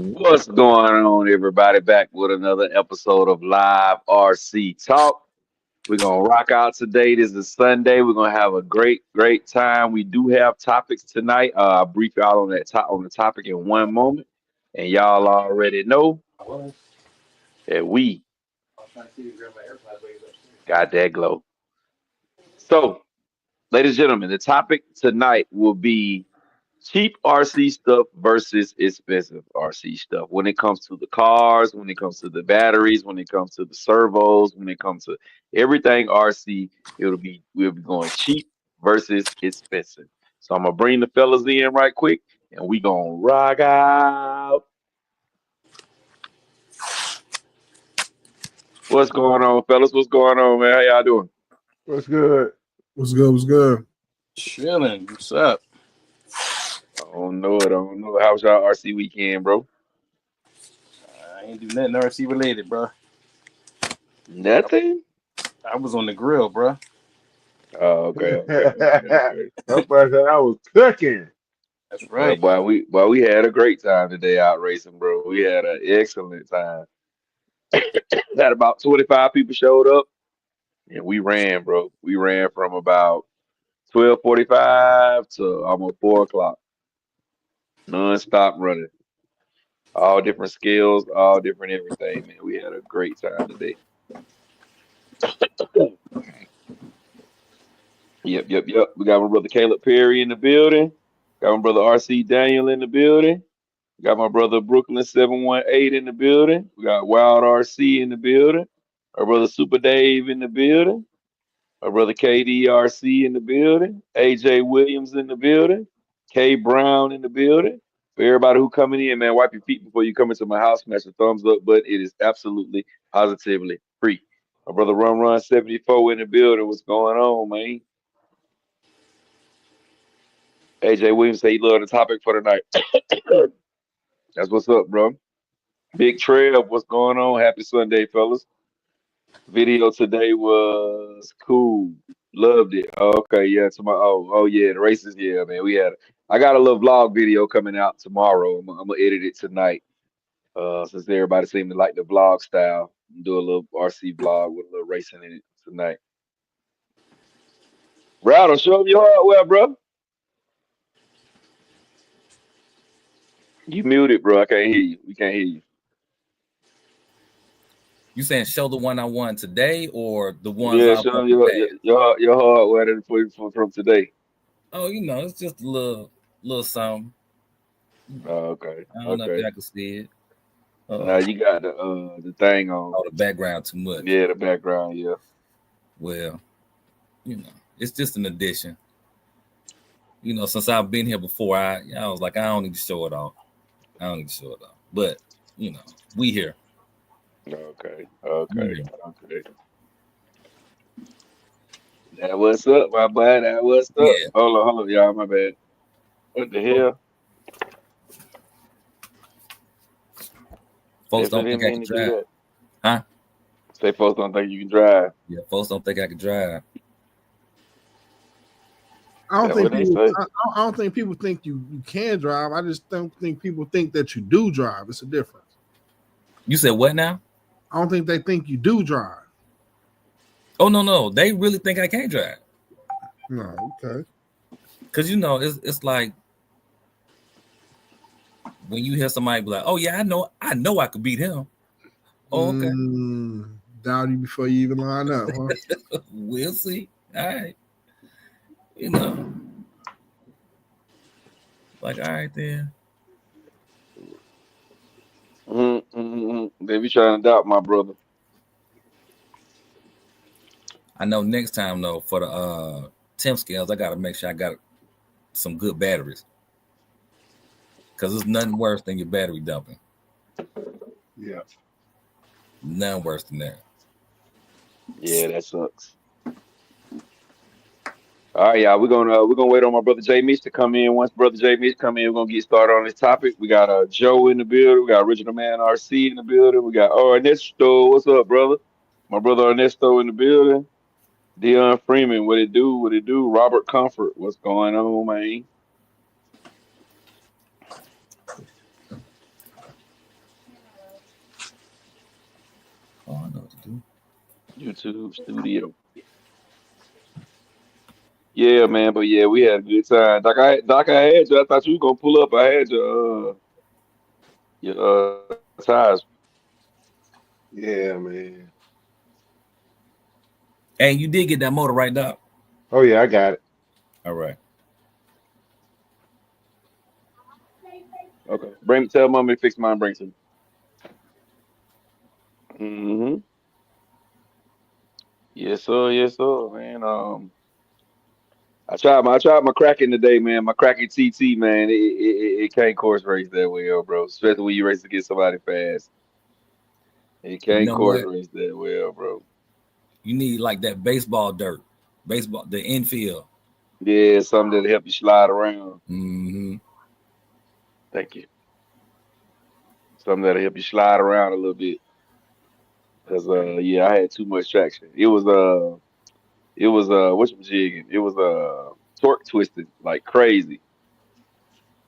What's going on, everybody? Back with another episode of Live RC Talk. We're gonna rock out today. This is Sunday. We're gonna have a great time. We do have topics tonight. I'll brief y'all on the topic in one moment, and y'all already know that we got that glow. So, ladies and gentlemen, the topic tonight will be cheap RC stuff versus expensive RC stuff. When it comes to the cars, when it comes to the batteries, when it comes to the servos, when it comes to everything RC, we'll be going cheap versus expensive. So I'm gonna bring the fellas in right quick, and we gonna rock out. What's going on, fellas? What's going on, man? How y'all doing? What's good? What's good? What's good? Chilling. What's up? I don't know it. I don't know. How was y'all RC weekend, bro? I ain't do nothing RC related, bro. Nothing. I was on the grill, bro. Oh, okay. That person I was cooking. That's Well, right. boy, we had a great time today out racing, bro. We had an excellent time. Had about 25 people showed up, and we ran, bro. We ran from about 12:45 to almost 4 o'clock, non-stop running. All different skills, all different everything, man. We had a great time today. Yep. We got my brother Caleb Perry in the building. Got my brother RC Daniel in the building. Got my brother Brooklyn 718 in the building. We got Wild RC in the building. Our brother Super Dave in the building. Our brother KDRC in the building. AJ Williams in the building. K Brown in the building. For everybody who coming in, man, wipe your feet before you come into my house. Smash the thumbs up button. It is absolutely, positively free. My brother Run 74 in the building. What's going on, man? AJ Williams say he loved the topic for tonight. That's what's up, bro. Big Trev, what's going on? Happy Sunday, fellas. Video today was cool. Loved it. Okay, yeah, tomorrow. Oh yeah, the races. Yeah, man. I got a little vlog video coming out tomorrow. I'm gonna edit it tonight. Since everybody seemed to like the vlog style, do a little RC vlog with a little racing in it tonight. Rattle, show them your hardware, bro. You muted, bro. I can't hear you. We can't hear you. You saying show the one I won today or the ones Yeah, I show won them in the past? your hardware that from today. Oh, it's just a little something. Oh, okay, I don't know if okay. y'all can see it. Now you got the thing on. Oh, the background too much. Yeah, the background. Yeah. Well, it's just an addition. Since I've been here before, I was like, I don't need to show it off. But we here. Okay. We here. That what's up, my boy. That what's up. Yeah. Hold on, y'all. My bad. What the hell? Folks Definitely don't didn't think I mean can to do drive. that. Huh? Say folks don't think you can drive. Yeah, folks don't think I can drive. I That's don't what think they people. say. I don't think people think you can drive. I just don't think people think that you do drive. It's a difference. You said what now? I don't think they think you do drive. Oh no, they really think I can't drive. No, okay. Cause it's like when you hear somebody be like, "Oh yeah, I know I could beat him." Oh, okay. Doubt you before you even line up, huh? We'll see. All right. Like, all right then. They be trying to doubt my brother. I know next time though for the temp scales, I gotta make sure I got some good batteries. Cause there's nothing worse than your battery dumping. Yeah. Nothing worse than that. Yeah, that sucks. All right, y'all. We're gonna wait on my brother Jay Mitch to come in. Once brother Jay Mitch come in, we're gonna get started on this topic. We got Joe in the building. We got Original Man RC in the building. We got Ernesto. What's up, brother? My brother Ernesto in the building. Dion Freeman, what it do? What it do? Robert Comfort, what's going on, man? YouTube studio. Yeah, man, but yeah, we had a good time. Doc, I had you. I thought you were gonna pull up. I had your ties. Yeah, man. And you did get that motor right, Doc. Oh yeah, I got it. All right. Okay. Tell mommy to fix mine, bring to me. Mm-hmm. Yes, sir, man. I tried my Kraken today, man. My Kraken TT, man. It can't course race that well, bro. Especially when you race against somebody fast. It You can't know course what? race that well, bro. You need like that baseball dirt, the infield. Yeah, something that'll help you slide around. Mm-hmm. Thank you. Something that'll help you slide around a little bit. Cause yeah, I had too much traction. It was what's jigging? It was torque twisting like crazy.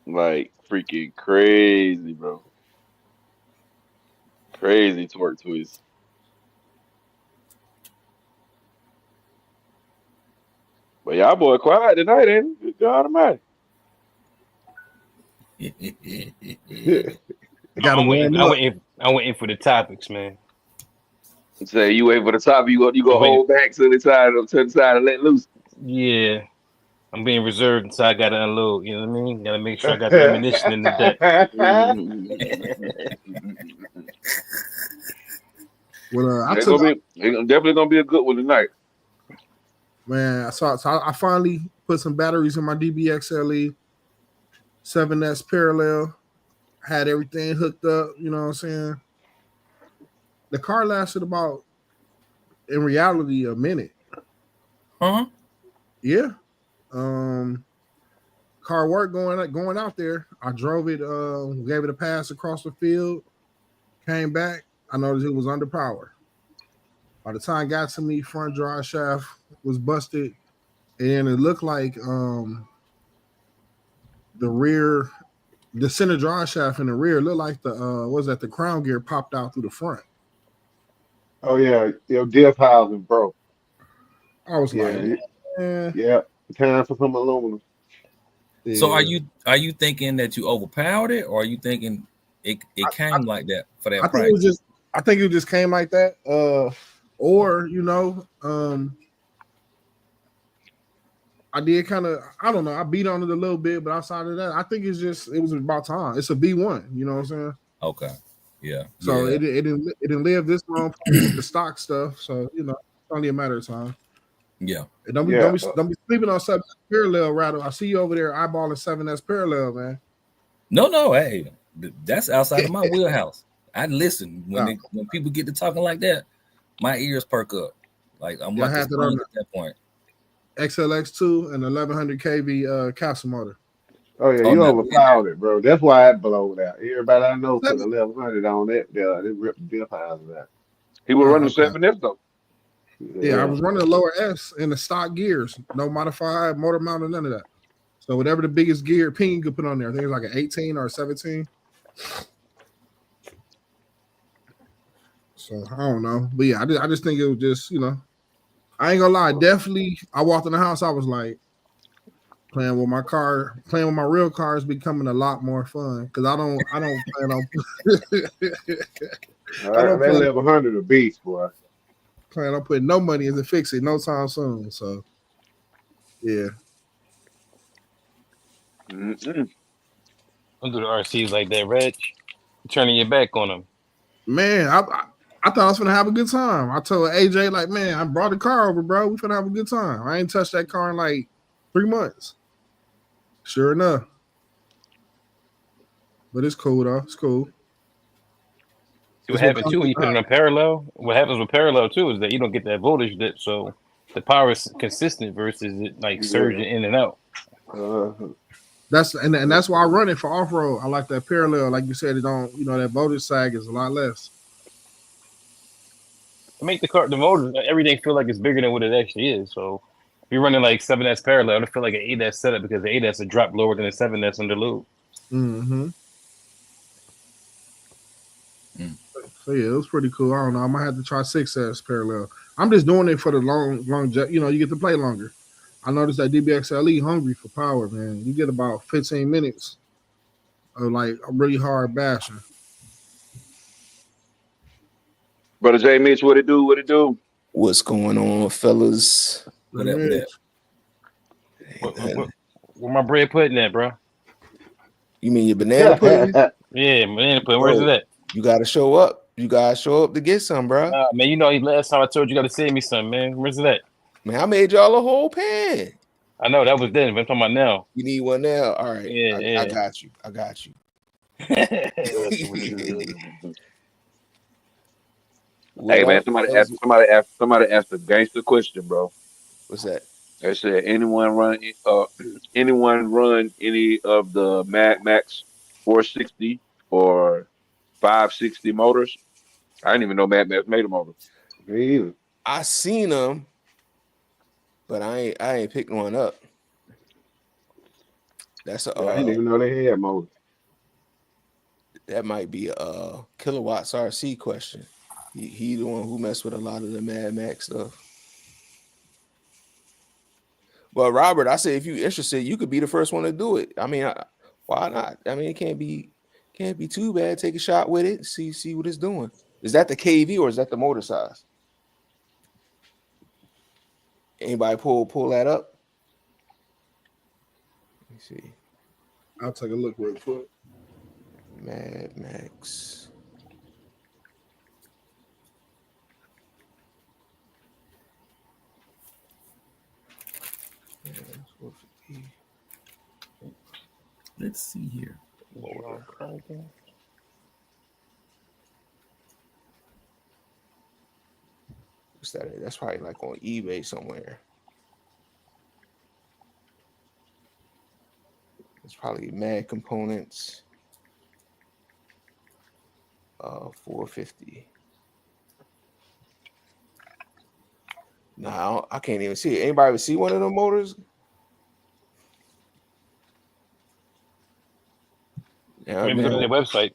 Like freaking crazy, bro. Crazy torque twist. But y'all boy quiet tonight, ain't it? Good God Almighty. Got to I'm waiting. warm I'm up. waiting. I'm waiting for the topics, man. Say you wait for the top, you go I'm waiting. hold back to the side and let loose. Yeah, I'm being reserved, so I gotta unload. You know what I mean? Gotta make sure I got the ammunition in the deck. Well, I It's took gonna be definitely gonna be a good one tonight. man. So I finally put some batteries in my DBXLE 7S parallel. Had everything hooked up. You know what I'm saying? The car lasted about, in reality, a minute. Huh? Yeah. Car work going out there. I drove it, gave it a pass across the field, came back. I noticed it was under power. By the time it got to me, front drive shaft was busted, and it looked like the center drive shaft in the rear looked like the crown gear popped out through the front. Oh yeah, your diff housing broke. I was Yeah, like, yeah. Time for some aluminum. yeah. So are you thinking that you overpowered it, or are you thinking it came like that for that I think price? it just came like that. Or I did kind of, I don't know, I beat on it a little bit, but outside of that, I think it was about time. It's a B1, you know what I'm saying? Okay. Yeah. So yeah. it didn't live this long with the stock stuff. So it's only a matter of time. Yeah. And don't be sleeping on 7S parallel, Rattle. I see you over there eyeballing 7S parallel, man. No, hey, that's outside of my wheelhouse. I listen when people get to talking like that, my ears perk up. Like I'm Yeah, I like a had that on sponge at that point. XLX2 and 1100 kV capsule motor. Oh yeah, Oh you no, overpowered it, bro. That's why it blowed out. Everybody I know put 1100 on it. Yeah, they ripped the diff housing out. He was running Okay. 7F though. Yeah, I was running a lower S in the stock gears, no modified motor mount or none of that. So whatever the biggest gear pin you could put on there, I think it was like an 18 or a 17. So I don't know, but yeah, I just think it was just I ain't gonna lie. Definitely, I walked in the house, I was like, playing with my real car is becoming a lot more fun because I don't plan on All right, that 1100 a beast, boy. plan on putting no money into fix it no time soon. So yeah. Mm-mm. Don't do the RCs like that, Reg. You're turning your back on them. Man, I thought I was gonna have a good time. I told AJ, like, man, I brought the car over, bro. We finna have a good time. I ain't touched that car in like 3 months. Sure enough. But it's cool though. It's cool. See what happened too when you put it on parallel. What happens with parallel too is that you don't get that voltage dip, so the power is consistent versus it like surging in and out. That's why I run it for off road. I like that parallel, like you said. It don't, that voltage sag is a lot less. To make the motor, everything feel like it's bigger than what it actually is. So if you're running like 7S parallel, it'll feel like an 8S setup because the 8S will drop lower than the 7S under load. Mm-hmm. So yeah, it was pretty cool. I don't know. I might have to try 6S parallel. I'm just doing it for the long. You know, you get to play longer. I noticed that DBXLE hungry for power, man. You get about 15 minutes of like a really hard bashing. Brother J Mitch, what it do? What it do? What's going on, fellas? What up, what up? Where my bread pudding at, bro? You mean your banana pudding? Yeah, man, pudding. Where's it at? You gotta show up. You gotta show up to get some, bro. Man, you know, last time I told you got to send me some, man. Where's it at? Man, I made y'all a whole pan. I know that was then, but I'm talking about now. You need one now? All right. Yeah, I got you. I got you. Hey man, somebody asked a gangster question, bro. What's that? They said anyone run any of the Mad Max 460 or 560 motors? I didn't even know Mad Max made a motor. Me either. I seen them, but I ain't picked one up. That's a I didn't even know they had motors. That might be a Kilowatts RC question. He the one who messed with a lot of the Mad Max stuff. But Robert, I said if you're interested, you could be the first one to do it. I mean, why not? I mean, it can't be too bad. Take a shot with it. See what it's doing. Is that the KV or is that the motor size? Anybody pull that up? Let me see. I'll take a look real quick. Mad Max. Let's see here. What's that? That's probably like on eBay somewhere. It's probably Mad Components. 450. Nah, I can't even see it. Anybody see one of them motors? Now, Maybe go to their website.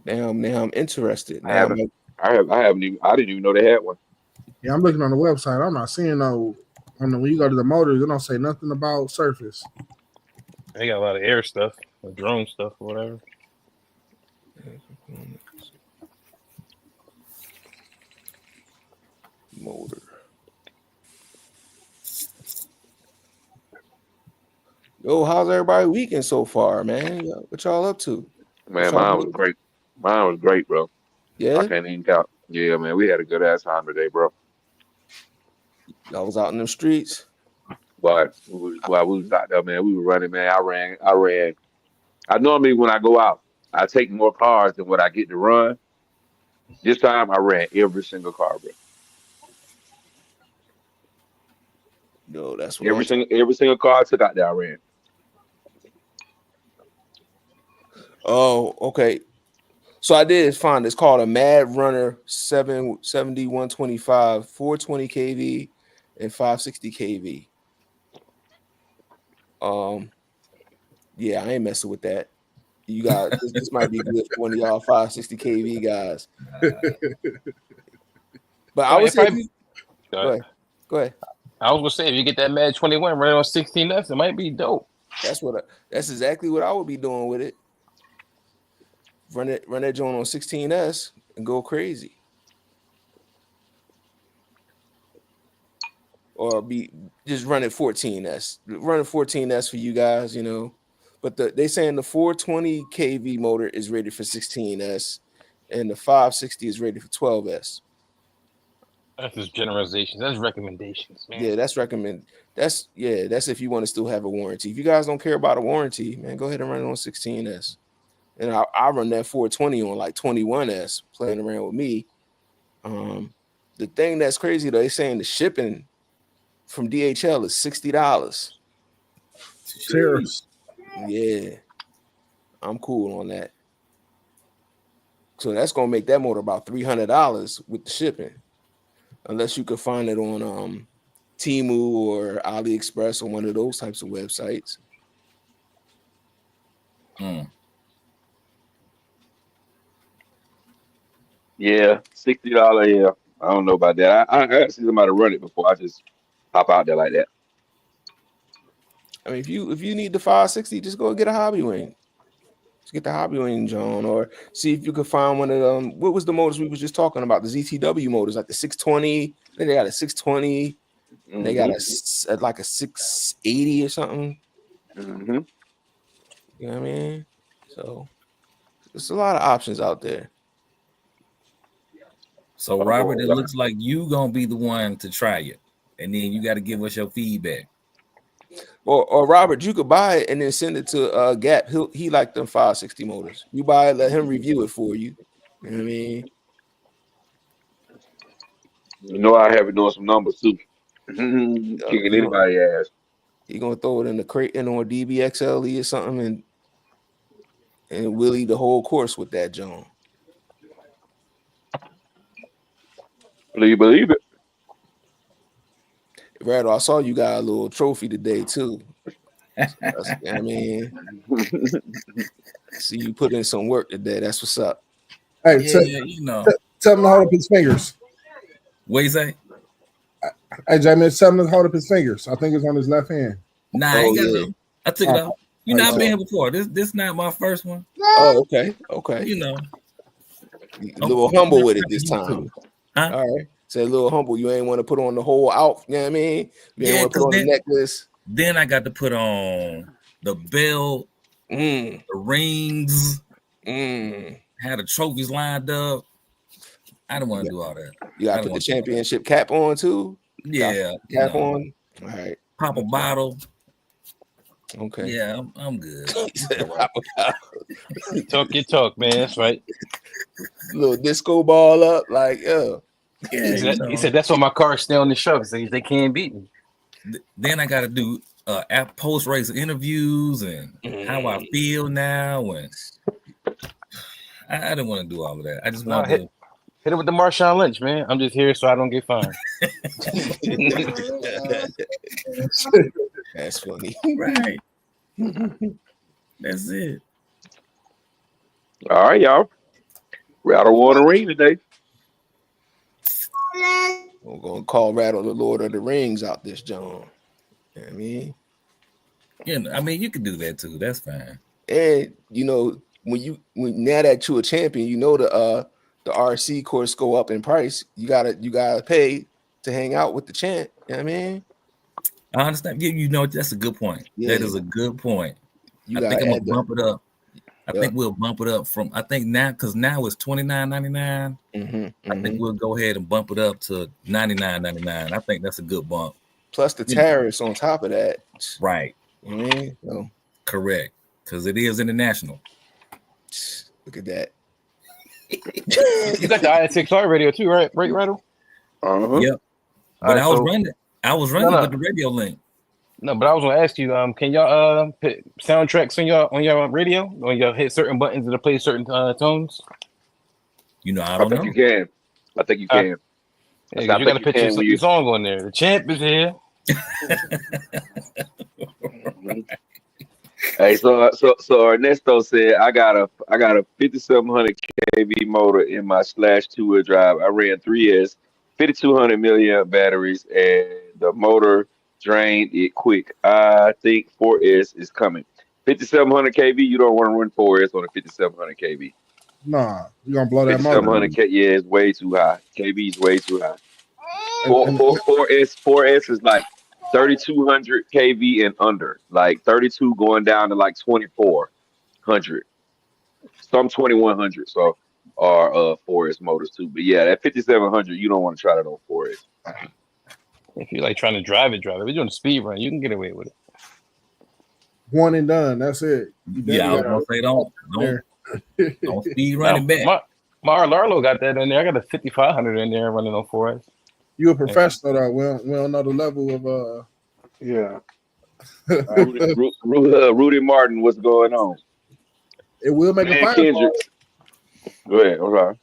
Now I'm interested. I didn't even know they had one. Yeah, I'm looking on the website. I'm not seeing no. When you go to the motors, it don't say nothing about surface. They got a lot of air stuff, or drone stuff, or whatever. Motor. Yo, how's everybody weekend so far, man? What y'all up to? Man, mine was great. Mine was great, bro. Yeah, I can't even count. Yeah, man, we had a good ass time today, bro. I was out in them streets. But while we was out there, man, we were running, man. I ran. I normally when I go out, I take more cars than what I get to run. This time I ran every single car, bro. Yo, that's what every single car I took out there, I ran. Oh, okay. So I did find it's called a Mad Runner 770 125, 420 kV, and 560 kV. Yeah, I ain't messing with that. You got this might be good for one of y'all 560 kV guys. But I would say go ahead. I was gonna say if you get that Mad 21 running on 16S, it might be dope. That's exactly what I would be doing with it. Run that joint on 16S and go crazy. Or just run it 14S. Run it 14S for you guys, you know. But they saying the 420 kV motor is rated for 16S and the 560 is rated for 12S. That's just generalizations. That's recommendations, man. Yeah, that's if you want to still have a warranty. If you guys don't care about a warranty, man, go ahead and run it on 16S. And I run that 420 on like 21S playing around with me. The thing that's crazy though, they saying the shipping from DHL is $60. Cheers. Yeah, I'm cool on that. So that's gonna make that motor about $300 with the shipping, unless you could find it on Temu or AliExpress or one of those types of websites. Yeah, $60. Yeah, I don't know about that. I gotta see somebody run it before I just hop out there like that. I mean, if you need the 560, just go get a hobby wing. Just get the hobby wing, John, or see if you can find one of them. What was the motors we was just talking about? The ZTW motors, like the 620. Then they got a 620. Mm-hmm. They got like a 680 or something. Mm-hmm. You know what I mean? So there's a lot of options out there. So Robert, it looks like you gonna be the one to try it, and then you got to give us your feedback. Or Robert, you could buy it and then send it to Gap. He like them 560 motors. You buy it, let him review it for you. You know what I mean? You know I have it doing some numbers too. Kicking anybody's ass. He gonna throw it in the crate and on DBXLE or something and Willie the whole course with that John. Believe it. Rattle, I saw you got a little trophy today too. I mean, see you put in some work today. That's what's up. Hey, Yeah, you know. tell him to hold up his fingers. What you say? Hey, Jamie, tell him to hold up his fingers. I think it's on his left hand. Nah, I ain't got no. I took it off. You know, I've been here before. This not my first one. Oh, okay. You know, A little humble with it this time. Huh? All right. Say a little humble. You ain't want to put on the whole outfit. You know what I mean? You ain't want to put on the necklace. Then I got to put on the belt, the rings, had the trophies lined up. I don't want to do all that. You got to put the championship cap on too. Yeah, cap on. All right. Pop a bottle. Okay. Yeah, I'm good. Talk your talk, man. That's right. Little disco ball up, like Yeah, he said that's why my cars stay on the show because they can't beat me. Then I got to do post race interviews and how I feel now, and I didn't want to do all of that. I just want to hit it with the Marshawn Lynch, man. I'm just here so I don't get fined. That's funny, right? That's it. All right, y'all. Rattle Water Ring today. We're gonna call Rattle the Lord of the Rings out this John. You know what I mean? Yeah, I mean you can do that too. That's fine. And you know, when now that you're a champion, you know the RC course go up in price. You gotta pay to hang out with the champ. You know what I mean? I understand. Yeah, you know that's a good point. Yeah. That is a good point. You I think I'm gonna bump it up. I think we'll bump it up from. I think now because now it's $29.99. I think we'll go ahead and bump it up to $99.99. I think that's a good bump. Plus the tariffs on top of that. Right. You know what I mean? So, correct. Because it is international. Look at that. You got the ISXR radio too, right? Right, Rattle? Yep. But I was running with the radio link. No, but I was gonna ask you, can y'all put soundtracks on your radio? When y'all hit certain buttons to play certain tones? You know, I don't know. You can. I think you can. Yeah, you gotta put your song on there. The champ is here. Hey, so Ernesto said I got a 5700 kV motor in my /2 wheel drive. I ran 3S, 5200 milliamp batteries, and the motor drained it quick. I think 4S is coming. 5700 kV. You don't want to run 4S on a 5700 kV. Nah, you're gonna blow that motor. 5700 kV. Yeah, it's way too high. kV is way too high. 4S is like 3200 kV and under, like 32 going down to like 2400, some 2100. So are 4S motors too. But yeah, that 5700, you don't want to try that on 4S. If you're like trying to drive it. If you're doing a speed run, you can get away with it. One and done. That's it. Yeah, I was gonna say don't speed running back. My Larlo got that in there. I got a 5500 in there running on 4S. You a professional though. We don't know the level of yeah. Rudy Martin, what's going on? It will make a fireball. Go ahead. Okay.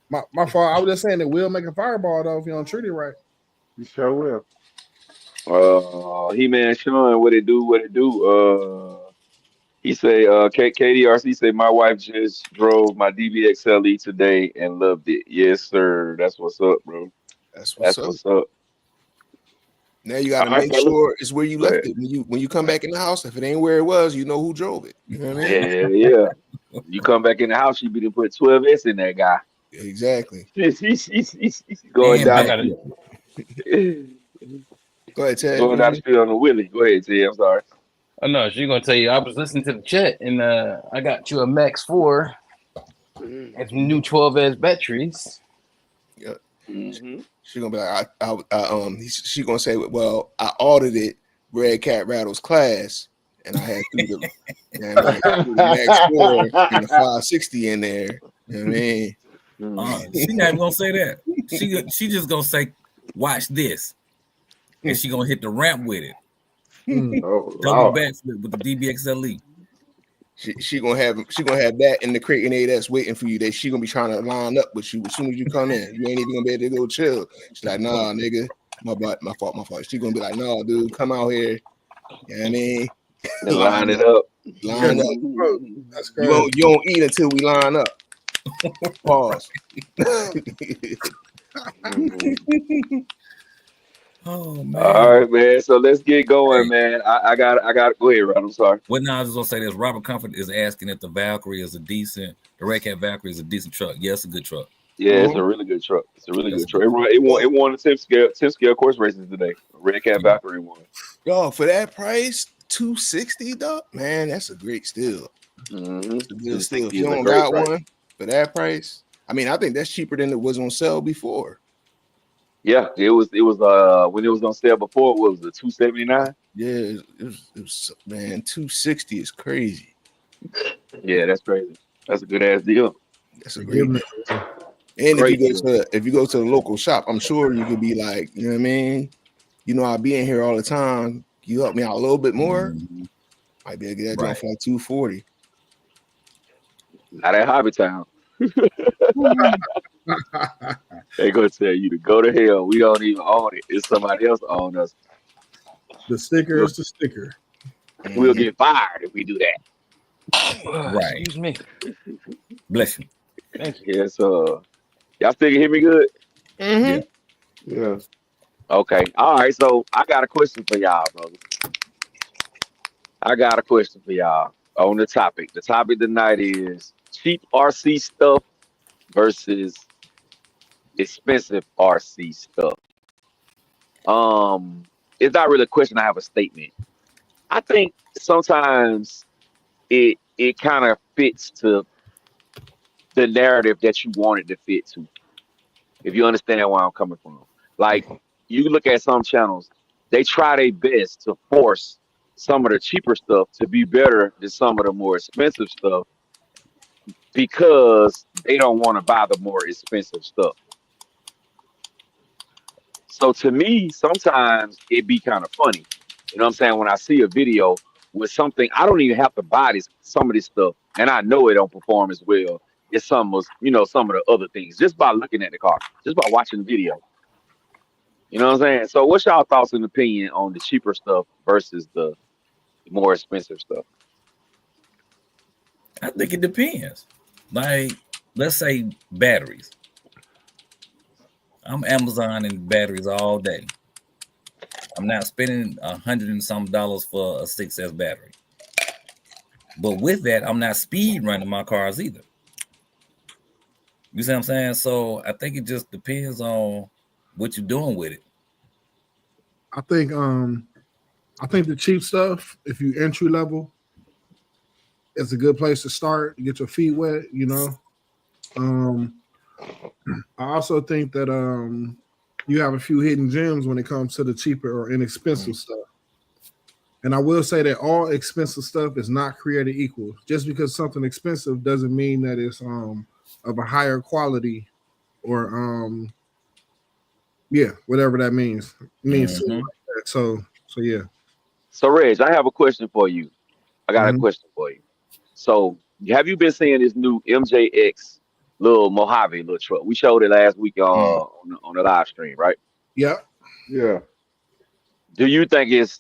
My fault. I was just saying it will make a fireball though if you don't treat it right. You sure will. He-Man Sean, what it do? He say, KDRC say my wife just drove my DBXLE today and loved it. Yes, sir. That's what's up, bro. That's what's That's up. what's up. Now you got to All right, make fellas. sure it's where you Go left ahead. it. When you come back in the house, if it ain't where it was, you know who drove it. You know what I mean? Yeah, yeah. You come back in the house, you be to put 12S in that guy. Exactly. Going And down, I back got it. Go ahead, Ted. going down the street on the Willie. Go ahead, T. I'm sorry. Oh no, she's gonna tell you. I was listening to the chat, and I got you a Max 4 and some new 12S batteries. Mm-hmm. She gonna be like, she gonna say, well, I audited Red Cat Rattle's class, and I had the Max 4 and the 560 in there. You know what I mean? she not gonna say that. She just gonna say, "Watch this," and she gonna hit the ramp with it. Oh, Double Lord. backflip with the DBXLE. She gonna have that in the Creighton 8S waiting for you. That she gonna be trying to line up with you as soon as you come in. You ain't even gonna be able to go chill. She's like, nah, nigga, my fault. She gonna be like, no, dude, come out here. You know what I mean? And line it up. Line up. That's You crazy. don't eat until we line up. Pause. Oh man! All right, man. So let's get going, man. I got. Go ahead, Ron. I'm sorry. Well, now I was just gonna say this. Robert Comfort is asking if the Valkyrie is the Red Cat Valkyrie is a decent truck. Yeah, it's a good truck. Yeah, it's a really good truck. It's a really That's good truck. It won the 10 scale course races today. Red Cat Valkyrie won. Yo, for that price, $260, dog, man, that's a great steal. Mm-hmm. It's a good steal. If It's you a don't great got price. one for that price, I mean, I think that's cheaper than it was on sale before. Yeah, it was when it was on sale before. What was it, $279? Yeah, it was man, 260 is crazy. Yeah, that's crazy. That's a good ass deal. That's a great Give deal. me- And Great if you go to the local shop, I'm sure you could be like, you know what I mean? You know, I'll be in here all the time. You help me out a little bit more. Might be able to get that joint Right. for like 240. Not at Hobby Town. They gonna tell you to go to hell. We don't even own it. It's somebody else own us. The sticker is the sticker. We'll get fired if we do that. Right. Excuse me. Bless you. Thank you. Yes, y'all still can hear me good? Mhm. Yeah. Okay. All right. So I got a question for y'all, brothers. I got a question for y'all on the topic. The topic tonight is cheap RC stuff versus expensive RC stuff. It's not really a question. I have a statement. I think sometimes it kind of fits to the narrative that you want it to fit to. If you understand where I'm coming from, like you look at some channels, they try their best to force some of the cheaper stuff to be better than some of the more expensive stuff because they don't want to buy the more expensive stuff. So to me, sometimes it be kind of funny. You know what I'm saying? When I see a video with something, I don't even have to buy some of this stuff, and I know it don't perform as well as some of the other things just by looking at the car, just by watching the video. You know what I'm saying? So what's y'all thoughts and opinion on the cheaper stuff versus the more expensive stuff? I think it depends. Like, let's say batteries. I'm Amazon and batteries all day. I'm not spending $100 and some for a 6S battery. But with that, I'm not speed running my cars either. You see what I'm saying? So I think it just depends on what you're doing with it. I think the cheap stuff, if you entry level, it's a good place to start. Get your feet wet, you know. I also think that you have a few hidden gems when it comes to the cheaper or inexpensive stuff. And I will say that all expensive stuff is not created equal. Just because something expensive doesn't mean that it's of a higher quality or whatever that means. It means something like that. So yeah. So Reg, I have a question for you. I got a question for you. So have you been seeing this new MJX little Mojave little truck? We showed it last week on the live stream, right? Yeah. Yeah. Do you think it's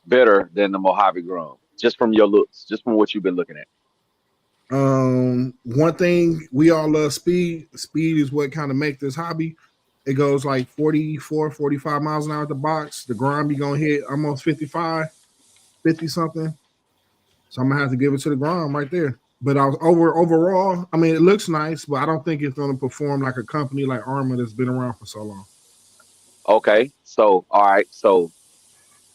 better than the Mojave Grum, just from your looks, just from what you've been looking at? One thing we all love speed. Speed is what kind of make this hobby. It goes like 44, 45 miles an hour at the box. The grind be gonna hit almost 55, 50 something. So I'm gonna have to give it to the grind right there. But I was overall, I mean, it looks nice, but I don't think it's gonna perform like a company like Arma that's been around for so long. Okay, so all right, so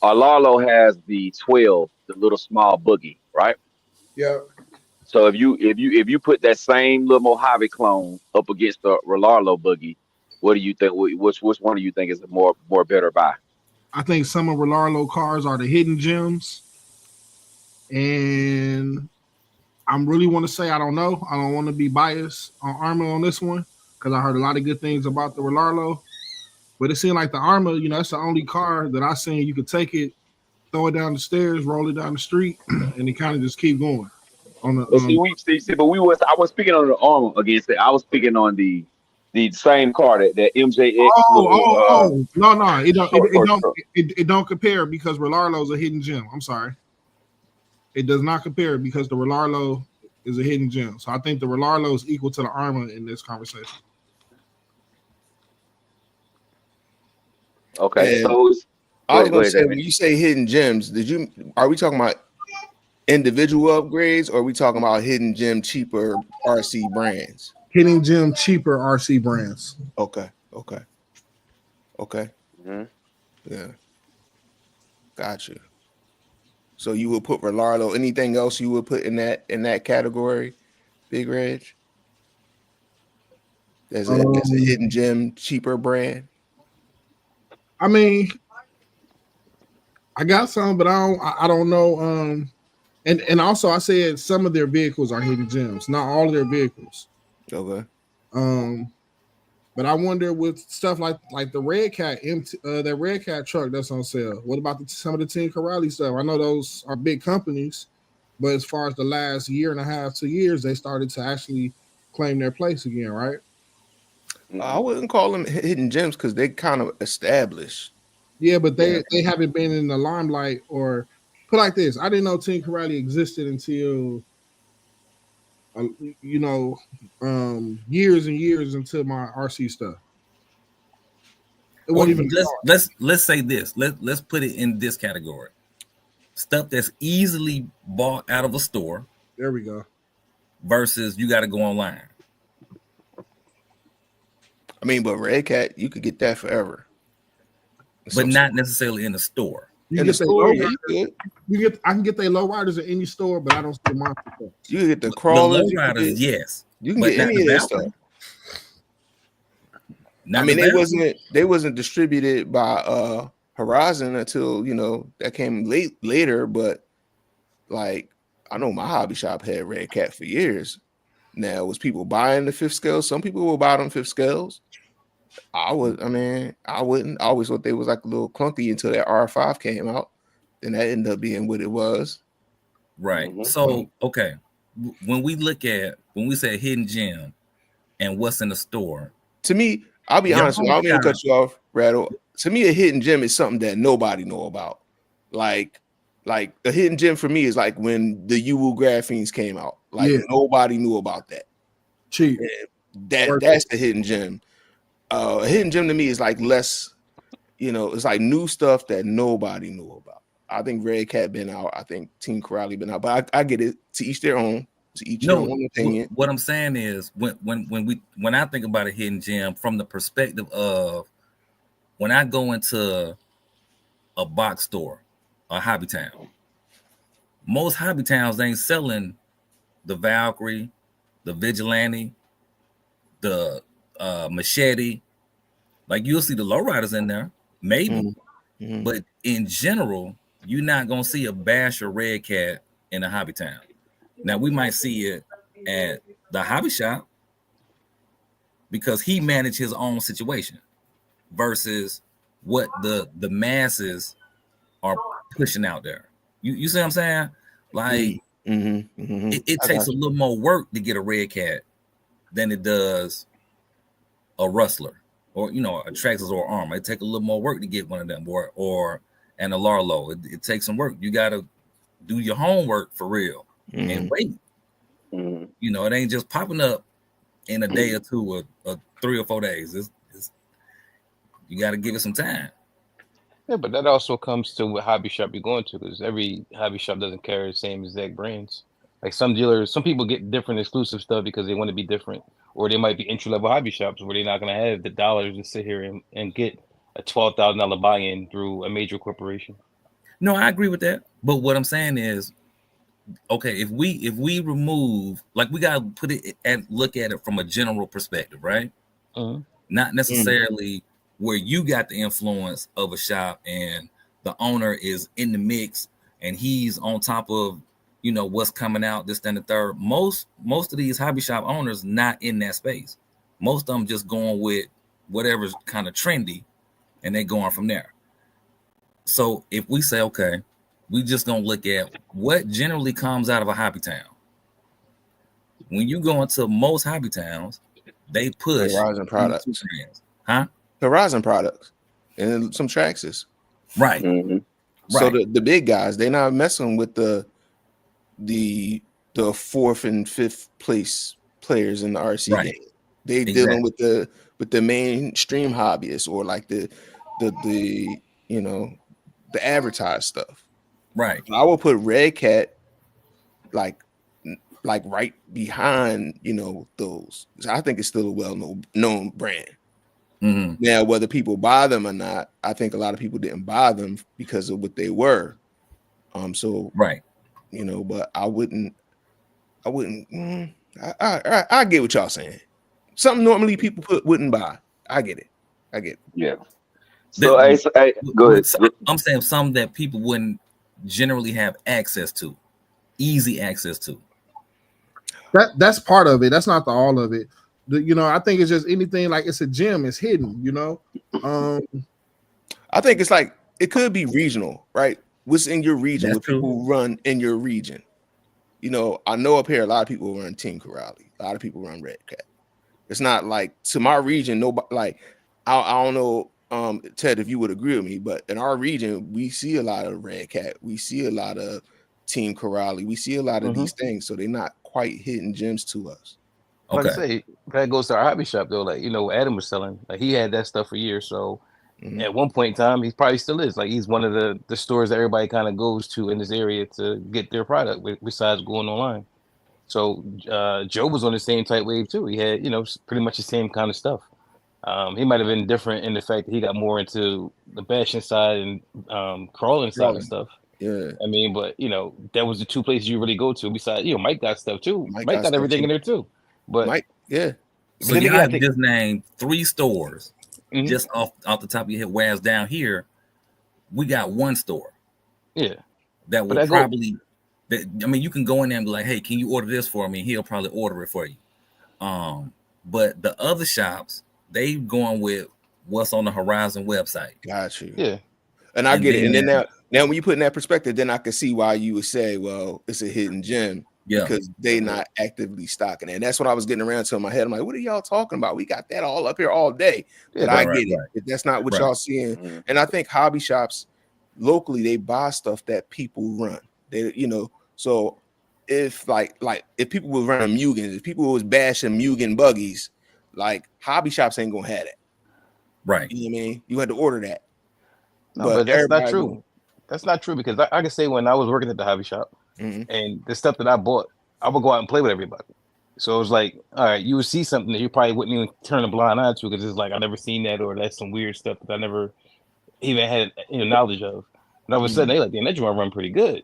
Arlarlo has the 12, the little small boogie, right? Yeah. So if you put that same little Mojave clone up against the Arlarlo boogie, what do you think? Which one do you think is a more better buy? I think some of Relarlo cars are the hidden gems. And I'm really want to say I don't know. I don't want to be biased on Arma on this one because I heard a lot of good things about the Relarlo. But it seemed like the Arma, that's the only car that I seen you could take it, throw it down the stairs, roll it down the street, and it kind of just keep going. On the But I was speaking on the arm against it. I was speaking on the same car that MJX. No, Short. it don't compare because Relarlo's a hidden gem. I'm sorry, it does not compare because the Relarlo is a hidden gem. So I think the Relarlo is equal to the Arma in this conversation. Okay, And so I was gonna say, when you say hidden gems, are we talking about individual upgrades, or are we talking about hidden gem cheaper RC brands? Hidden gem cheaper RC brands. Okay. Mm-hmm. Yeah. Gotcha. So you would put Relarlo. Anything else you would put in that category, Big Reg? As a hidden gem cheaper brand. I mean, I got some, but I don't know. And also I said some of their vehicles are hidden gems, not all of their vehicles. Okay. But I wonder with stuff like the Red Cat that Red Cat truck that's on sale. What about some of the Team Corrali stuff? I know those are big companies, but as far as the last year and a half, 2 years, they started to actually claim their place again, right? I wouldn't call them hidden gems because they kind of established. Yeah, but they haven't been in the limelight, or put like this. I didn't know Team Corrali existed until years and years into my RC stuff. It wasn't even let's say this. Let's put it in this category. Stuff that's easily bought out of a store. There we go. Versus you got to go online. I mean, but Red Cat, you could get that forever. But not necessarily in the store. You get I can get their low riders at any store, but I don't see monster stuff. You can get the crawlers. The low riders, yes. You can get any of that stuff. I mean, they wasn't distributed by Horizon until that came later. But like, I know my hobby shop had Red Cat for years. Now, was people buying the fifth scale? Some people will buy them fifth scales. I wouldn't. I always thought they was like a little clunky until that R5 came out. Then that ended up being what it was. Right. Mm-hmm. So, okay. When we say hidden gem and what's in the store. To me, I'll be honest with you. I don't mean to cut you off, Rattle. To me, a hidden gem is something that nobody know about. Like a hidden gem for me is like when the Uwu Graphenes came out. Like nobody knew about that. Cheap. That's the hidden gem. A hidden gem to me is like less, it's like new stuff that nobody knew about. I think Red Cat been out. I think Team Corrali been out. But I get it. To each their own. To each their own opinion. What I'm saying is when I think about a hidden gem from the perspective of when I go into a box store, a hobby town, most hobby towns ain't selling the Valkyrie, the Vigilante, the Machete. Like you'll see the lowriders in there, maybe, but in general, you're not gonna see a Bash or Red Cat in a hobby town. Now we might see it at the hobby shop because he managed his own situation versus what the masses are pushing out there. You see what I'm saying? Like it takes a little more work to get a Red Cat than it does a Rustler or a Traxxas or Armor. It takes a little more work to get one of them or an Alarlo. It takes some work. You got to do your homework for real and wait. It ain't just popping up in a day or two or 3 or 4 days. You got to give it some time. Yeah, but that also comes to what hobby shop you're going to, because every hobby shop doesn't carry the same exact brands. Like some dealers, some people get different exclusive stuff because they want to be different, or they might be entry level hobby shops where they're not going to have the dollars to sit here and get a $12,000 buy-in through a major corporation. No, I agree with that. But what I'm saying is, okay, if we remove, like, we gotta put it and look at it from a general perspective, right? Mhm. Not necessarily where you got the influence of a shop and the owner is in the mix and he's on top of, you know, what's coming out, this, then the third. Most of these hobby shop owners not in that space. Most of them just going with whatever's kind of trendy, and they going from there. So if we say, okay, we just gonna look at what generally comes out of a hobby town. When you go into most hobby towns, they push Horizon products, these two trends. Huh? Horizon products, and some Traxxas. Right. Mm-hmm. So Right. the big guys, they're not messing with the fourth and fifth place players in the RC Right. game. They Exactly. dealing with the mainstream hobbyists, or like the you know, the advertised stuff. Right. I will put Red Cat like right behind, you know, those. I think it's still a well-known brand. Mhm. Now, whether people buy them or not, I think a lot of people didn't buy them because of what they were. So Right. you know, but I wouldn't. I get what y'all saying. Something normally people wouldn't buy. I get it. Yeah. So, hey, go ahead. I'm saying some that people wouldn't generally have access to, easy access to. That's part of it. That's not the all of it. You know, I think it's just anything like it's a gem, it's hidden, you know. I think it's like it could be regional, right? What's in your region? That's What people run in your region. You know, I know up here a lot of people run Team Corrali. A lot of people run Red Cat. It's not like to my region. Nobody like I don't know, Ted, if you would agree with me, but in our region, we see a lot of Red Cat. We see a lot of Team Corrali. We see a lot of these things, so they're not quite hidden gems to us. Like Okay. I say, that goes to our hobby shop though. Like, you know, Adam was selling, like he had that stuff for years. So at one point in time, he probably still is. Like he's one of the stores that everybody kind of goes to in this area to get their product besides going online. So Joe was on the same type wave too. He had, you know, pretty much the same kind of stuff. He might have been different in the fact that he got more into the bashing side and crawling side of stuff. Yeah. I mean, but you know, that was the two places you really go to. Besides, you know, Mike got stuff too. Mike Mike got got stuff everything too. in there too. But Mike, yeah. So then you again, I have think- just named 3 stores Mhm. just off the top of your head. Whereas down here, we got 1 store yeah, that will that go- probably. I mean, you can go in there and be like, "Hey, can you order this for me?" He'll probably order it for you. But the other shops, they going with what's on the Horizon website. Got you. yeah. And I And get it. And then- then now when you put in that perspective, then I can see why you would say, well, it's a hidden gem. Yeah. Because they not actively stocking it. And that's what I was getting around to in my head. I'm like, what are y'all talking about? We got that all up here all day. But Yeah, I right, get right. it. If that's not what Right. y'all seeing. Mhm. And I think hobby shops locally, they buy stuff that people run. They, you know, so if like if people were running Mugans, if people was bashing Mugen buggies, like hobby shops ain't gonna have that. Right. You know what I mean? You had to order that. No, but that's not everybody true. go- That's not true because I can say when I was working at the hobby shop Mhm. and the stuff that I bought, I would go out and play with everybody. So it was like, all right, you would see something that you probably wouldn't even turn a blind eye to because it's like I never seen that, or that's some weird stuff that I never even had knowledge of. And all of a sudden they like, damn, that joint run pretty good.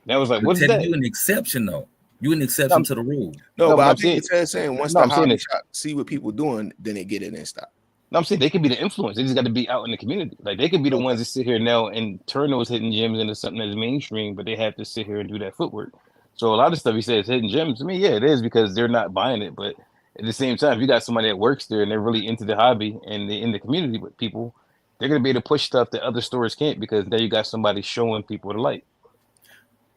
And I was like, what's Ted, that? you an exception though. You an exception to the rule. No, No, but but I I'm think saying- what Ted's saying, once No, the I'm saying hobby it- shop see what people doing, then they get it and stop. No, I'm saying they could be the influence. They just got to be out in the community. Like they could be the ones that sit here now and turn those hidden gems into something that's mainstream, but they have to sit here and do that footwork. So a lot of stuff he says hidden gems. To me, yeah, it is because they're not buying it. But at the same time, if you got somebody that works there and they're really into the hobby and they're in the community with people, they're gonna be able to push stuff that other stores can't because there you got somebody showing people the light.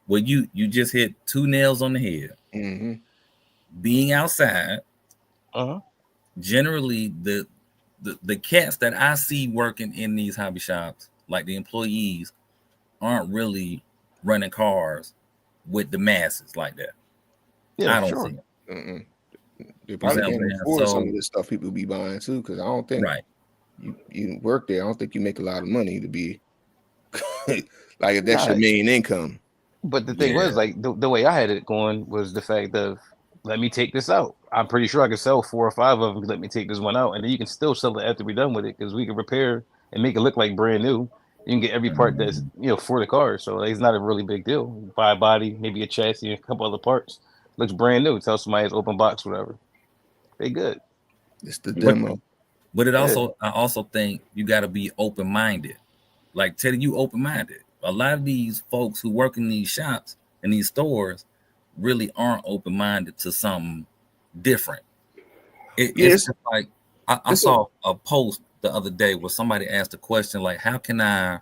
Well, you just hit 2 nails on the head. Mm-hmm. Being outside, Uh-huh. generally the cats that I see working in these hobby shops, like the employees, aren't really running cars with the masses like that. Yeah, I don't sure. see it. They probably what I'm can't saying? afford So- some of this stuff people be buying too, because I don't think Right. you work there. I don't think you make a lot of money to be like if that's Nah, your main income. but the thing Yeah. was like the way I had it going was the fact of let me take this out. I'm pretty sure I could sell 4 or 5 of them. Let me take this one out, and then you can still sell it after we're done with it because we can repair and make it look like brand new. You can get every part that's for the car, so it's not a really big deal. Buy a body, maybe a chassis, and a couple other parts. Looks brand new. Tell somebody it's open box, whatever. They good. It's the But- demo. But I also think you got to be open minded. Like Teddy, you open minded. A lot of these folks who work in these shops and these stores really aren't open minded to something different. It's just like I saw a post the other day where somebody asked a question like, "How can I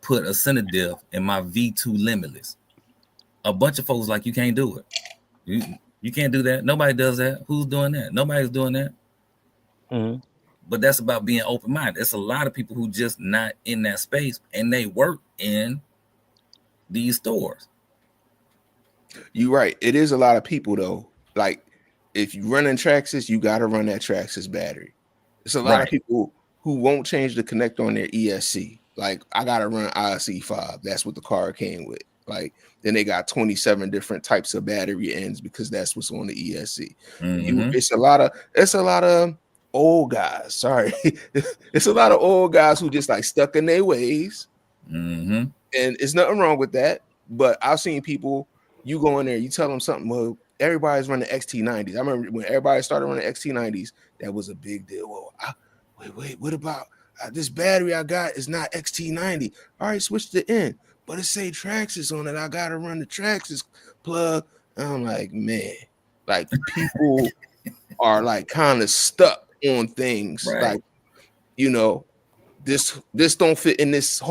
put a center diff in my V2 Limitless?" A bunch of folks like, "You can't do it. You can't do that. Nobody does that. Who's doing that? Nobody's doing that." Mhm. But that's about being open-minded. It's a lot of people who just not in that space and they work in these stores. You're right. It is a lot of people though. Like if you run in Traxxas, you got to run that Traxxas battery. It's a lot of people who won't change the connector on their ESC. Like I got to run ISC5. That's what the car came with. Like then they got 27 different types of battery ends because that's what's on the ESC. It's a lot of old guys. Sorry, it's a lot of old guys who just like stuck in their ways. And it's nothing wrong with that. But I've seen people. You go in there, you tell them something. Well, everybody's running XT90s. I remember when everybody started running XT90s, that was a big deal. Well, wait, what about this battery I got is not XT90? All right, switch the end, but it say Traxxas on it. I gotta run the Traxxas plug. I'm like, man, like people are like kind of stuck on things, like this don't fit in this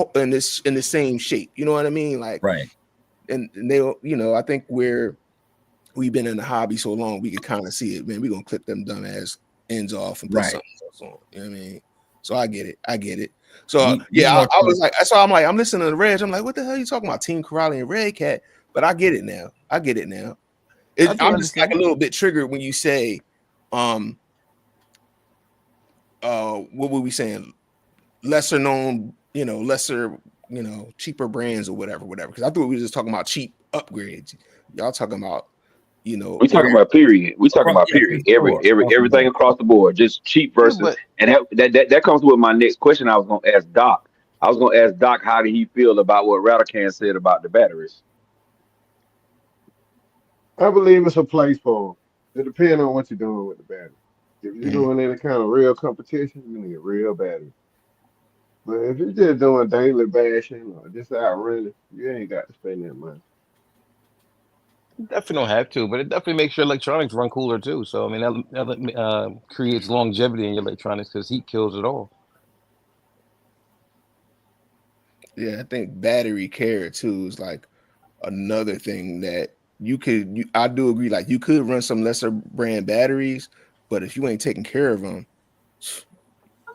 in the same shape. You know what I mean? Like, and they, I think we've been in the hobby so long, we can kind of see it, man. We're gonna clip them dumbass ends off and put something else on. You know what I mean? So I get it. So I was like, so I'm like, I'm listening to Reg. I'm like, what the hell are you talking about? Team Corrali and Red Cat. But I get it now. I'm just like a little bit triggered when you say, what were we saying? Lesser known, cheaper brands or whatever. Because I thought we were just talking about cheap upgrades. Y'all talking about, we talking about period. We talking about period. Everything across the board, just cheap versus, and that comes with my next question. I was gonna ask Doc. How did he feel about what Radican said about the batteries? I believe it's a place for them. It depends on what you're doing with the battery. If you're doing any kind of real competition, you need a real battery. But if you're just doing daily bashing or just out running, you ain't got to spend that money. Definitely don't have to, but it definitely makes your electronics run cooler too. So I mean, that creates longevity in your electronics because heat kills it all. Yeah, I think battery care too is like another thing that I do agree. Like you could run some lesser brand batteries, but if you ain't taking care of them,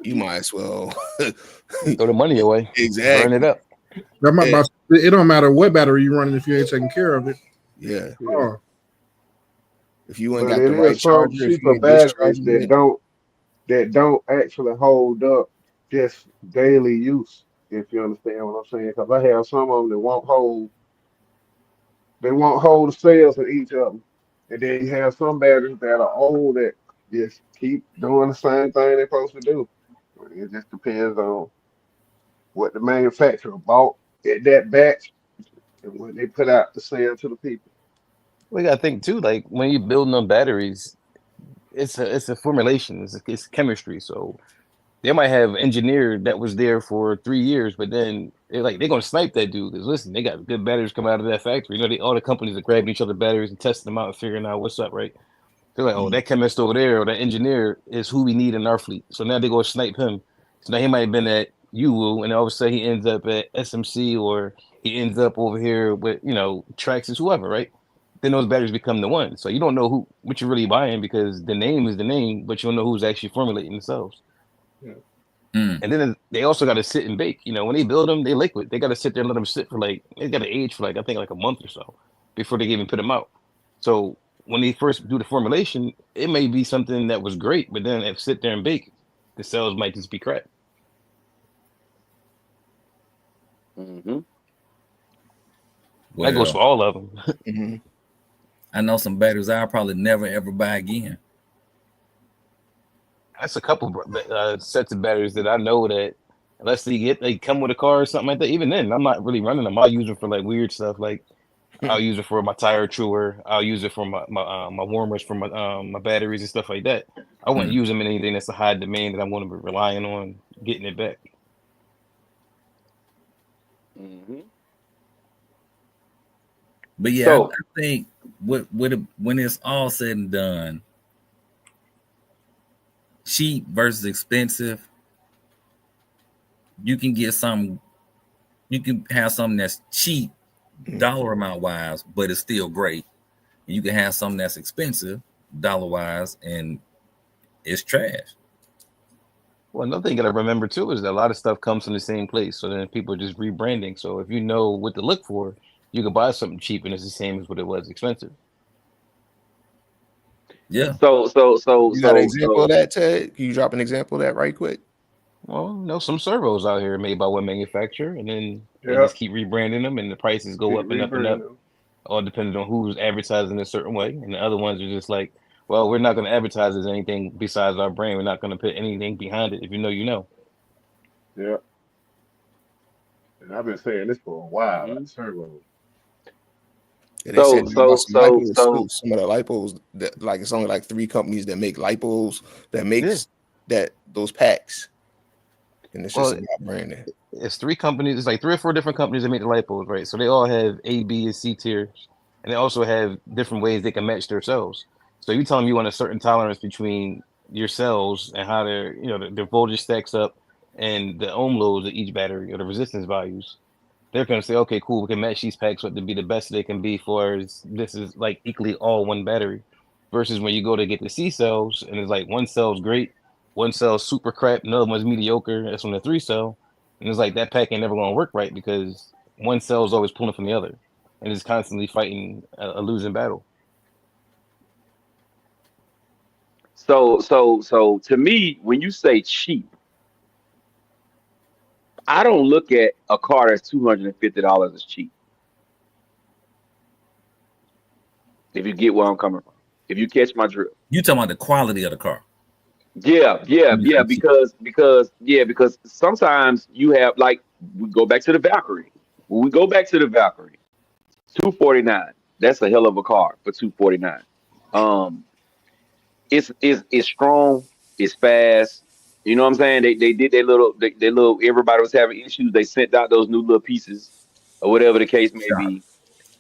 you might as well throw the money away. Exactly. Burn it up. It don't matter what battery you're running if you ain't taking care of it. Yeah. Oh. If you ain't got the right charger, cheaper batteries that don't actually hold up just daily use. If you understand what I'm saying, because I have some of them that won't hold. They won't hold the cells in each of them, and then you have some batteries that are old that just keep doing the same thing they're supposed to do. It just depends on what the manufacturer bought at that batch and what they put out to sell to the people. We gotta think too, like when you're building on batteries, it's a formulation, it's chemistry. So they might have engineered that was there for 3 years, but then they're gonna snipe that dude because listen, they got good batteries coming out of that factory. All the companies are grabbing each other batteries and testing them out and figuring out what's up, right? They're like, oh, that chemist over there or that engineer is who we need in our fleet. So now they go snipe him. So now he might have been at UWU, and all of a sudden he ends up at SMC or he ends up over here with Traxxas, whoever, right? Then those batteries become the one. So you don't know what you're really buying because the name is the name, but you don't know who's actually formulating themselves. Yeah. And then they also got to sit and bake. When they build them, they liquid. They got to sit there and let them sit for they got to age for I think a month or so before they even put them out. So when they first do the formulation, it may be something that was great, but then if sit there and bake, the cells might just be crap. Mm-hmm. That goes for all of them. Mm-hmm. I know some batteries I'll probably never ever buy again. That's a couple sets of batteries that I know that unless they come with a car or something like that. Even then, I'm not really running them. I'll use them for like weird stuff. Like I'll use it for my tire chewer. I'll use it for my warmers for my batteries and stuff like that. I wouldn't use them in anything that's a high demand that I'm going to be relying on getting it back. Mm-hmm. But yeah, so, I think when it's all said and done, cheap versus expensive, you can get some. You can have something that's cheap, dollar amount wise, but it's still great. And you can have something that's expensive, dollar wise, and it's trash. Well, another thing that I remember too is that a lot of stuff comes from the same place. So then people are just rebranding. So if you know what to look for, you can buy something cheap and it's the same as what it was expensive. Yeah. So you got an example of that, Ted? Can you drop an example of that right quick? Well, some servos out here made by one manufacturer, and then they just keep rebranding them, and the prices go up and up and up, all depending on who's advertising a certain way. And the other ones are just like, well, we're not going to advertise as anything besides our brand. We're not going to put anything behind it. If you know, you know. Yeah. And I've been saying this for a while. Servo. Yeah, some of the lipos that like it's only like 3 companies that make lipos that makes those packs, and it's just about branding. It's 3 companies. It's like 3 or 4 different companies that make the lipos, right? So they all have A, B, and C tiers, and they also have different ways they can match their cells. So you tell them you want a certain tolerance between your cells and how their their voltage stacks up and the ohm loads of each battery or the resistance values. They're going to say, okay, cool, we can match these packs up to be the best they can be for this is like equally all one battery. Versus when you go to get the C cells and it's like one cell's great, one cell's super crap, another one's mediocre. That's on the 3 cell. And it's like that pack ain't never going to work right because one cell is always pulling from the other and it's constantly fighting a losing battle. So to me, when you say cheap, I don't look at a car that's $250 as cheap. If you get where I'm coming from, if you catch my drift, you talking about the quality of the car? Yeah. Because sometimes you have like we go back to the Valkyrie. When we go back to the Valkyrie, $249. That's a hell of a car for $249. It's strong. It's fast. You know what I'm saying? They did their little everybody was having issues. They sent out those new little pieces or whatever the case may be.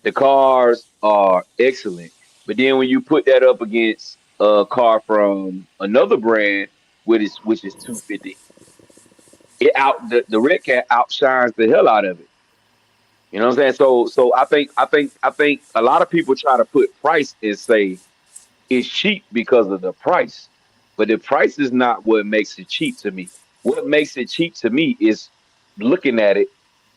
The cars are excellent. But then when you put that up against a car from another brand, which is $250, the Red Cat outshines the hell out of it. You know what I'm saying? So I think a lot of people try to put price and say it's cheap because of the price. But the price is not what makes it cheap to me. What makes it cheap to me is looking at it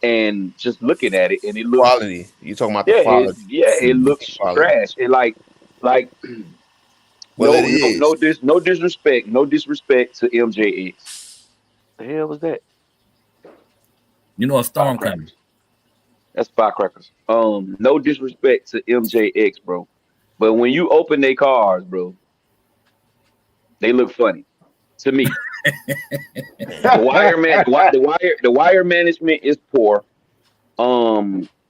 and just looking at it, and it looks quality. You talking about the quality? It looks trash. It like no disrespect to MJX. The hell was that? You know a storm coming. That's firecrackers. No disrespect to MJX, bro. But when you open their cars, bro, they look funny to me. The wire management is poor.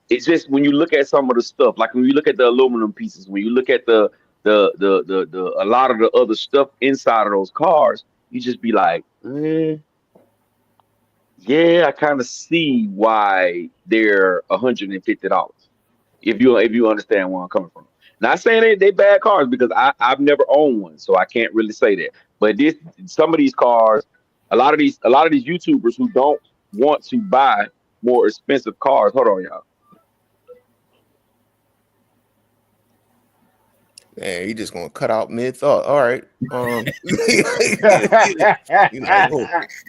It's just when you look at some of the stuff, like when you look at the aluminum pieces, when you look at the a lot of the other stuff inside of those cars, you just be like, yeah, I kind of see why they're $150. If you understand where I'm coming from. Not saying they bad cars because I've never owned one, so I can't really say that. But some of these cars, a lot of these YouTubers who don't want to buy more expensive cars. Hold on, y'all. Man, you just gonna cut out mid thought. All right. Well,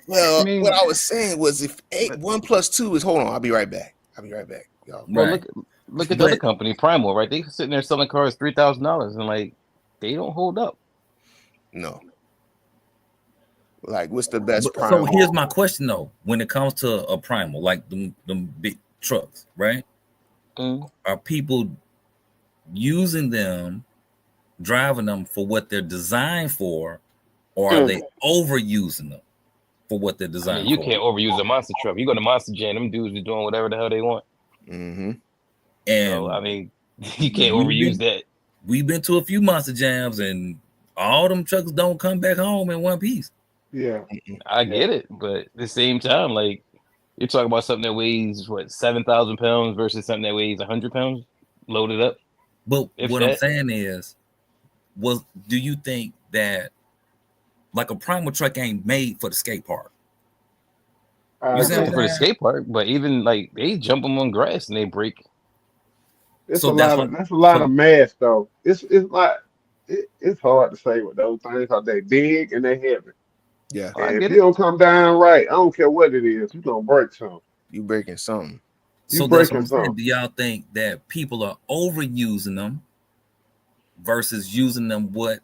what I was saying was if 1 + 2 is hold on, I'll be right back. Y'all. Well, look at the other company, Primal, right? They sitting there selling cars $3,000 and like they don't hold up. No. Like, what's the best So Primal? here's my question though: when it comes to a Primal, like them big trucks, right? Are people using them, driving them for what they're designed for, or are they overusing them for what they're designed for? You can't overuse a monster truck. You go to Monster Jam, them dudes are doing whatever the hell they want. And so, I mean, you can't overuse that. We've been to a few Monster Jams, and all them trucks don't come back home in one piece. Yeah, I get it, but at the same time, like, you're talking about something that weighs what 7,000 pounds versus something that weighs 100 pounds loaded up. But what I'm saying is, do you think that like a Primal truck ain't made for the skate park? It's not for the skate park, but even like they jump them on grass and they break. That's a lot of mass though. It's like it's hard to say with those things because they big and they heavy. Yeah. And if you don't come down right, I don't care what it is, you're gonna break something. You breaking something. So that's what I'm saying. Do y'all think that people are overusing them versus using them what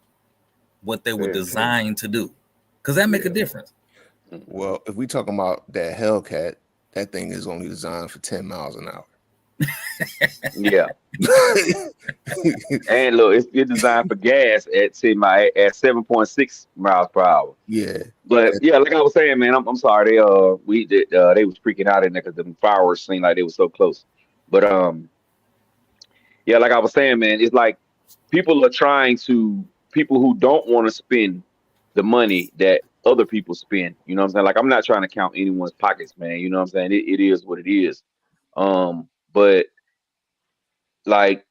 they were designed to do? Because that make a difference. Well, if we talking about that Hellcat, that thing is only designed for 10 miles an hour. Yeah. And look, it's designed for gas at 7.6 miles per hour. Yeah. But yeah, like I was saying, man, I'm sorry. They was freaking out in there because the fireworks seemed like they were so close. But yeah, like I was saying, man, it's like people who don't want to spend the money that other people spend. You know what I'm saying? Like, I'm not trying to count anyone's pockets, man. You know what I'm saying? It is what it is. But like,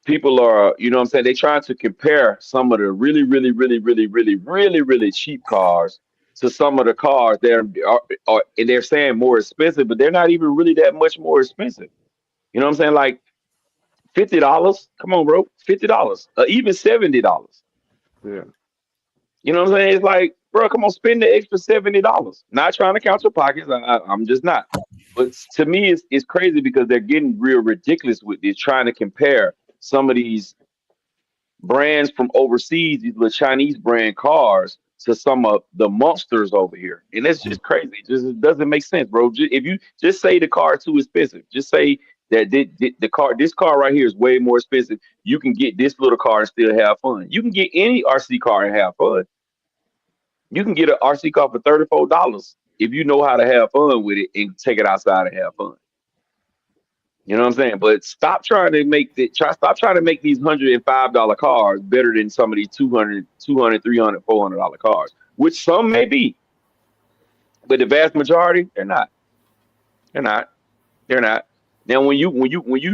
people are, you know what I'm saying? They trying to compare some of the really, really, really, really, really, really, really cheap cars to some of the cars that are and they're saying more expensive, but they're not even really that much more expensive. You know what I'm saying? Like $50. Come on, bro. $50. Even $70. Yeah. You know what I'm saying? It's like, bro, come on, spend the extra $70. Not trying to count your pockets. I'm just not. But to me, it's crazy because they're getting real ridiculous with this, trying to compare some of these brands from overseas, these little Chinese brand cars, to some of the monsters over here. And that's just crazy. It doesn't make sense, bro. If you just say the car is too expensive, just say that this car right here is way more expensive. You can get this little car and still have fun. You can get any RC car and have fun. You can get an RC car for $34 if you know how to have fun with it and take it outside and have fun. You know what I'm saying? But stop trying to make these $105 cars better than some of these $200, $300, $400 cars, which some may be, but the vast majority they're not. They're not. Now, when you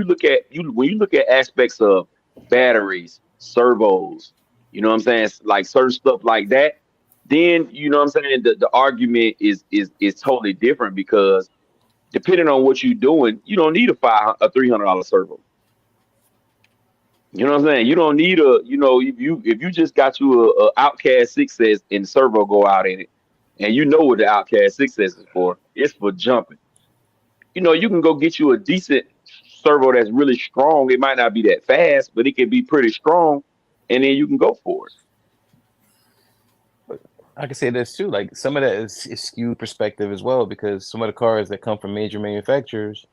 look at aspects of batteries, servos, you know what I'm saying, like certain stuff like that, then you know what I'm saying, the argument is totally different, because depending on what you're doing, you don't need a $300 servo. You know what I'm saying? You don't need if you just got you a Outcast 6S and the servo go out in it, and you know what the Outcast 6S is for. It's for jumping. You know, you can go get you a decent servo that's really strong. It might not be that fast, but it can be pretty strong, and then you can go for it. I can say this too. Like, some of that is skewed perspective as well, because some of the cars that come from major manufacturers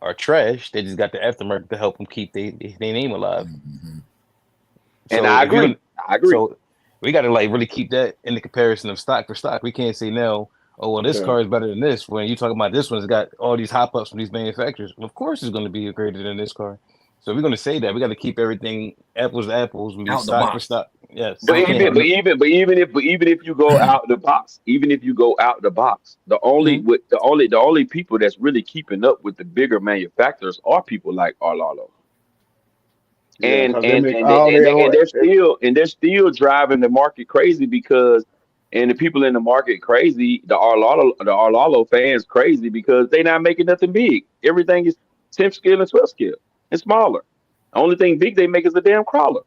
are trash. They just got the aftermarket to help them keep their name alive. Mm-hmm. So and I agree. So we got to like really keep that in the comparison of stock for stock. We can't say no. Oh, well, this car is better than this. When you talking about this one's got all these hop ups from these manufacturers, well, of course it's going to be greater than this car. So if we're going to say that, we got to keep everything apples to apples, and be stock for stock. Yes. But even if you go out the box, the only people that's really keeping up with the bigger manufacturers are people like Arlalo. And they're still driving the market crazy, because and the people in the market crazy, the Arlalo fans crazy, because they not making nothing big. Everything is 10th scale and 12th scale. It's smaller. The only thing big they make is a damn crawler.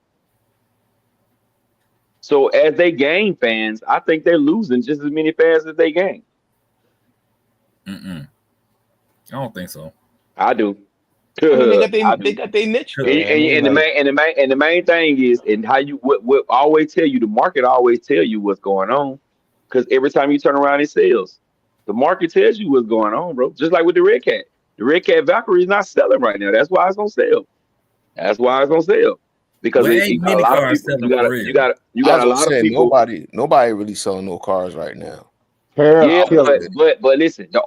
So as they gain fans, I think they're losing just as many fans as they gain. I don't think so. I do. I mean, they got their niche. And the main thing is, and how you what always tell you, the market always tell you what's going on. because every time you turn around, it sells. The market tells you what's going on, bro. Just like with the Red Cat. The Red Cat Valkyrie is not selling right now. That's why it's gonna sell. That's why it's gonna sell. Because Well, it ain't got a many lot of cars people. selling for real. You I got was a gonna lot of say people. nobody really selling no cars right now. Yeah, Killer. but listen, the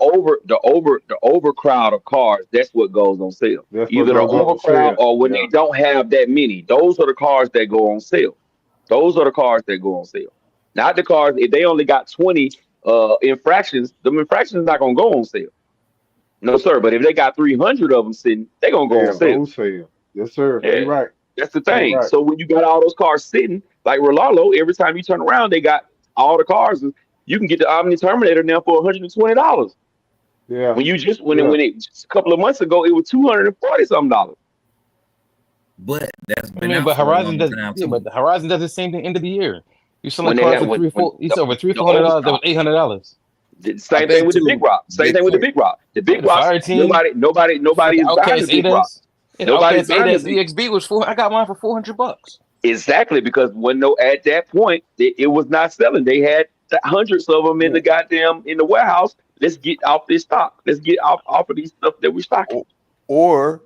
overcrowd of cars, that's what goes on sale. That's what Either the goes on overcrowd sale. or when Yeah. they don't have that many. Those are the cars that go on sale. Those are the cars that go on sale. Not the cars, if they only got 20 infractions, the infractions not gonna go on sale. No, sir. But if they got 300 of them sitting, they're gonna go on Yeah, sale. on sale. Yes, sir. You Yeah, right. that's the You thing. right. So when you got all those cars sitting, like Rolalo, every time you turn around, they got all the cars. You can get the Omni Terminator now for $120. Yeah. When Yeah. it just a couple of months ago, it was $240 something. But that's I been mean, out but for a Horizon long does. time Yeah, too. but the Horizon does the same thing end of the year. You selling When they cars have for three, when four. You sell over the $300-$400. That was $800. the I same thing think with the Big too, Rock. Same big thing with the point. Big Rock. The Yeah, Big the Rocks. Fire Team. Nobody The is buying the Outcast Big Rock. 8S. Yeah, the Nobody's Outcast buying the 8S Big. EXB was I got mine for $400. Exactly, because when at that point it was not selling. They had hundreds of them in the goddamn in the warehouse. Let's get off this stock. Let's get off of these stuff that we're stocking. Or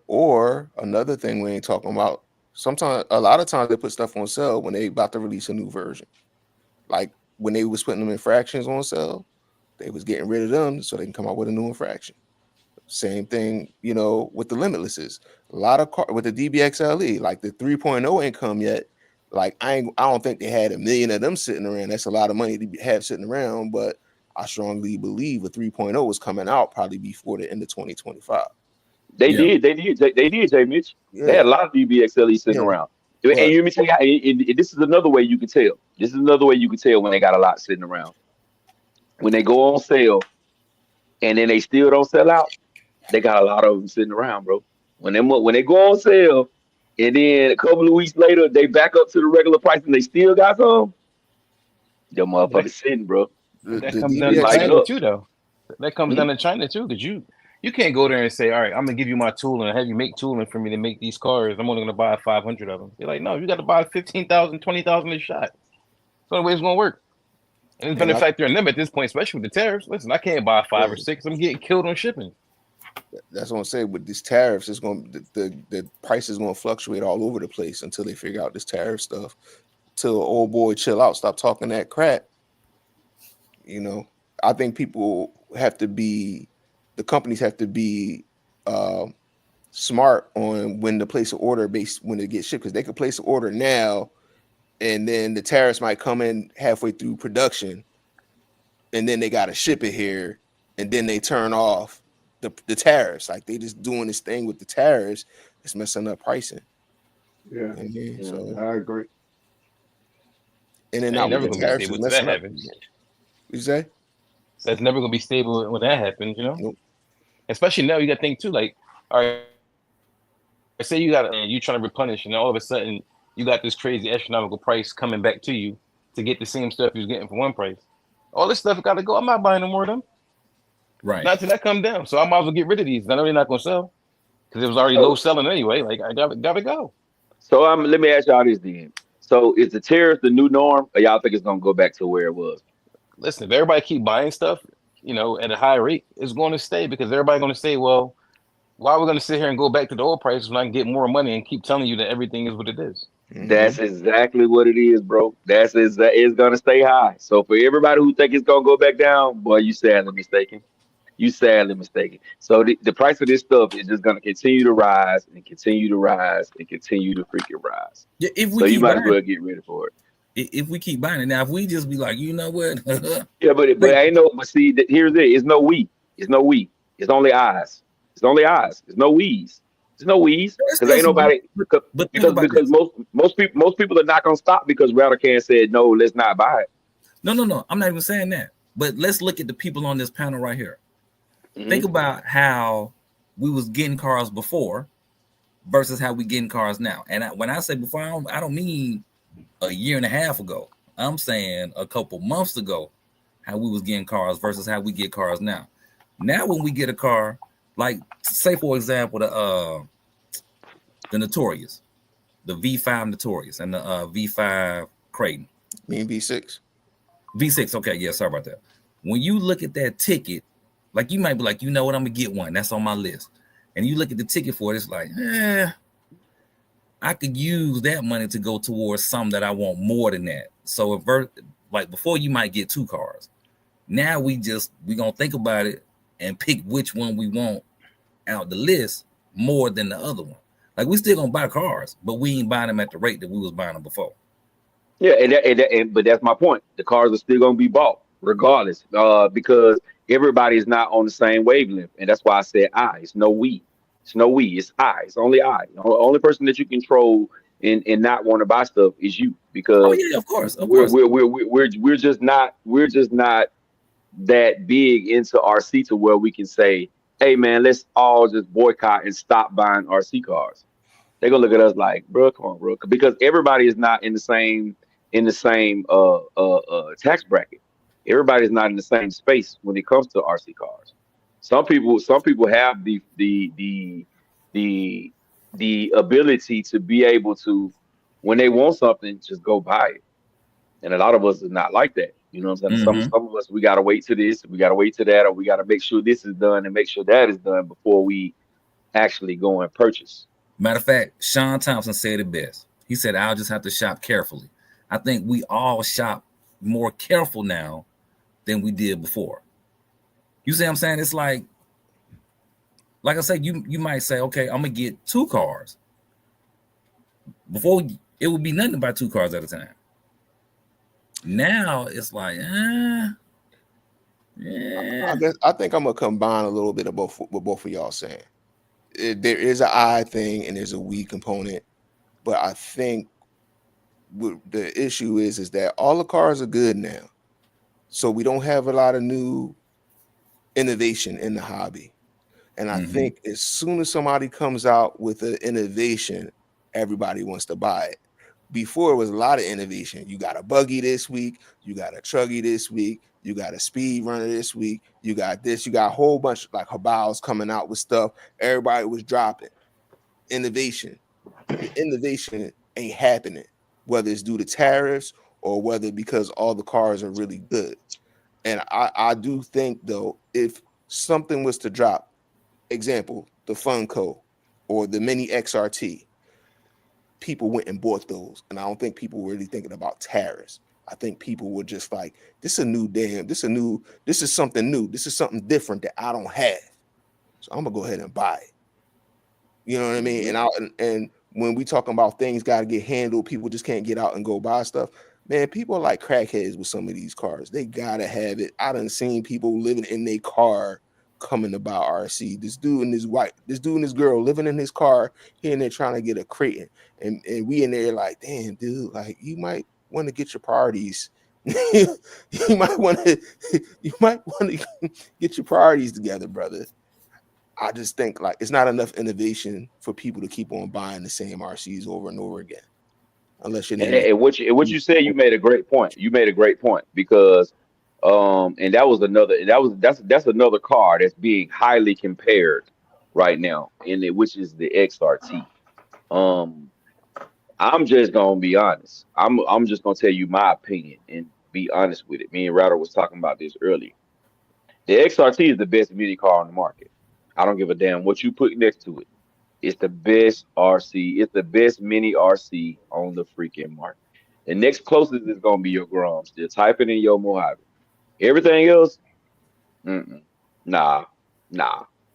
another thing we ain't talking about. Sometimes, a lot of times, they put stuff on sale when they about to release a new version. Like when they was putting them infractions on sale, they was getting rid of them so they can come out with a new infraction. Same thing, with the limitlesses. A lot of with the DBXLE, like the 3.0 ain't come yet. Like I don't think they had 1 million of them sitting around. That's a lot of money to have sitting around, but I strongly believe a 3.0 is coming out probably before the end of 2025. They did, Jay Mitch. Yeah. They had a lot of DBXLE sitting around. And you tell you, this is another way you can tell. This is another way you can tell when they got a lot sitting around. When they go on sale and then they still don't sell out, they got a lot of them sitting around, bro. When they go on sale and then a couple of weeks later they back up to the regular price and they still got some, them motherfuckers sitting, bro. That comes down to China too, though. That comes down to China too, because you can't go there and say, all right, I'm gonna give you my tool and have you make tooling for me to make these cars. I'm only gonna buy 500 of them. You're like, no, you got to buy 15,000, 20,000 a shot. That's the only way it's gonna work. And it's been a factor in them at this point, especially with the tariffs. Listen, I can't buy 5 or 6. I'm getting killed on shipping. That's what I'm saying. With these tariffs, it's going the price is going to fluctuate all over the place until they figure out this tariff stuff. Till old boy chill out, stop talking that crap. I think people have to be, the companies have to be smart on when to place an order based when it gets shipped, because they could place an order now, and then the tariffs might come in halfway through production, and then they got to ship it here, and then they turn off the tariffs. Like they just doing this thing with the tariffs. It's messing up pricing. Yeah. So I agree. And then now with the tariffs is messing up. Happens. You say? That's never gonna be stable when that happens, Nope. Especially now, you got to think too. Like, all right, say you trying to replenish, and all of a sudden you got this crazy astronomical price coming back to you to get the same stuff you was getting for one price. All this stuff got to go. I'm not buying no more of them. Right. Not till that come down. So I might as well get rid of these. I know they're not gonna sell because it was already low selling anyway. Like I gotta go. So let me ask y'all this then. So is the tariff the new norm, or y'all think it's gonna go back to where it was? Listen, if everybody keep buying stuff, at a high rate, it's going to stay because everybody's going to say, well, why are we going to sit here and go back to the old prices when I can get more money and keep telling you that everything is what it is? That's exactly what it is, bro. It's gonna stay high. So for everybody who think it's gonna go back down, boy, you sadly mistaken. So the price of this stuff is just gonna continue to rise and continue to rise and continue to freaking rise. Yeah, so you might as well get ready for it. If we keep buying it now, if we just be like, you know what? Yeah, but I know. But see, here's it. It's no we. It's no we. It's only eyes. It's only eyes. It's no we's. There's no we's because ain't nobody. Because most people are not gonna stop because Rattlecan said no. Let's not buy it. No. I'm not even saying that. But let's look at the people on this panel right here. Mm-hmm. Think about how we was getting cars before versus how we getting cars now. And when I say before, I don't mean a year and a half ago. I'm saying a couple months ago, how we was getting cars versus how we get cars now. Now, when we get a car, like say for example, the Notorious, the V5 Notorious, and the V5 Creighton. Me and V6. V6. Okay, yeah, sorry about that. When you look at that ticket, like you might be like, you know what, I'm gonna get one. That's on my list. And you look at the ticket for it, it's like, I could use that money to go towards something that I want more than that. So if like before, you might get 2 cars. Now we gonna think about it and pick which one we want out the list more than the other one. Like we still gonna buy cars, but we ain't buying them at the rate that we was buying them before. Yeah, but that's my point. The cars are still gonna be bought regardless, because everybody's not on the same wavelength, and that's why I said I. It's no we. It's no we. It's I. It's only I. The only person that you control and not want to buy stuff is you, because of course, we're just not that big into RC to where we can say, hey man, let's all just boycott and stop buying RC cars. They're gonna look at us like, bro, come on, bro, because everybody is not in the same tax bracket. Everybody's not in the same space when it comes to RC cars. Some people have the ability to be able to, when they want something, just go buy it. And a lot of us is not like that. You know what I'm saying? Mhm. Some of us, we gotta wait to this, we gotta wait to that, or we gotta make sure this is done and make sure that is done before we actually go and purchase. Matter of fact, Sean Thompson said it best. He said, I'll just have to shop carefully. I think we all shop more careful now than we did before. You see what I'm saying? It's like I said, you might say, okay, I'm gonna get 2 cars. Before, it would be nothing but 2 cars at a time. Now it's like, I think I'm gonna combine a little bit of both, what both of y'all saying. There is an I thing and there's a we component, but I think the issue is that all the cars are good now, so we don't have a lot of new innovation in the hobby. And I think as soon as somebody comes out with an innovation, everybody wants to buy it. Before, it was a lot of innovation. You got a buggy this week, you got a truggy this week, you got a speed runner this week, you got this, you got a whole bunch like Habals coming out with stuff. Everybody was dropping innovation. The innovation ain't happening, whether it's due to tariffs or whether because all the cars are really good. And I do think, though, if something was to drop, example, the Funko or the Mini XRT, people went and bought those. And I don't think people were really thinking about tariffs. I think people were just like, this is something new. This is something different that I don't have. So I'm gonna go ahead and buy it. You know what I mean? And when we talking about things got to get handled, people just can't get out and go buy stuff. Man, people are like crackheads with some of these cars. They gotta have it. I done seen people living in their car coming to buy RC. This dude and this girl living in his car here and there trying to get a Creighton. And we in there like, damn, dude, like you might want to get your priorities. you might want to get your priorities together, brother. I just think like it's not enough innovation for people to keep on buying the same RCs over and over again. Unless you're and what you said, you made a great point. You made a great point because and that's another car that's being highly compared right now which is the XRT. I'm just gonna be honest. I'm just gonna tell you my opinion and be honest with it. Me and Rattle was talking about this earlier. The XRT is the best mini car on the market. I don't give a damn what you put next to it. It's the best RC. It's the best mini RC on the freaking market. The next closest is gonna be your Grom. Still type it in your Mojave. Everything else, nah.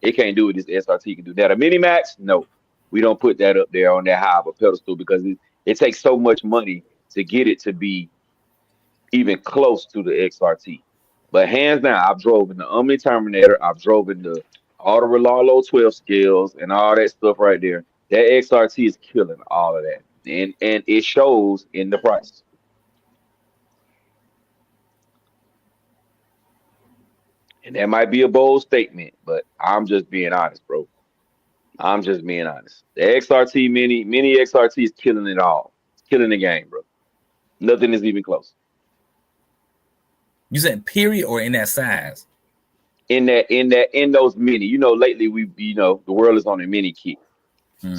It can't do what this SRT can do. Now the Mini Max, no, we don't put that up there on that high of a pedestal because it takes so much money to get it to be even close to the XRT. But hands down, I've drove in the Omni Terminator. I've drove in the all the Rolalo 12 scales and all that stuff right there. That XRT is killing all of that, and it shows in the price. And that might be a bold statement, but I'm just being honest, bro. I'm just being honest. The XRT mini XRT is killing it all. It's killing the game, bro. Nothing is even close. You said period or in that size? In those mini, lately the world is on a mini kick.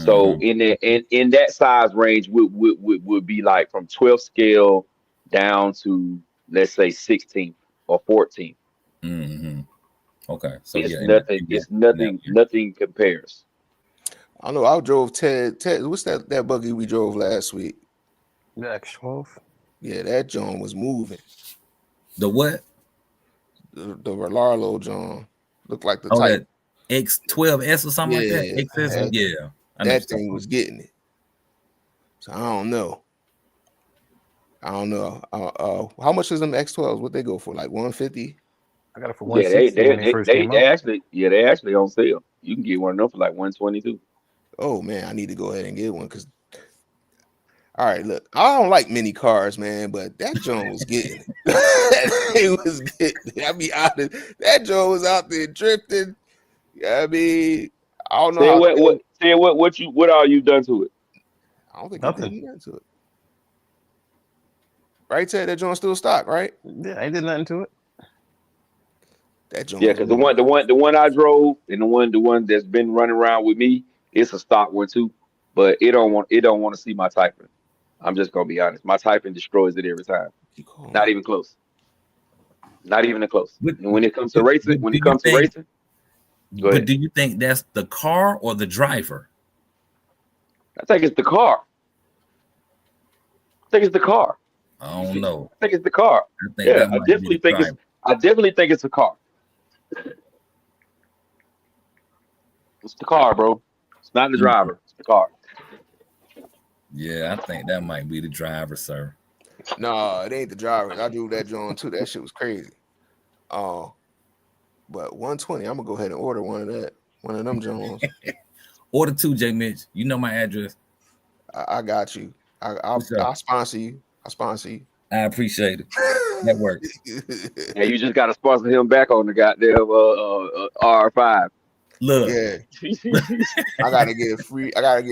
So in that size range would be like from 12 scale down to let's say 16th or 14th. Mm-hmm. Okay, so It's yeah, nothing. It's nothing. Nothing compares. I know. I drove Ted. What's that buggy we drove last week? The X12. Yeah, that John was moving. The what? The Rolaro John looked like the Oh, type. that X12S or something like that. XS. Yeah, that thing was getting it. So I don't know. How much is them X12s? What they go for? Like 150? I got it for 160 when they first came out. They actually on sale. You can get one of them for like 122. Oh man, I need to go ahead and get one because. All right, look, I don't like mini cars, man, but that John was getting it. It was getting. I be honest, that John was out there drifting. I mean, I don't know what all you done to it? I don't think he did to it. Right, Ted? That John still stock, right? Yeah, I did nothing to it. That John. Yeah, because the one I drove and the one that's been running around with me, it's a stock one too. But it don't want to see my typing. I'm just gonna be honest. My typing destroys it every time. Not even close. Not even close. When it comes to racing, but do you think that's the car or the driver? I think it's the car. I don't know. I think it's the car. I definitely think it's a car. It's the car, bro. It's not the driver. It's the car. Yeah, I think that might be the driver, sir. No, it ain't the driver. I drove that John too. That shit was crazy. But 120, I'm gonna go ahead and order one of them Jones. Order 2, J Mitch. You know my address. I got you. I'll sponsor you. I appreciate it. That works. Yeah, you just gotta sponsor him back on the goddamn R5. Look, yeah, I gotta get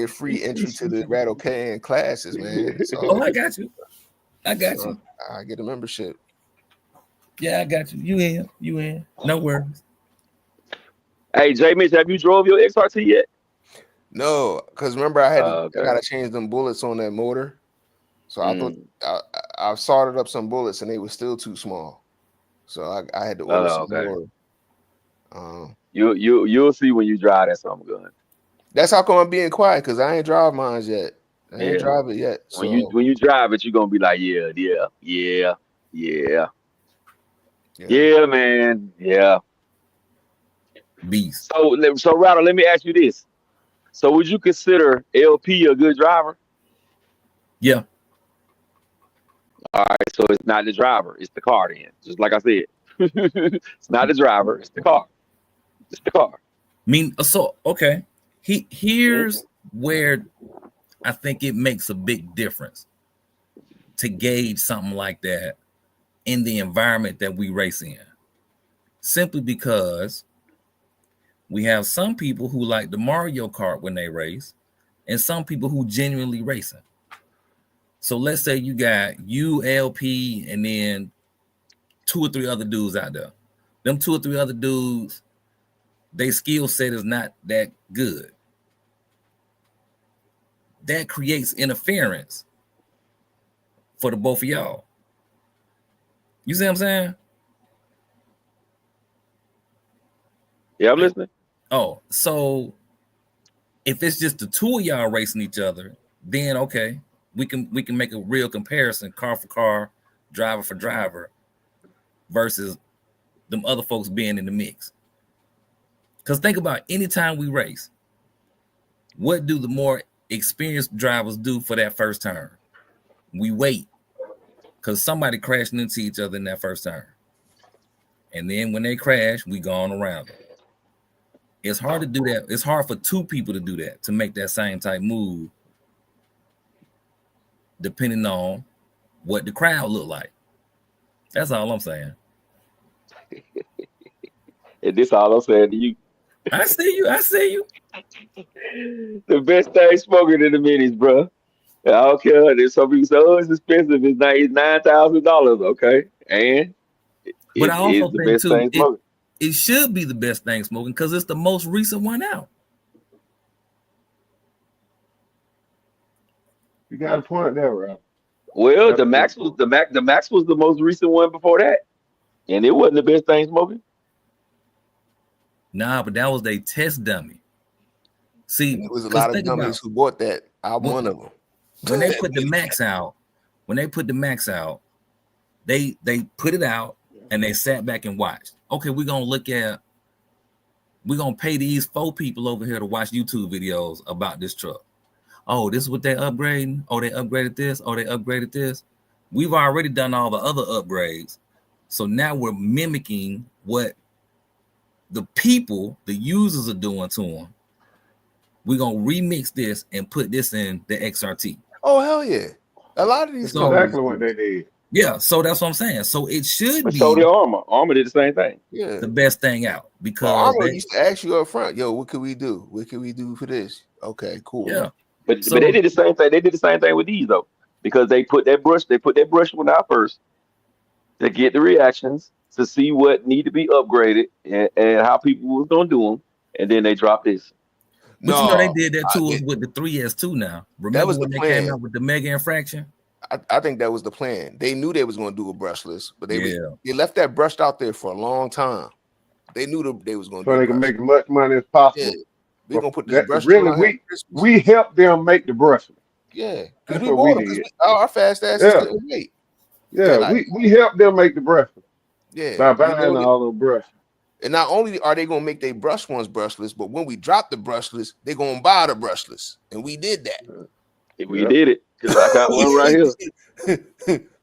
free entry to the Rattle Can classes, man. So, I got you. I get a membership. Yeah, I got you. You in? No worries. Hey, J Mitch, have you drove your XRT yet? No, because remember I gotta change them bullets on that motor. So I thought I soldered up some bullets and they were still too small. So I had to order some more. You'll see when you drive that something gun. That's how come I'm being quiet, because I ain't drive mine yet. I ain't drive it yet. So. When you drive it, you're gonna be like, yeah, man, yeah. Beast. So Rattle, let me ask you this. So would you consider LP a good driver? Yeah. All right, so it's not the driver, it's the car then. Just like I said. It's not the driver, it's the car. It's the car. I mean, so okay. Here's where I think it makes a big difference to gauge something like that in the environment that we race in. Simply because we have some people who like the Mario Kart when they race, and some people who genuinely racing. So let's say you got ULP and then 2 or 3 other dudes out there. Them 2 or 3 other dudes, their skill set is not that good. That creates interference for the both of y'all. You see what I'm saying? Yeah, I'm listening. Oh, so if it's just the 2 of y'all racing each other, then okay, we can make a real comparison, car for car, driver for driver, versus them other folks being in the mix. Because think about anytime we race, what do the more experienced drivers do for that first turn? We wait, because somebody crashing into each other in that first turn. And then when they crash, we go on around them. It's hard to do that. It's hard for 2 people to do that, to make that same type move, depending on what the crowd look like. That's all I'm saying. And this all I'm saying to you. I see you. The best thing smoking in the minis, bro. I don't care. There's some people say, oh, it's expensive. It's $9,000. Okay. And but I also the best thing smoking. It should be the best thing smoking because it's the most recent one out. You got a point there, Rob. Well, That's the Max was the most recent one before that, and it wasn't the best thing smoking. Nah, but that was their test dummy. See, there was a lot of dummies who bought that. I'm one of them. When they put the Max out, they put it out and they sat back and watched. Okay, we're gonna pay these 4 people over here to watch YouTube videos about this truck. Oh, this is what they're upgrading. Oh, they upgraded this. Oh, they upgraded this. We've already done all the other upgrades. So now we're mimicking what the people, the users are doing to them. We're going to remix this and put this in the XRT. Oh, hell yeah. A lot of these exactly what they did. Yeah, so that's what I'm saying. So it should be. So the Armor. Armor did the same thing. Yeah. The best thing out. Because Armor used to ask you up front, yo, what could we do? What could we do for this? Okay, cool. Yeah. But they did the same thing. They did the same thing with these though, because they put that brush one out first to get the reactions, to see what need to be upgraded and how people was gonna do them, and then they dropped this. But they did that too with the 3S2 now. Remember when they came out with the Mega Infraction? I think that was the plan. They knew they was going to do a brushless, but they left that brushed out there for a long time. They knew they was going to do it. So they can make as much money as possible. Yeah. We're going to put this brush. Really, we helped them make the brushless. Yeah. That's what we did. Our fast asses couldn't wait. Yeah, we helped them make the brushless. Yeah. By buying all the brushes. And not only are they going to make their brush ones brushless, but when we drop the brushless, they're going to buy the brushless. And we did that. We did it. Because I got one right here.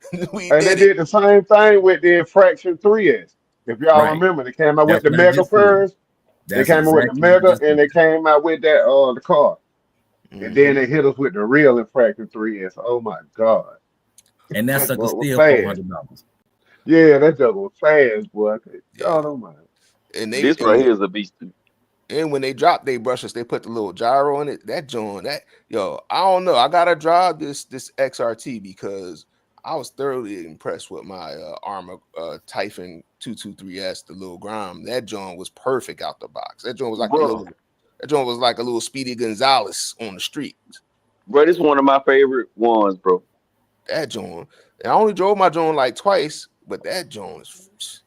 They did the same thing with the Infraction 3S. If y'all remember, they came out with the Mega first. They came out with the Mega, and they came out with that the car. And then they hit us with the real Infraction 3S. Oh my God. And that's like still $400. Yeah, that just was fast, boy. Y'all don't mind. And this right here is a beast too. And when they dropped their brushes, they put the little gyro in it. That joint, I don't know. I gotta drive this XRT because I was thoroughly impressed with my Armor Typhon 223S, the little Grom. That joint was perfect out the box. That joint was like a little Speedy Gonzalez on the street. Bro, this is one of my favorite ones, bro. That joint. And I only drove my joint like twice, but that joint is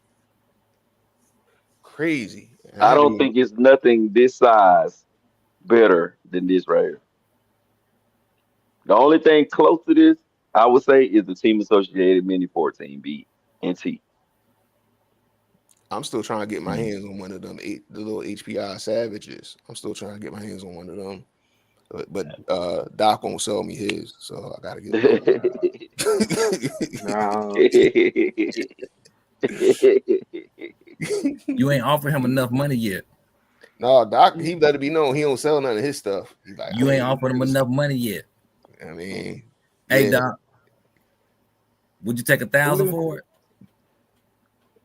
crazy. I don't think it's nothing this size better than this right here. The only thing close to this, I would say, is the Team Associated Mini 14B NT. I'm still trying to get my hands on one of them, the little HPI Savages. I'm still trying to get my hands on one of them. But Doc won't sell me his, so I gotta get it. You ain't offered him enough money yet. No, Doc, he let it be known he don't sell none of his stuff. Like, you ain't offered him enough money yet. I mean, hey Doc, would you take $1,000 for it?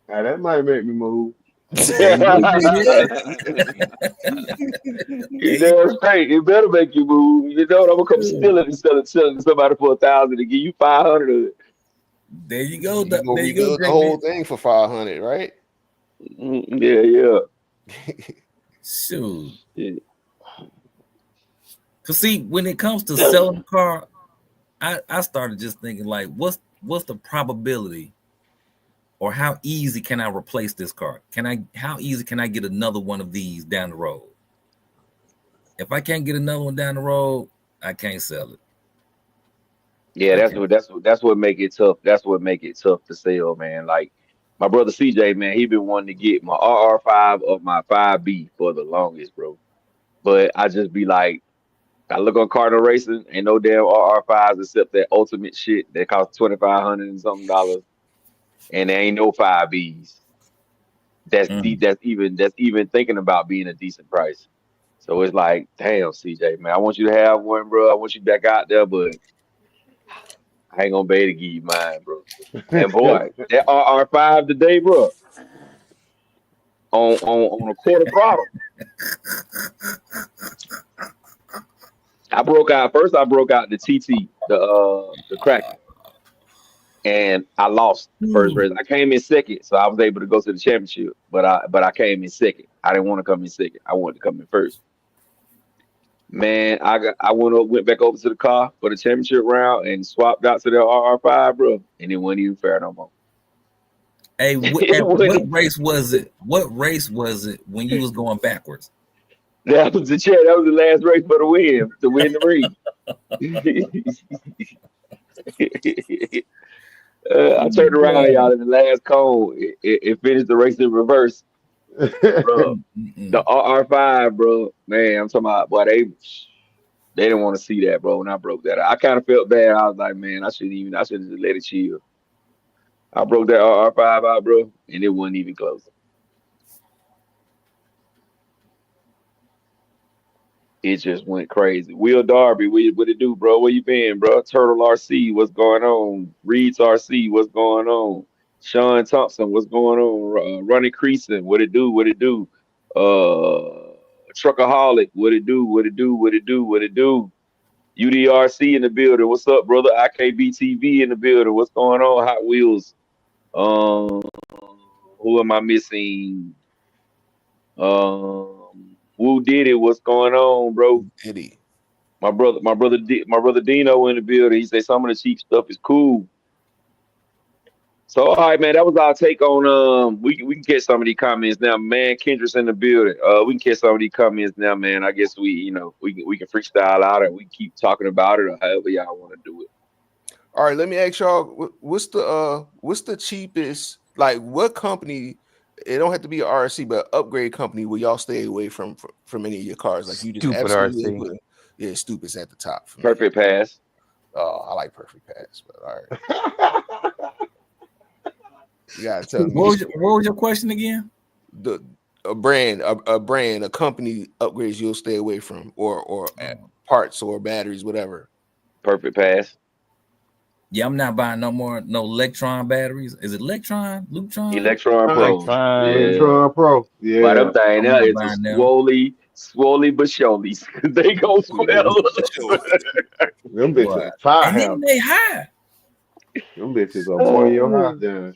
Now that might make me move. It better make you move. You know, I'm gonna come steal it and sell it to somebody for $1,000 and give you 500 of it. There you go. There you go. The whole thing for 500, right? Yeah. Shoot. Yeah. Cause see, when it comes to selling a car, I started just thinking like, what's the probability, or how easy can I replace this car? How easy can I get another one of these down the road? If I can't get another one down the road, I can't sell it. Yeah, that's what make it tough. That's what make it tough to sell, man. Like my brother CJ, man, he been wanting to get my RR5 or my 5B for the longest, bro. But I just be like, I look on Cardinal Racing, ain't no damn RR5s except that ultimate shit that costs $2,500 and something dollars, and there ain't no 5Bs. That's even thinking about being a decent price. So it's like, damn, CJ, man, I want you to have one, bro. I want you back out there, but I ain't gonna be able to give you mine, bro. And boy, that RR5 today, bro, on a quarter throttle. I broke out the TT, the Kraken, and I lost the first race. I came in second, so I was able to go to the championship. But I came in second. I didn't want to come in second. I wanted to come in first. Man, I went back over to the car for the championship round and swapped out to the RR5, bro, and it wasn't even fair no more. Hey, what race was it? What race was it when you was going backwards? That was that was the last race for the win, to win the race. I turned around, y'all, in the last cone. It finished the race in reverse. Bro, the RR5, bro, man, I'm talking about, boy, they didn't want to see that, bro. When I broke that, I kind of felt bad. I was like, man, I should have just let it chill. I broke that RR5 out, bro, and it wasn't even close. It just went crazy. Will Darby, what it do, bro? Where you been, bro? Turtle RC, what's going on? Reeds RC, what's going on? Sean Thompson, what's going on? Ronnie Creason, what it do? What it do? Truckaholic, what it do? What it do? What it do? What it do? UDRC in the building. What's up, brother? IKB TV in the building. What's going on? Hot Wheels. Who am I missing? Who did it? What's going on, bro? Eddie. My brother Dino in the building. He said some of the cheap stuff is cool. So all right, man, that was our take on we can catch some of these comments now, man. Kendra's in the building. We can catch some of these comments now, man. I guess we can freestyle out and we keep talking about it or however y'all want to do it. All right, let me ask y'all, what's the cheapest, like what company? It don't have to be an RC, but upgrade company will y'all stay away from any of your cars? Like you just Stupid absolutely RC. Stupid's at the top. For Perfect me. Pass. Oh, I like Perfect Pass, but all right. You gotta tell me. What was your question again? A company upgrades you'll stay away from, or parts or batteries, whatever. Perfect Pass. Yeah, I'm not buying no Electron batteries. Is it Electron? Electron Pro. Electron Pro. Yeah. But them thing now it's swoley but surely. They go swell. Them bitches fire. And then they high. Them bitches are blowing your house down.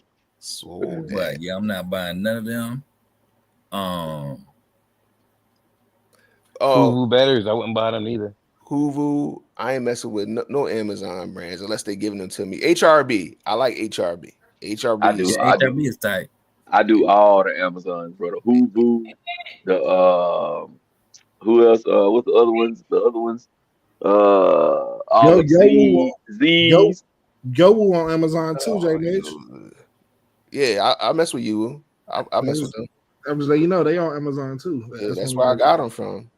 But yeah, I'm not buying none of them. Hoovu batteries, I wouldn't buy them either. Hoovu, I ain't messing with no Amazon brands unless they giving them to me. HRB, I like HRB. HRB is tight. I do all the Amazons, bro. The Hoovu, the who else? What's the other ones? All Z's. Yowu on Amazon too, J Mitch. Yeah, I mess with you. I mess with them. I was like, they on Amazon too. That's where I got them from.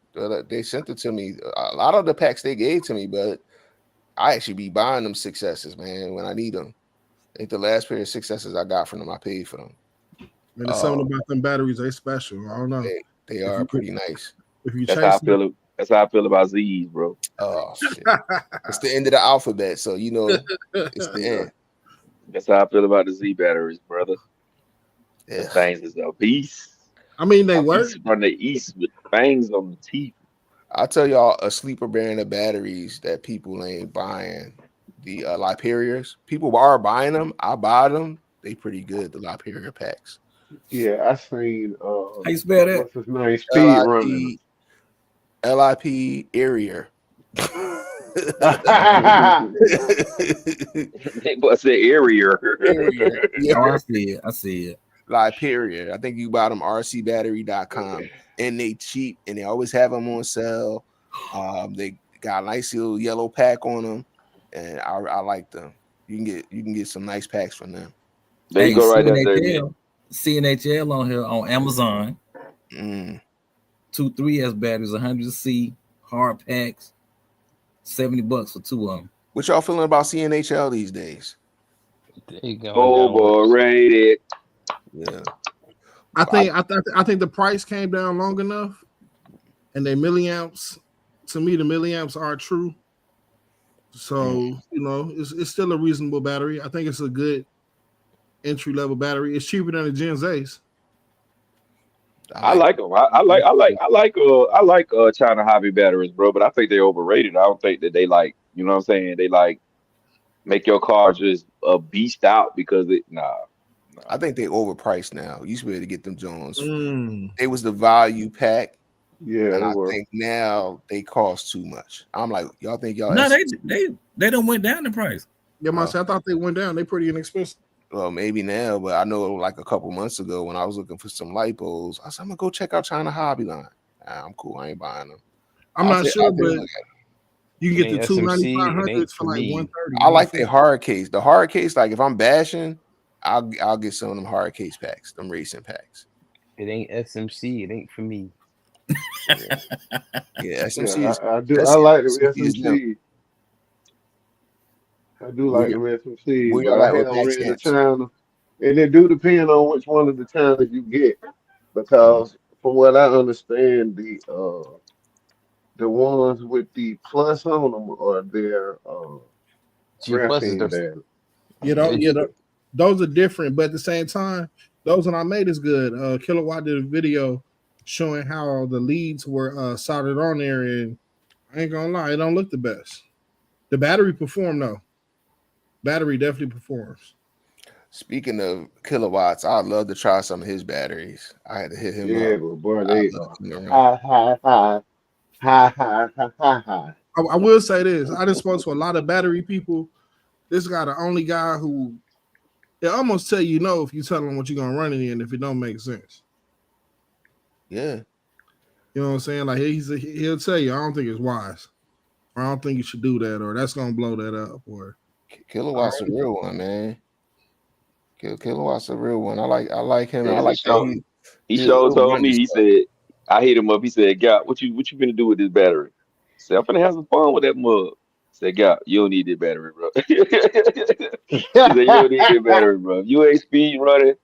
They sent it to me. A lot of the packs they gave to me, but I actually be buying them 6S's, man, when I need them. I think the last pair of 6S's I got from them, I paid for them. Man, there's something about them batteries, they special. I don't know. They are pretty nice. If you that's how I feel about Z's, bro. Oh shit. It's the end of the alphabet, so it's the end. That's how I feel about the Z batteries, brother. Yeah. The things is a beast. I mean, they work from the east with fangs on the teeth. I'll tell y'all a sleeper brand of batteries that people ain't buying. The Liperiors. People are buying them. I buy them. They pretty good, the Liperior packs. Yeah, I seen how you spell that? What's his name? Speed Runner. Liperior. What's the area? Yeah. Oh, I see it. Liperior. I think you buy them rcbattery.com, and they cheap, and they always have them on sale. They got a nice little yellow pack on them, and I like them. You can get some nice packs from them. There you go, right there. CNHL on here on Amazon. 2 3S batteries, 100C hard packs, $70 for 2 of them. What y'all feeling about CNHL these days? There you go. Overrated. Yeah, I think the price came down long enough, and they milliamps. To me, the milliamps are true. So it's still a reasonable battery. I think it's a good entry level battery. It's cheaper than the Gen Z's. I like them. I like China hobby batteries, bro. But I think they're overrated. I don't think that they like, you know what I'm saying? They like make your car just a beast out because I think they overpriced now. You used to be able to get them Jones. It was the value pack, Yeah, and they I were. think now they cost too much. I'm like, y'all think y'all? No, they don't went down in price. Yeah, I thought they went down. They pretty inexpensive. Well, maybe now, but I know like a couple months ago when I was looking for some lipos, I said I'm gonna go check out China Hobby line. Nah, I'm cool. I ain't buying them. I'm not sure, but you can get the 29500s for like 130. I like the hard case. The hard case, like if I'm bashing, I'll get some of them hard case packs, them racing packs. It ain't SMC. It ain't for me. Yeah, SMC. Yeah, I do. I like the SMC. I do like the SMC, but I don't read the channel. And it do depend on which one of the channels you get, because from what I understand, the ones with the plus on them are their graphene battery. Those are different, but at the same time, those that I made is good. Kilowatt did a video showing how the leads were soldered on there, and I ain't gonna lie, it don't look the best. The battery performed though. Battery definitely performs. Speaking of kilowatts, I'd love to try some of his batteries. I had to hit him up. Yeah, but boy, they high. I will say this. I just spoke to a lot of battery people. This guy the only guy who they almost tell you no if you tell him what you're gonna run it in if it don't make sense. Yeah. You know what I'm saying? Like he'll tell you, I don't think it's wise. Or I don't think you should do that, or that's gonna blow that up. Or Kilowatt's a real one, man. Kilowatt's a real one. I like him. Yeah, I like that he showed told me, he said, I hit him up. He said, "God, what you gonna do with this battery?" I said, "I'm gonna have some fun with that mug." I said, "God, you don't need that battery, bro." He said, "You don't need that battery, bro. If you ain't speed running,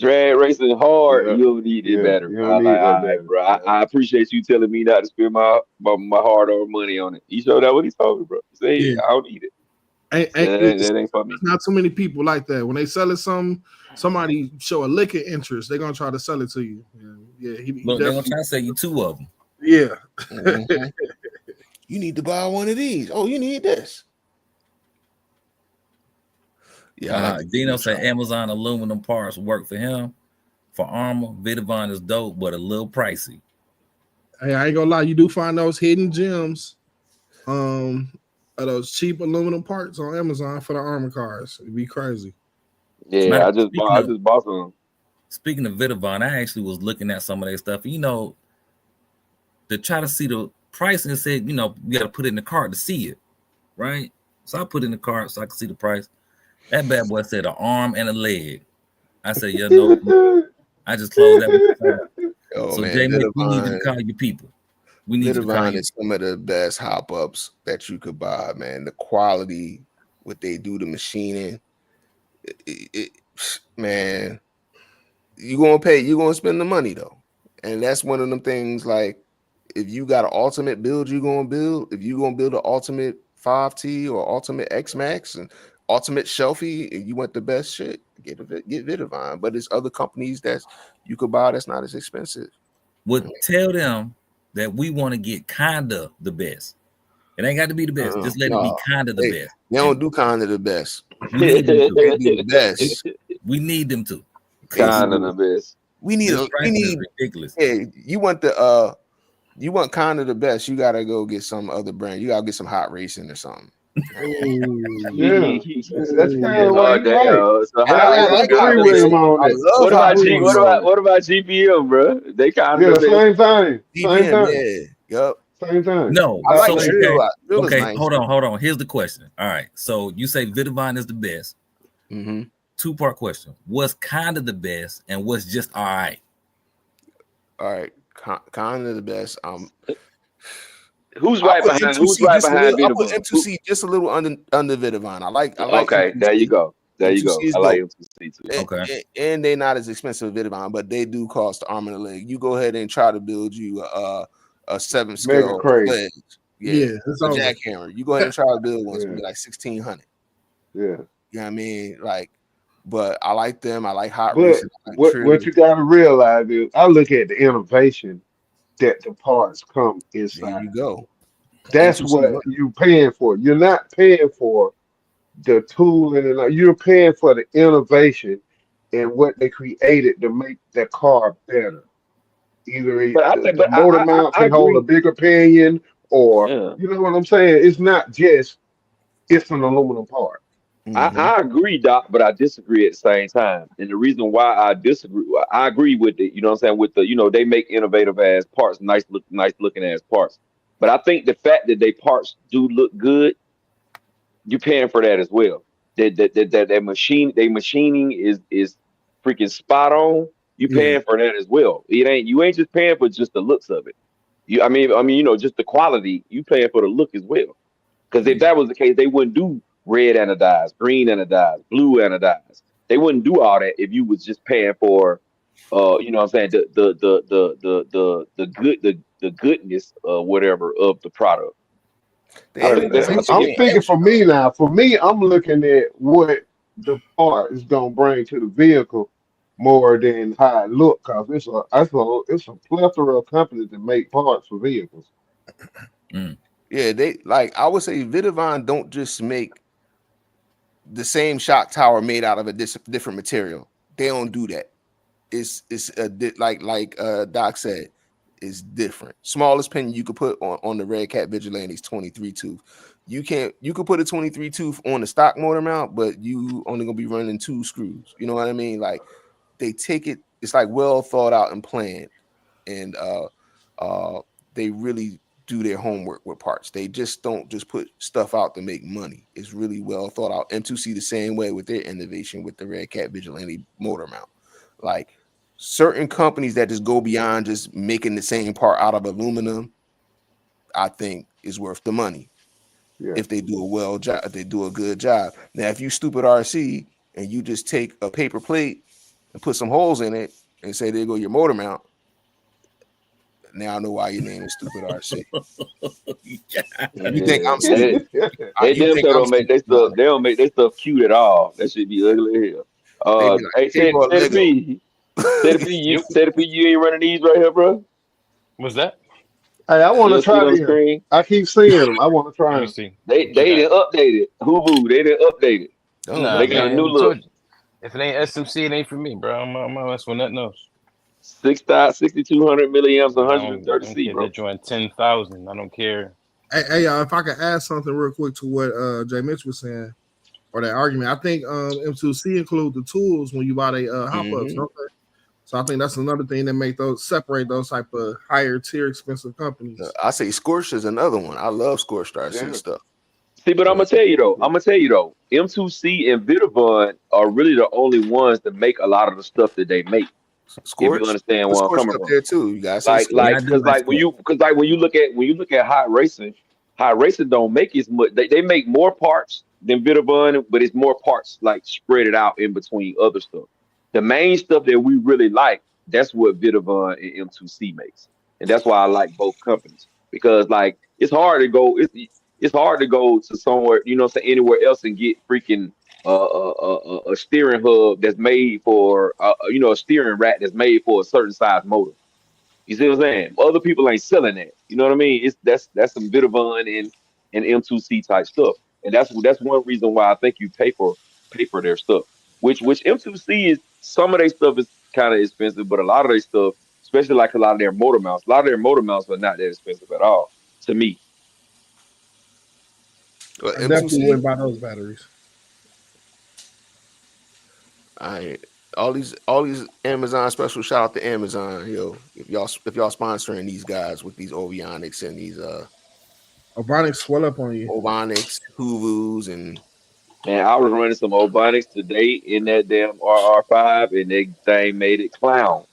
drag racing hard, you don't need that battery." I'm like, all right, bro. I appreciate you telling me not to spend my hard-earned money on it. He showed that what he told me, bro. He said, I don't need it. That ain't for me. Not too many people like that. When they sell it, somebody show a lick of interest, they're gonna try to sell it to you. Yeah, Look, they're gonna try to sell you two of them. Yeah. Mm-hmm. You need to buy one of these. Oh, you need this. Yeah, Dino said Amazon aluminum parts work for him. For armor, Vidavon is dope, but a little pricey. Hey, I ain't gonna lie, you do find those hidden gems. Those cheap aluminum parts on Amazon for the armor cars. It'd be crazy. Yeah, I just bought some. Speaking of Vidavon, I actually was looking at some of their stuff. You know, to try to see the price, and it said, you know, you got to put it in the cart to see it, right? So I put it in the cart so I could see the price. That bad boy said an arm and a leg. I said, yeah, no. I just closed that. So man, Jamie, we need to call your people. We need Vidavon is some of the best hop ups that you could buy, man. The quality, what they do, the machining, man. You gonna spend the money though, and that's one of them things. Like, if you got an ultimate build, if you gonna build an ultimate 5T or ultimate X Max and ultimate shelfie, and you want the best shit, get Vidavon. But there's other companies that you could buy that's not as expensive. Would tell them that we want to get kinda the best. It ain't got to be the best. Just let it be kinda the best. They don't do kinda the best. We need them to. They do the best. We need them to. Kinda the best. We need ridiculous. Hey, you want kinda the best. You gotta go get some other brand. You gotta get some Hot Racing or soming. Yeah, that's kind of what What about GPM, bro? They kind of same thing. Yep. Same thing. No, okay. Nice. Hold on. Here's the question. All right, so you say Vidavon is the best. Mm-hmm. Two-part question: what's kind of the best, and what's just all right? All right, kind of the best. Who's right behind? Who's right behind Vidavon? I put M2C just a little under Vidavon. I like. Okay, M2C. there you go. There you go. I like M2C too. Okay, and they're not as expensive as Vidavon, but they do cost the arm and the leg. You go ahead and try to build you a 7-scale leg. Yeah, it's a jackhammer. You go ahead and try to build one. It's gonna be like $1,600. Yeah, you know what I mean? Like, but I like them. I like Hot Racing. What you gotta realize is, I look at the innovation that the parts come inside. There you go. That's what you're paying for. You're not paying for the tooling, and you're paying for the innovation and what they created to make the car better. Either But I the, think, the but motor mount I can hold a agree. bigger pinion, or Yeah. you know what I'm saying. It's not just it's an aluminum part. Mhm. I agree, Doc, but I disagree at the same time. And the reason why I disagree, I agree with it. You know what I'm saying? With the, they make innovative ass parts, nice looking ass parts. But I think the fact that they parts do look good, you're paying for that as well. That machine, they machining is freaking spot on. You Yeah. paying for that as well. You ain't just paying for just the looks of it. Just the quality. You paying for the look as well. Because if Yeah. that was the case, they wouldn't do red anodized, green anodized, blue anodized. They wouldn't do all that if you was just paying for, you know what I'm saying, the goodness whatever of the product. I They think that's they how make I'm it it speaking for extra. me now. For me, I'm looking at what the part is gonna bring to the vehicle more than how it look, cause it's a plethora of companies that make parts for vehicles. Mm. Yeah, they like I would say Vidavon don't just make the same shock tower made out of a different material. They don't do that. Like Doc said, it's different. Smallest pin you could put on the Red Cat Vigilante's 23 tooth. You could put a 23 tooth on the stock motor mount, but you only gonna be running 2 screws. You know what I mean? Like they take it, it's like well thought out and planned, and they really do their homework with parts. They just don't just put stuff out to make money. It's really well thought out. M2C the same way with their innovation with the Red Cat Vigilante motor mount. Like certain companies that just go beyond just making the same part out of aluminum, I think is worth the money Yeah. if they do a well job, if they do a good job. Now, if you stupid RC and you just take a paper plate and put some holes in it and say there go your motor mount, now I know why your name is stupid RC. You think I'm Yeah, stupid? they You damn think sure I'm don't make stupid? they No, stuff. They don't make they stuff cute at all. That should be ugly as hell. they be like Hey, paper or Teddy Lego. P, Yep. Teddy P, you ain't running these right here, bro. What's that? Hey, I You want to don't see it try on the them. screen. I keep seeing them. I want to try Let me them. see. They What you they got? didn't update it. Hulu, they didn't update it. Oh Nah, They my got god! a new man. I look. told you. If it ain't SMC, it ain't for me, bro. I'm not messing with nothing else. 6,200 milliamps, I 130 don't C, care. They're bro. joint 10,000. I don't care. Hey, y'all, if I could add something real quick to what Jay Mitch was saying or that argument, I think M2C include the tools when you buy the hop ups, Mm-hmm. don't they? So I think that's another thing that make those separate those type of higher tier expensive companies. I say Scorch is another one. I love Scorch RC Yeah. stuff. See, but I'm But gonna tell you though. M2C and Vitavon are really the only ones that make a lot of the stuff that they make. If you Scorch, understand put where I'm Scorch coming up from. there too. You gotta say Like, Scorch. Yeah, I like, do like Scorch. because when you look at hot racing don't make as much. They make more parts than Vitavon, but it's more parts like spread it out in between other stuff. The main stuff that we really like, that's what Vitavon and M2C makes, and that's why I like both companies because like it's hard to go to somewhere anywhere else and get freaking a steering hub that's made for a steering rack that's made for a certain size motor. You see what I'm saying? Other people ain't selling that. You know what I mean? That's some Vitavon and M2C type stuff, and that's one reason why I think you pay for their stuff. Which M2C is some of their stuff is kind of expensive, but a lot of their stuff, especially like a lot of their motor mounts are not that expensive at all to me. I definitely M2C. wouldn't buy those batteries. I all these Amazon special. Shout out to Amazon, yo. If y'all sponsoring these guys with these Ovionics and these Obonics swell up on you. Ovonics, Huvus, and Man, I was running some Obonics today in that damn RR5, and that thing made it clown.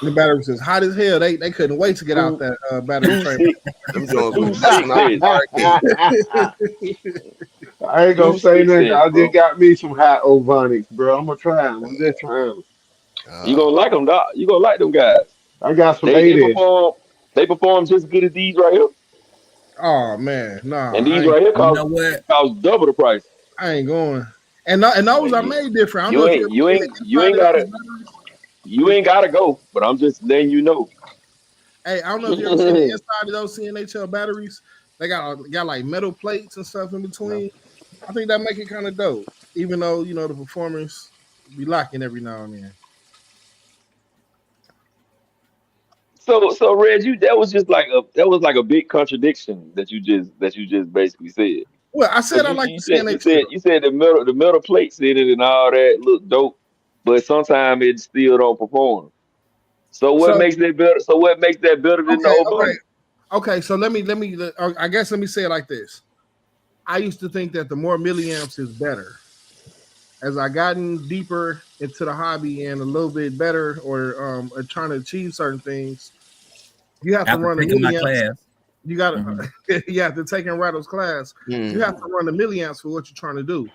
The battery was just hot as hell. They couldn't wait to get out Two that battery two tray. six them Jones was two busting out the sixes, barricade. I ain't gonna two say nothing. sixes, I just bro. got me some hot Ovonics, bro. I'm gonna try them. I'm just trying them. You Uh, gonna like them, dog. You gonna like them guys. I got some They 80s. perform. They perform just as good as these right here, Oh man, and nah, these right here You know what? cost double the price. I ain't going. And those Man, are made different. I don't know you if you ain't ever you seen ain't the you inside ain't of those gotta batteries. you ain't gotta go. But I'm just letting you know. Hey, I don't know if you ever seen the inside of those CNHL batteries. They got like metal plates and stuff in No. between. I think that make it kind of dope, even though the performance be lacking every now and then. So Reg, that was like a big contradiction that you just basically said. Well, I said 'Cause I you, like you the said you said CNH. you said the metal plates in it and all that look dope, but sometimes it still don't perform. So what So makes that better? So what makes that better than the Obama? okay. So let me. I guess let me say it like this. I used to think that the more milliamps is better. As I gotten deeper into the hobby and a little bit better, or trying to achieve certain things, you have to After run the taking my milliamps. class, You got to, you have to take in Rattle's class. You have to run the milliamps for what you're trying to do.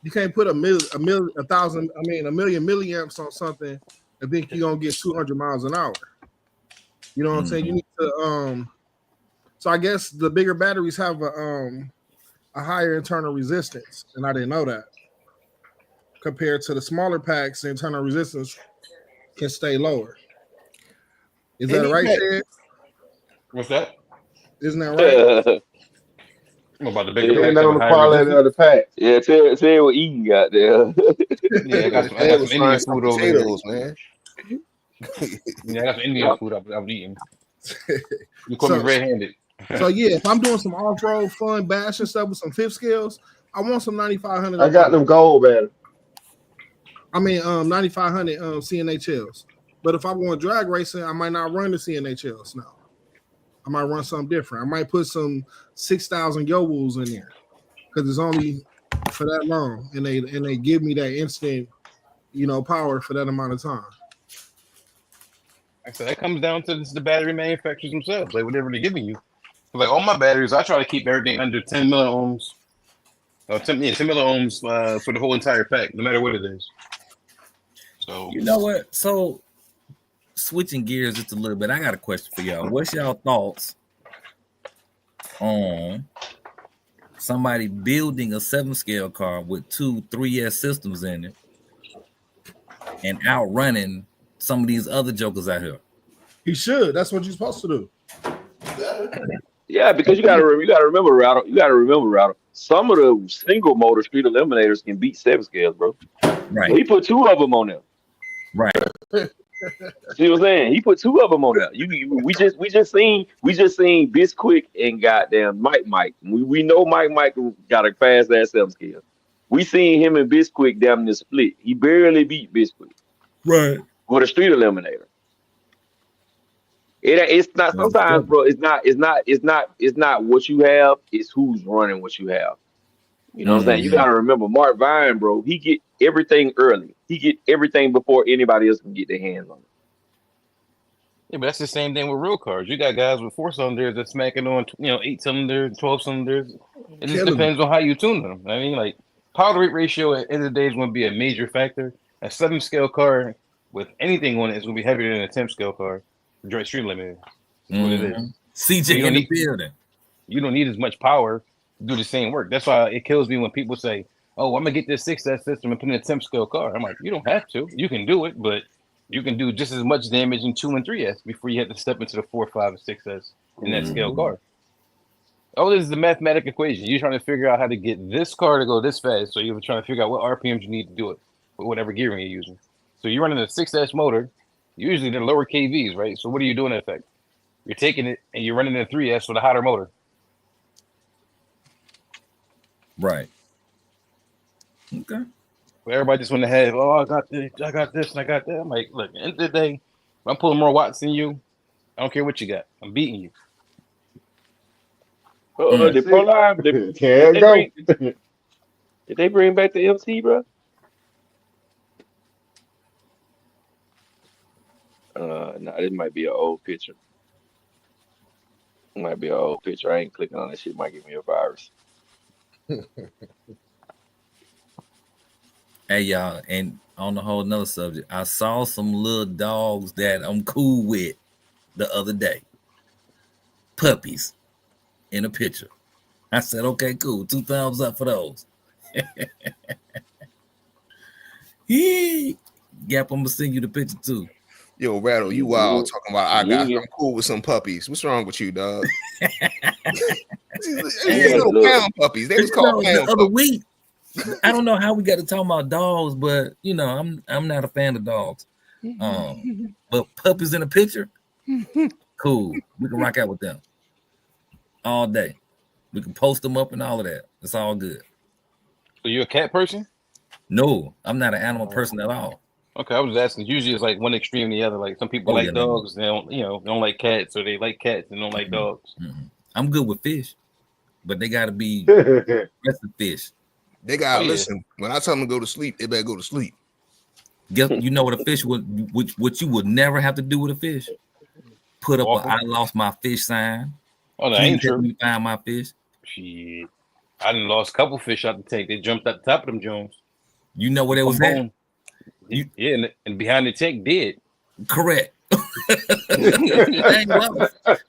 You can't put a million milliamps on something and think you're gonna get 200 miles an hour. You know what I'm saying? You need to so I guess the bigger batteries have a higher internal resistance, and I didn't know that. Compared to the smaller packs, the internal resistance can stay lower. Is that right, Ted? What's that? Isn't that right? I'm about the bigger Yeah, packs Depending have on a the higher quality resistance. of the pack. yeah. Tell what Eaton got there. Yeah, I got Ted some was frying Indian some food over here. potatoes, man. Yeah, I got some Indian food I was eating. You caught me So red-handed. So yeah, if I'm doing some off-road fun bash and stuff with some fifth scales, I want some 9500. I got them gold batteries. I mean 9500 CNHLs. But if I'm going drag racing, I might not run the CNHLs now. I might run something different. I might put some 6,000 Yowools in there because it's only for that long, and they give me that instant, power for that amount of time. So that comes down to the battery manufacturers themselves, like whatever they're giving you. Like all my batteries, I try to keep everything under 10 milliohms. 10 milliohms for the whole entire pack, no matter what it is. So you know what? So switching gears just a little bit, I got a question for y'all. What's y'all thoughts on somebody building a 7-scale car with 2 3S systems in it and outrunning some of these other jokers out here? He should. That's what you're supposed to do. Yeah, because you gotta remember, Rattle. Some of the single motor street eliminators can beat 7 scales, bro. Right. So he put 2 of them on there. Right. See what I'm saying? He put 2 of them on there. We just seen Bisquick and goddamn Mike. We know Mike got a fast ass 7 scale. We seen him and Bisquick down in the split. He barely beat Bisquick. Right. With a street eliminator. It's not sometimes, bro. It's not what you have. It's who's running what you have. You know what I'm saying? You gotta remember, Mark Vine, bro. He get everything early. He get everything before anybody else can get their hands on it. yeah, but that's the same thing with real cars. You got guys with 4 cylinders that's smacking on 8 cylinders, 12 cylinders. It just depends on how you tune them. I mean, like power to weight ratio at the end of the day is going to be a major factor. A 7-scale car with anything on it is going to be heavier than a 10-scale car. Street limit. That's what it is. CJ in the building. You don't need as much power to do the same work. That's why it kills me when people say, "Oh, I'm gonna get this 6S system and put in a 10-scale car." I'm like, you don't have to. You can do it, but you can do just as much damage in 2 and 3S before you have to step into the 4, 5, and 6S in that scale car. Oh, this is the mathematical equation. You're trying to figure out how to get this car to go this fast, so you're trying to figure out what RPMs you need to do it with whatever gearing you're using. So you're running a 6S motor. Usually they're lower KVs, right? So what are you doing in effect? You're taking it and you're running a 3S with a hotter motor. Right. Okay. But everybody just want to have, I got this, and I got that. I'm like, look, at the end of the day, if I'm pulling more watts than you, I don't care what you got. I'm beating you. Did Pro Live? Did they bring back the MC, bro? No, this might be an old picture. It might be an old picture. I ain't clicking on that shit. It might give me a virus. Hey, y'all, and on a whole nother subject, I saw some little dogs that I'm cool with the other day. Puppies in a picture. I said, okay, cool. 2 thumbs up for those. Gap, I'm going to send you the picture, too. Yo, Rattle, you wild talking about I'm cool with some puppies. What's wrong with you, dog? These little pound puppies. They was called pound the other week. I don't know how we got to talk about dogs, but I'm not a fan of dogs. But puppies in a picture, Cool. We can rock out with them all day. We can post them up and all of that. It's all good. So you're a cat person? No, I'm not an animal person at all. Okay, I was asking. Usually it's like one extreme or the other. Like some people like dogs, they don't, they don't like cats, or they like cats and don't like dogs. I'm good with fish, but they gotta be aggressive fish. They gotta listen. When I tell them to go to sleep, they better go to sleep. You know what a fish would, what you would never have to do with a fish? Put up a "I lost my fish" sign. Oh, that ain't true. Me find my fish. Shit, I done lost a couple fish out the tank. They jumped at the top of them Jones. You know where they was at? Yeah, and behind the tank, dead. Correct.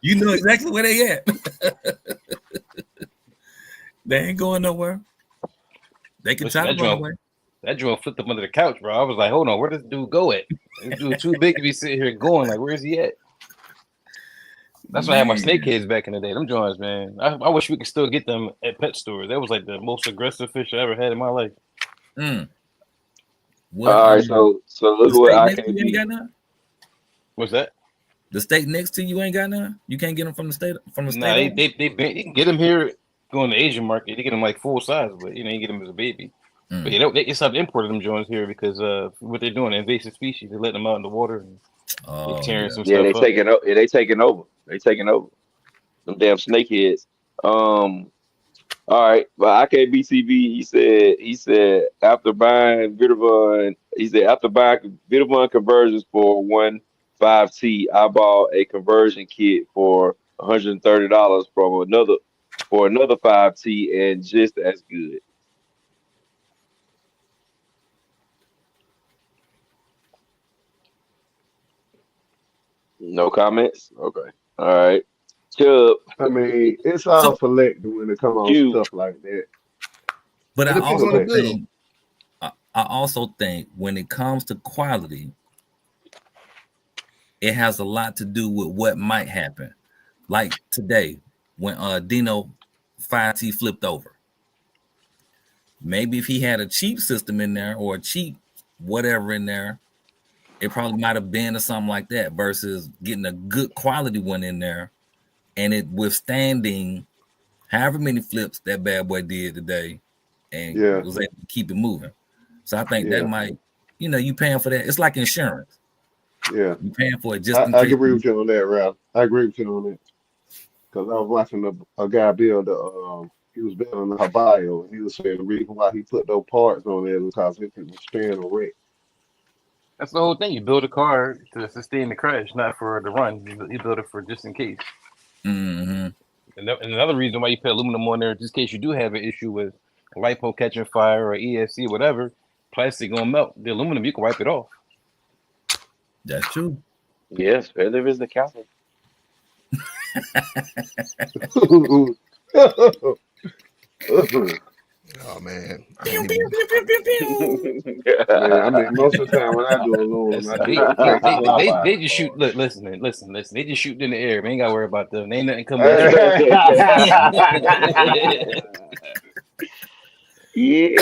You know exactly where they at. They ain't going nowhere. They can try to run away. That joint flipped up under the couch, bro. I was like, hold on, where does this dude go at? This dude too big to be sitting here going. Like, where's he at? That's why I had my snakeheads back in the day. Them joints, man. I wish we could still get them at pet stores. That was like the most aggressive fish I ever had in my life. All right, so look what I can do. What's that? The state next to you ain't got none. You can't get them from the state. Nah, they can get them here. Going to the Asian market, they get them like full size, but you get them as a baby. But they stop importing them joints here because what they're doing, invasive species. They're letting them out in the water and they're tearing some stuff up. They taking over. They taking over. Them damn snakeheads. All right, but IKBCB, he said after buying Vitavon conversions for 1.5T, I bought a conversion kit for $130 from another 5T and just as good. No comments? Okay. All right. Chubb. I mean, it's all selective when it comes on stuff like that. But I also think when it comes to quality, it has a lot to do with what might happen. Like today, when Dino 5T flipped over. Maybe if he had a cheap system in there or a cheap whatever in there, it probably might have been or something like that versus getting a good quality one in there and it withstanding however many flips that bad boy did today and was able to keep it moving. So I think that might, you paying for that. It's like insurance. Yeah. You paying for it just in I case. agree with you on that, Ralph. I agree with you on that. Because I was watching a guy build he was building a bio, and he was saying the reason why he put those parts on there because it could withstand a wreck. That's the whole thing. You build a car to sustain the crash, not for the run. You build it for just in case. Mm-hmm. And another reason why you put aluminum on there, just in case you do have an issue with a lipo catching fire or ESC, whatever, plastic gonna melt. The aluminum, you can wipe it off. That's true. Yes, failure is the castle. Oh man. Yeah, I mean, most of the time when I do aluminum, they just shoot. Look, listen. They just shoot in the air. We ain't gotta worry about them. Ain't nothing coming back. Yeah.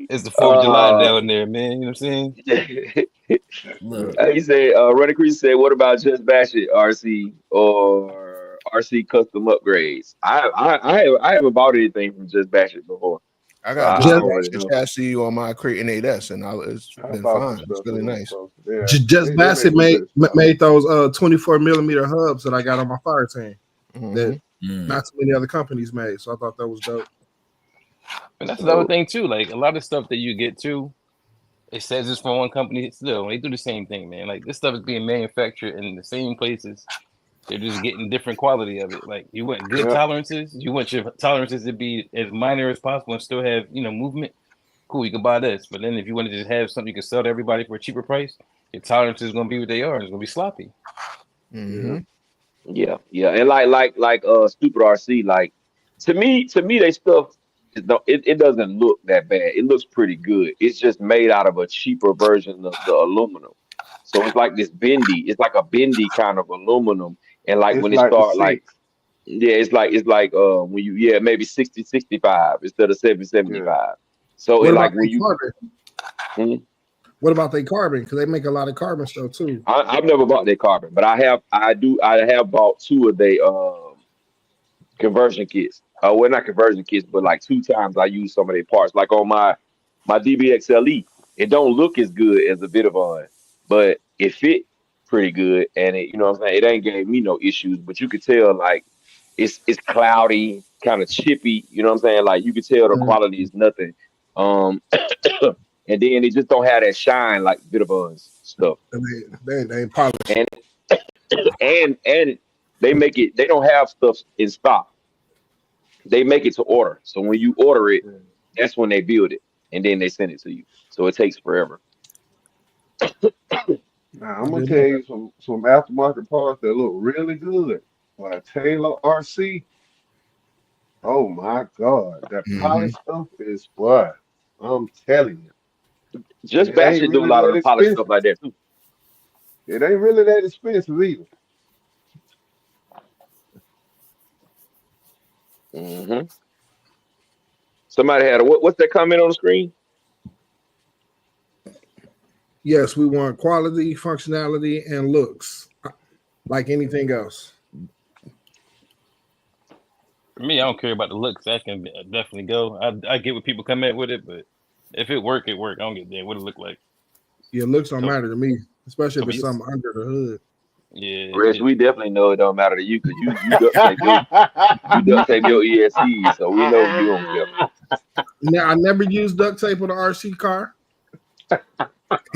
It's the 4th of July down there, man. You know what I'm saying? He said, Running Crease said, what about Just Bash It RC or RC custom upgrades? I haven't bought anything from Just Bash It before. I got Just chassis on my Creighton 8S, and it's been fine. It's really nice. Just Bassett made those 24 millimeter hubs that I got on my fire tank that not too many other companies made. So I thought that was dope. And that's another thing too. Like a lot of stuff that you get to, it says it's from one company. Still, they do the same thing, man. Like this stuff is being manufactured in the same places. They're just getting different quality of it. Like you want good tolerances. You want your tolerances to be as minor as possible and still have movement. Cool, you can buy this. But then if you want to just have something you can sell to everybody for a cheaper price, your tolerance is going to be what they are. It's going to be sloppy. Mm-hmm. Yeah, and like Stupid RC. Like to me, they stuff. It doesn't look that bad. It looks pretty good. It's just made out of a cheaper version of the aluminum. So it's like this bendy. It's like a bendy kind of aluminum. And like when it starts it's like when you maybe 60-65 instead of 70-75. So what it about like when you What about their carbon? Because they make a lot of carbon stuff too. I've never bought their carbon, but I have bought 2 of their conversion kits. Well, not conversion kits, but like 2 times I used some of their parts. Like on my DBXLE, it don't look as good as a Vitivon, but it fit pretty good, and it, you know what I'm saying, it ain't gave me no issues. But you could tell like it's cloudy, kind of chippy. You know what I'm saying? Like you could tell the quality is nothing. And then it just don't have that shine like Vitivon's stuff. They ain't polished. And they make it. They don't have stuff in stock. They make it to order. So when you order it, that's when they build it, and then they send it to you. So it takes forever. Now I'm gonna tell you some aftermarket parts that look really good. Like Taylor RC. Oh my God, that polished stuff is what I'm telling you. Just Bashing do a lot of the polished stuff like that too. It ain't really that expensive either. Mm-hmm. Somebody had what's that comment on the screen? Yes, we want quality, functionality, and looks, like anything else. For me, I don't care about the looks. That can definitely go. I get what people come at with it, but if it work, it work. I don't get that. What it look like? Yeah, looks don't matter to me, especially if it's something under the hood. Yeah, Rich, we definitely know it don't matter to you because you duct tape your ESC, so we know you don't care. Now, I never used duct tape on the RC car. I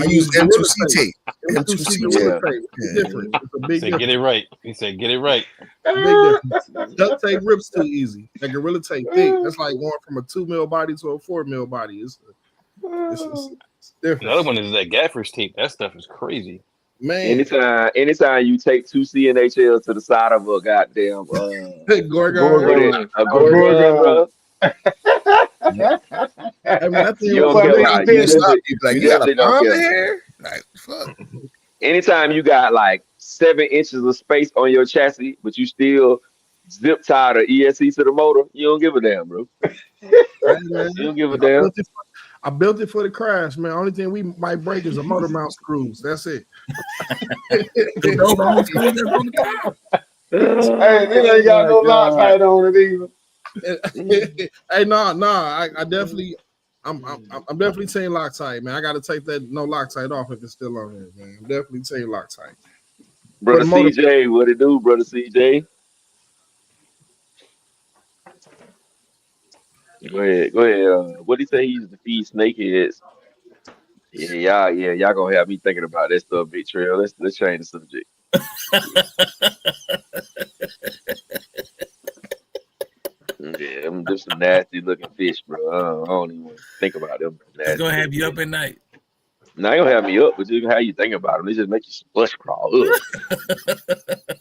use M2C tape. M2C gorilla tape. It's different. It's a big difference. Get it right. He said, "Get it right." Big difference. Duct tape rips too easy. That gorilla tape thick. That's like going from a 2 mil body to a 4 mil body. It's different. The other one is that gaffer's tape. That stuff is crazy. Man, anytime you take 2 CNHLs to the side of a goddamn Gorgon, bro. I mean, that thing You don't care. Like, fuck. Anytime you got like 7 inches of space on your chassis, but you still zip tie the ESC to the motor, you don't give a damn, bro. You don't give a damn. I built it for the crash, man. Only thing we might break is a motor mount screws. That's it. Hey, they ain't got no Loctite on it either. Hey, no, I definitely, I'm definitely saying Loctite, man. I got to take that no Loctite off if it's still on there, man. I'm definitely saying Loctite. Brother CJ, what it do, brother CJ? Go ahead. What did he say? He used to feed snakeheads. Yeah, y'all gonna have me thinking about that stuff, Big Trail. Let's change the subject. Yeah, them just some nasty looking fish, bro. I don't even want to think about them. It's gonna have you up at night. Not gonna have me up, but just how you think about them. They just make you splash crawl. You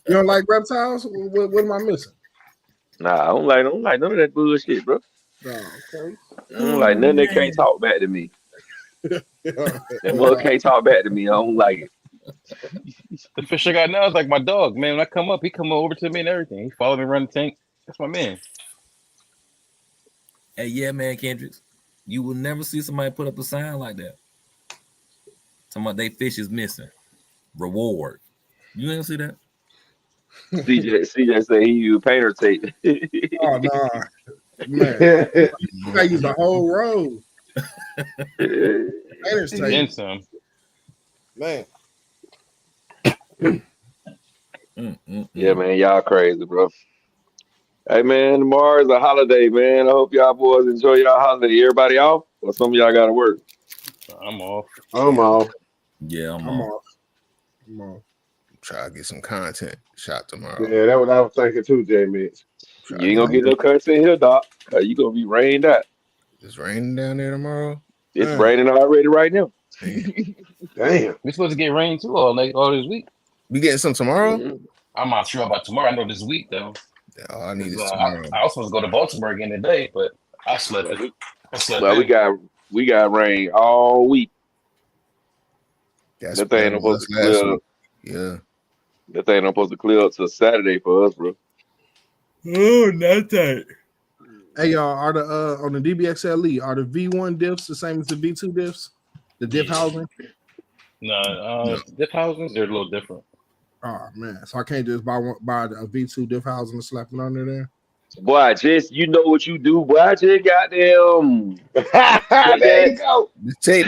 don't like reptiles? What am I missing? Nah, I don't like none of that bullshit, bro. Oh, okay. I don't like none that can't talk back to me. That mother can't talk back to me. I don't like it. The fish I got now is like my dog, man. When I come up, he come over to me and everything. He follow me around the tank. That's my man. Hey, yeah, man, Kendricks. You will never see somebody put up a sign like that. Talking about they fish is missing. Reward. You ain't see that? CJ said he used painter tape. Oh no, man! You gotta use the whole road. Painter's tape. And some. Man. Yeah, man, y'all crazy, bro. Hey, man, tomorrow is a holiday, man. I hope y'all boys enjoy y'all holiday. Everybody off, or some of y'all got to work? I'm off. I'm off. Yeah, I'm off. Try to get some content shot tomorrow. Yeah, that's what I was thinking too, J Mitch. You ain't gonna get no content here, Doc. You gonna be rained out. It's raining down there tomorrow. It's raining already right now. Damn. We're supposed to get rain too all this week. We getting some tomorrow? Mm-hmm. I'm not sure about tomorrow. I know this week though. All I need is tomorrow. I was supposed to go to Baltimore again today, but I slept. Well, we got rain all week. That's that thing ain't supposed to clear. Yeah. That thing ain't supposed to clear up till Saturday for us, bro. Oh, not that. Hey y'all, are the on the DBXLE are the V1 diffs the same as the V2 diffs? The diff housing? No, diff housings, they're a little different. Oh man, so I can't just buy a V2 diff housing and slap it under there. Boy, just you know what you do, boy. Just goddamn. There you go. Take,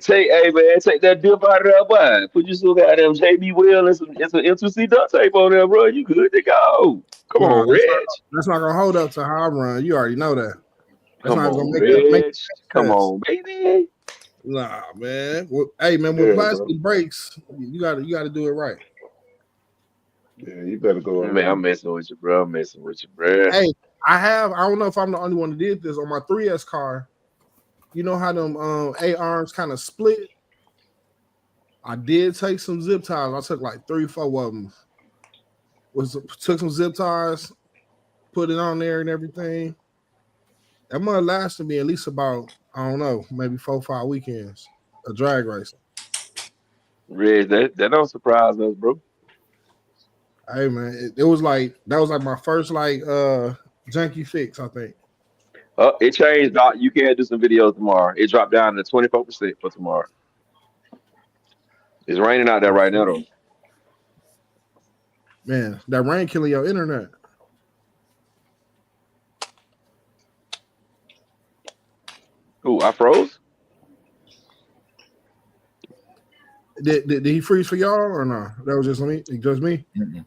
hey man, take that dip out of there, boy. Put your some goddamn JB Will and some M2C duct tape on there, bro. You good to go. Come on, Reg. That's not gonna hold up to how I run. You already know that. That's Come not on, gonna Reg. Come on, baby. Nah, man. Well, hey, man, when plastic breaks, you gotta do it right. Yeah, you better go. Man, I'm messing with you, bro. Hey, I don't know if I'm the only one that did this on my 3S car. You know how them A-arms kind of split? I did take some zip ties. I took like 3-4 of them. Took some zip ties, put it on there and everything. That must lasted me at least about, I don't know, maybe 4-5 weekends of drag racing. Reg, that don't surprise us, bro. Hey man, that was like my first janky fix, I think. It changed, Doc. You can do some videos tomorrow. It dropped down to 24% for tomorrow. It's raining out there right now, though. Man, that rain killing your internet. Ooh, I froze? Did he freeze for y'all or no? That was just me. Just me. Mm-mm.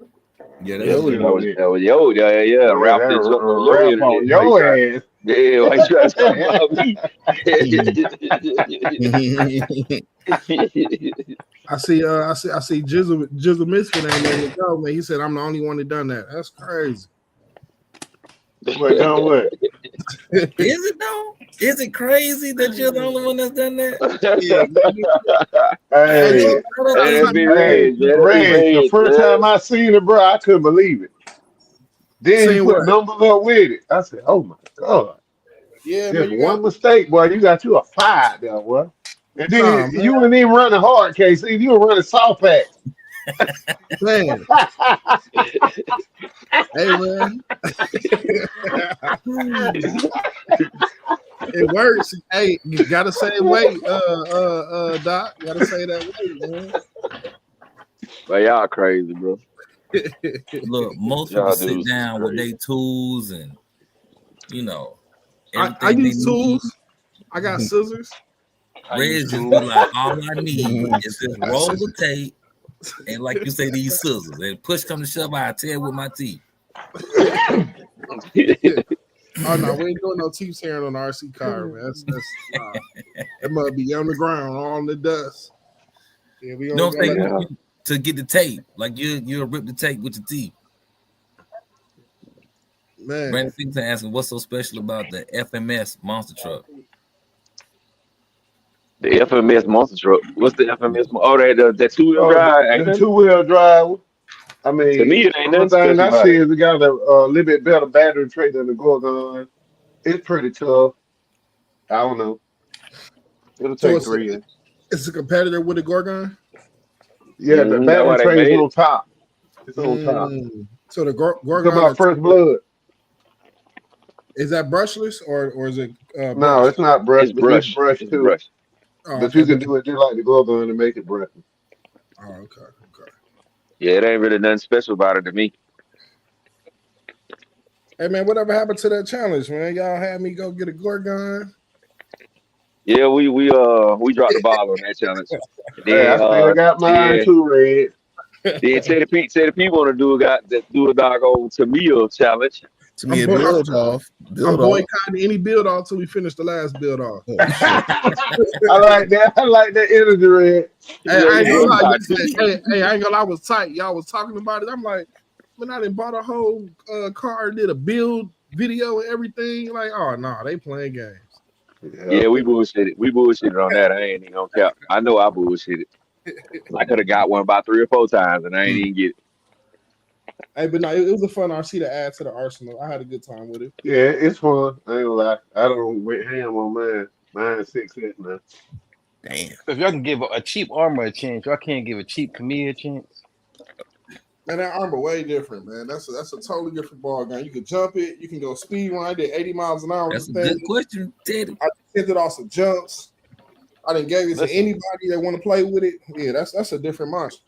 Yeah, That was Ralph did jump on your ass. Yeah, why you trying to talk about me? I see Jizzle Miskin ain't letting it go, man. He said I'm the only one that done that. That's crazy. What done what? Is it though? Is it crazy that you're the only one that's done that? Hey, the first time I seen it, bro, I couldn't believe it. Then you put numbers up with it. I said, "Oh my god!" Yeah, just one mistake, boy. You got you a 5 there, boy. And then you weren't even running hard case. You were running soft pack. Man. Hey man. It works. Hey, you gotta say wait, Doc. You gotta say that wait, man. But y'all crazy, bro. Look, most people sit down with their tools and I use tools. I got scissors. Reg just be like, all I need is this roll of tape and, like you say, these scissors. And push come to shove, I tear with my teeth. Oh no, we ain't doing no teeth tearing on the RC car, man. That's that must be on the ground, all in the dust. Yeah, we don't think to get the tape, like you'll rip the tape with your teeth. Man, Brandon Singleton asking, what's so special about the FMS monster truck? The FMS monster truck. What's the FMS? Oh, that two-wheel drive. The two-wheel drive. I mean, to me, it ain't nothing thing special I see is it got a little bit better battery tray than the Gorgon. It's pretty tough. I don't know. It'll take 3 years. It's a competitor with the Gorgon? Yeah, the battery tray is on top. It's on top. So the Gorgon. It's about First Blood. Is that brushless or is it? No, it's not brush. It's brush too. Brush. Oh, but you can do it just like the Gorgon to make it brushless. Oh, okay. Yeah, it ain't really nothing special about it to me. Hey man, whatever happened to that challenge, man? Y'all had me go get a Gorgon. Yeah, we dropped the ball on that challenge. Then, I still got mine too, Red. Then Teddy P want to do a doggone Tamia challenge. To me, a build off. I'm boycotting any build off till we finish the last build off. I like that. I like that energy, Red. Hey, I ain't gonna lie. I ain't gonna lie. I was tight. Y'all was talking about it. I'm like, when I done bought a whole car, did a build video and everything. Like, oh no, they playing games. Yeah, we bullshitted. We bullshitted on that. I ain't even gonna cap. I know I bullshitted. I could have got one about 3 or 4 times, and I ain't even get it. Hey, but no, it was a fun RC to add to the arsenal. I had a good time with it. Yeah, it's fun. I ain't gonna lie. I don't wait ham on mine. Mine's 6S now. Damn. If y'all can give a cheap armor a chance, y'all can't give a cheap Camille a chance. Man, that armor way different, man. That's a totally different ball game. You can jump it. You can go speed run. I did 80 miles an hour. That's a good question, Teddy. I did off some jumps. I done gave it to Listen. anybody that want to play with it. Yeah, that's a different monster.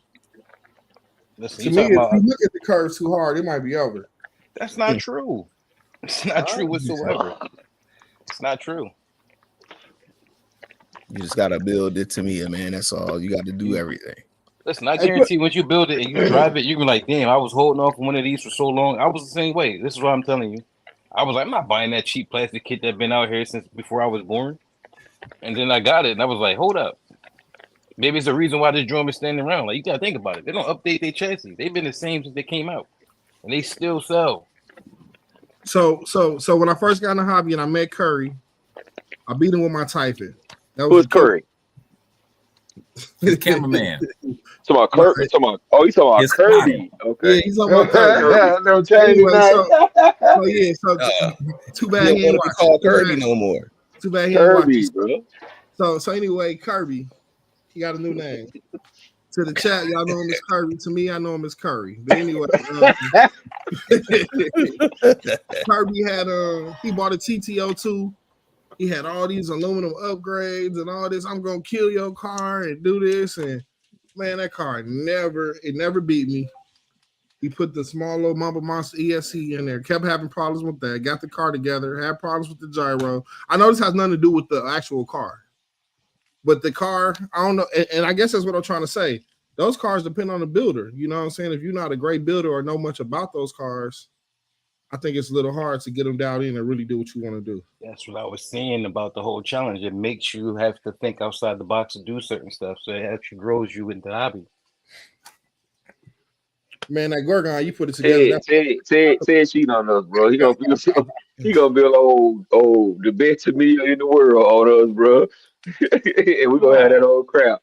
Listen, To you me, talking if you about look at the curves too hard, it might be over. that's not true. It's not true whatsoever. It's not true. You just gotta build it to me, man. That's all. You got to do everything. Listen, I guarantee once you build it and you drive it, you're gonna be like, damn, I was holding off on one of these for so long. I was the same way. This is what I'm telling you. I was like, I'm not buying that cheap plastic kit that's been out here since before I was born. And then I got it, and I was like, hold up. Maybe it's the reason why this drum is standing around. Like, you gotta think about it. They don't update their chassis. They've been the same since they came out, and they still sell. So when I first got in the hobby and I met Curry, I beat him with my Typhon. That Who's Curry? The cameraman. Talking about Kirby. He's talking about Yes, Kirby. Okay. Yeah, he's talking about Curry. No change Anyway, tonight. Too bad he You ain't don't want to be watching. called Kirby no more. Too bad he ain't Kirby, watching. bro. So anyway, Kirby, he got a new name. To the chat, y'all know him as Kirby. To me, I know him as Curry. But anyway, Kirby had he bought a TTO2. He had all these aluminum upgrades and all this. I'm gonna kill your car and do this. And man, that car never beat me. He put the small little Mamba Monster ESC in there, kept having problems with that, got the car together, had problems with the gyro. I know this has nothing to do with the actual car. But the car, I don't know, and I guess that's what I'm trying to say. Those cars depend on the builder. You know what I'm saying? If you're not a great builder or know much about those cars, I think it's a little hard to get them down in and really do what you want to do. That's what I was saying about the whole challenge. It makes you have to think outside the box and do certain stuff. So it actually grows you into the hobby. Man, that Gorgon, you put it together. Ted cheating on us, bro. He gonna build the best meal in the world on us, bro. And we gonna have that old crap.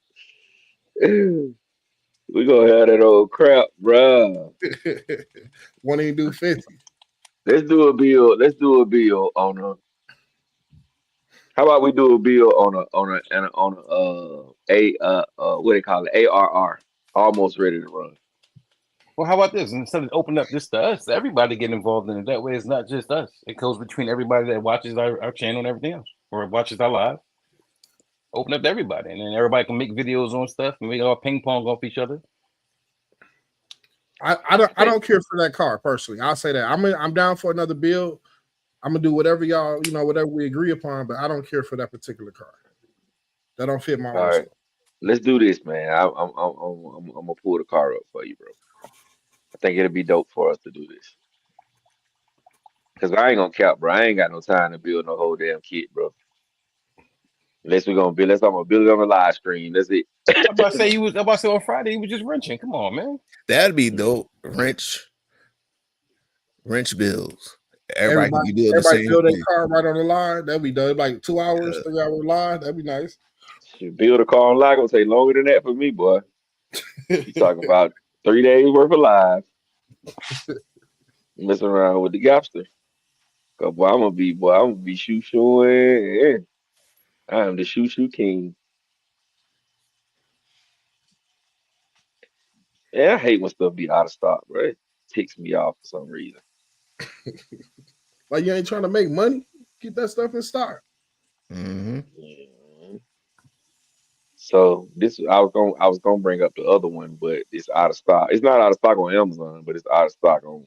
We gonna have that old crap, bro. Won't even do 50. Let's do a bill. Let's do a bill on a. How about we do a bill on a what they call it, ARR, almost ready to run. Well, how about this? Instead of opening up this to us, everybody get involved in it. That way, it's not just us. It goes between everybody that watches our channel and everything else, or watches our live. Open up to everybody, and then everybody can make videos on stuff, and we all ping pong off each other. I don't care for that car personally. I'll say that I'm down for another build. I'm gonna do whatever y'all, whatever we agree upon, but I don't care for that particular car. That don't fit my. All right, let's do this, man. I'm gonna pull the car up for you, bro. I think it'll be dope for us to do this. Cause I ain't gonna cap, bro. I ain't got no time to build no whole damn kit, bro. Unless I'm gonna build it on the live stream. That's it. I'm about to say on Friday, you was just wrenching. Come on, man. That'd be dope. Wrench builds. Everybody can build the same build thing. that car right on the line. That'd be dope. Like 2 hours, 3 hour line. That'd be nice. Build a car on live gonna take longer than that for me, boy. You talking about 3 days worth of live. Messing around with the Gapster. Cause boy, I'm gonna be shooing. I am the shoe king. Yeah, I hate when stuff be out of stock, bro. It ticks me off for some reason. Like you ain't trying to make money, get that stuff in stock. Mm-hmm. Yeah. So I was gonna bring up the other one, but it's out of stock. It's not out of stock on Amazon, but it's out of stock on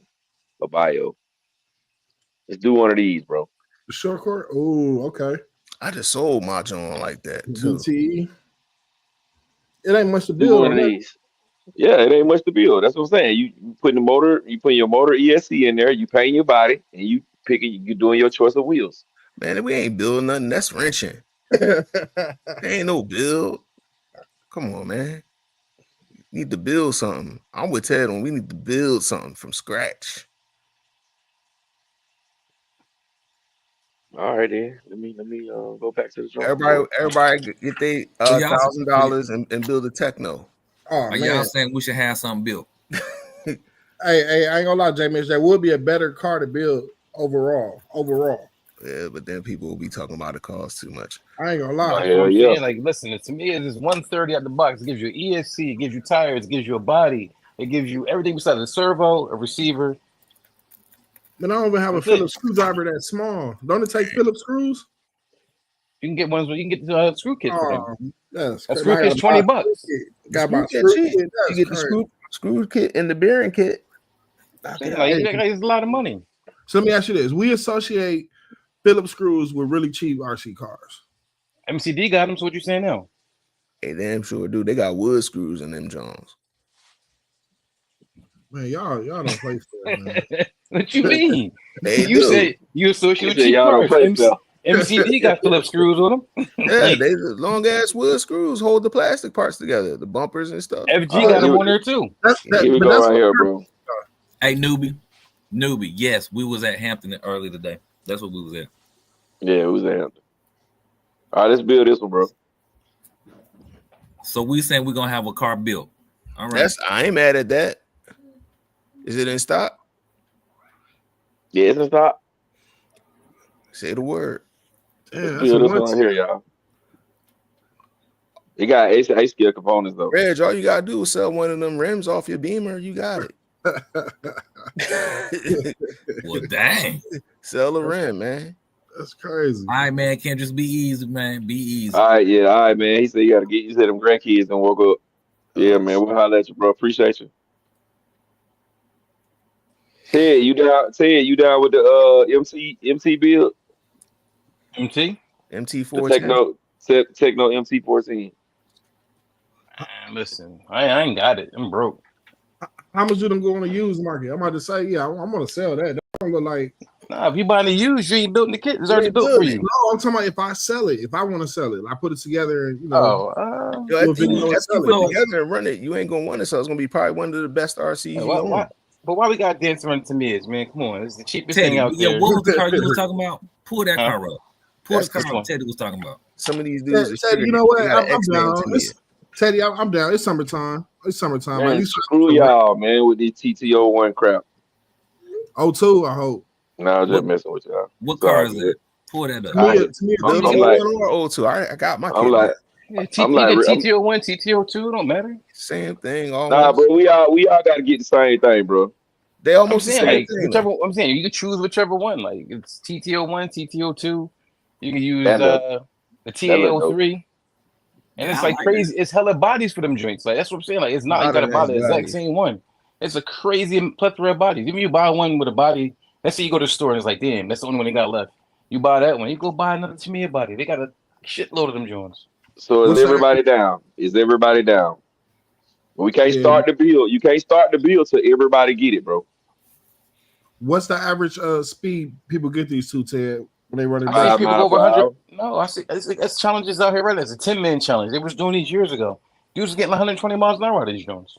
Bio. Let's do one of these, bro. The short court. Oh, okay. I just sold my joint like that too. GT. It ain't much to Do build. one of these. Yeah, it ain't much to build. That's what I'm saying. You put your motor ESC in there, you paint your body, and you doing your choice of wheels. Man, we ain't building nothing. That's wrenching. There ain't no build. Come on, man. Need to build something. I'm with Ted on we need to build something from scratch. All right, then. Let me go back to the drum. Everybody get their $1,000 and build a techno. Oh, Are y'all saying we should have something built? Hey, I ain't gonna lie, J Mitch, that would be a better car to build overall. Yeah, but then people will be talking about it costs too much. I ain't gonna lie. Yeah. Like, listen, to me, it's 130 out the box. It gives you ESC, it gives you tires, it gives you a body, it gives you everything besides a servo, a receiver. Man, I don't even have a Phillips screwdriver that small. Don't it take Phillips screws? You can get ones where you can get the screw kits for them. Oh, that's A crazy. screw kit's $20. Got my Screw screw kit cheap. kit. You get the screw kit and the bearing kit. Like, it's a lot of money. So let me ask you this: we associate Phillips screws with really cheap RC cars. MCD got them. So what you saying now? Hey, damn sure do. They got wood screws in them Jones. Man, y'all don't play fair, man. What you mean? They You do. say you associate with said cheap y'all don't cars. play fair. MCD got Phillips screws with them. Yeah, they long ass wood screws hold the plastic parts together, the bumpers and stuff. FG got them on there too. Here we go right here, bro. Hey, newbie. Yes, we was at Hampton early today. That's what we was at. Yeah, it was at Hampton. All right, let's build this one, bro. So we saying we're gonna have a car built. All right. I ain't mad at that. Is it in stock? Yeah, it's in stock. Say the word. Yeah, Let's that's build a this one here, y'all. It got A scale components though. Reg, all you gotta do is sell one of them rims off your Beamer. You got it. Well, dang. Sell a rim, man. That's crazy. All right, man. Can't just be easy, man. Be easy. All right, man. He said you gotta get them grandkids and woke up. Yeah, man. We'll holler at you, bro. Appreciate you. Ted, you down? Ted, you down with the MC build? MT? MT4. Techno MC14. Listen, I ain't got it. I'm broke. How much do them go on the used market? I'm about to say, yeah, I'm gonna sell that. That don't look like. Nah, if you buying the used, you ain't building the kit. It's already built for you. No, I'm talking about if I sell it. If I want to sell it, I put it together and Yo, if you put it together and run it, you ain't gonna want it. So it's gonna be probably one of the best RCs. But why we got dancing around to me is, man? Come on, it's the cheapest Teddy, thing out there. What was the car you was talking about? Pull that car up. Pull the car one. up. Teddy was talking about. Some of these dudes. Teddy, you know what? I'm down. Teddy, I'm down. It's summertime. Man, at least screw y'all, man, with these TTO1 crap. 02, I hope. No, I'm just messing with y'all. What car is it? Pull that up. To me, I'm like, or 02. I got my. I'm like, TTO1, TTO2 don't matter. Same thing. Nah, bro, we all got to get the same thing, bro. They almost I'm saying, the same like, thing. whichever. I'm saying you can choose whichever one. Like it's TTO1, TTO2. You can use the TA03. And it's like crazy. It's hella bodies for them joints. Like that's what I'm saying. Like it's not you gotta buy the exact same one. It's a crazy plethora of bodies. Even you buy one with a body, let's say you go to the store and it's like, damn, that's the only one they got left. You buy that one, you go buy another Tamiya body. They got a shitload of them joints. So is everybody down? Is everybody down? We can't start the build. You can't start the build till everybody get it, bro. What's the average speed people get these two, Ted, when they run it I down? see people go over 100. No, I see it's challenges out here, right? It's a 10-man challenge. They was doing these years ago. Dudes was getting 120 miles an hour out of these joints.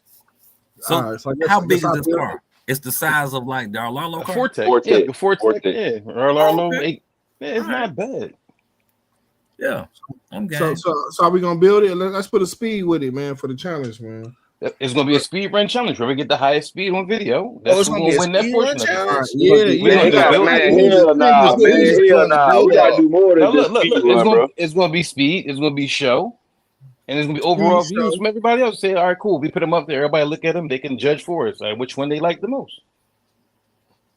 So, how big is this car? It's the size of like the Arlalo car. Forte. Yeah, the Forte. Yeah, Arlalo. Okay. Yeah, it's not bad. Yeah, I'm game. So are we gonna build it? Let's put a speed with it, man, for the challenge, man. It's gonna be a speed run challenge. Where we get the highest speed on video. That's who's gonna win that portion of it. Hell nah. We gotta do more than just speed run, bro. It's gonna be speed. It's gonna be show, and it's gonna be overall views from everybody else. Say, all right, cool. We put them up there. Everybody look at them. They can judge for us. Like, which one they like the most.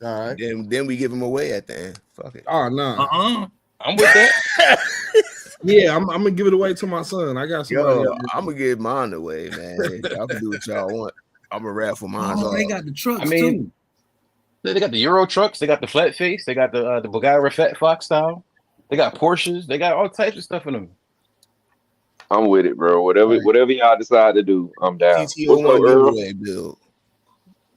All right. Then we give them away at the end. Fuck it. Oh no. I'm with that. Yeah, I'm gonna give it away to my son. I got somebody. I'm gonna give mine away, man. Y'all can do what y'all want. I'm gonna raffle mine. They got the trucks too. They got the Euro trucks. They got the flat face. They got the Bugatti Fat Fox style. They got Porsches. They got all types of stuff in them. I'm with it, bro. Whatever y'all decide to do, I'm down. What's up, Earl?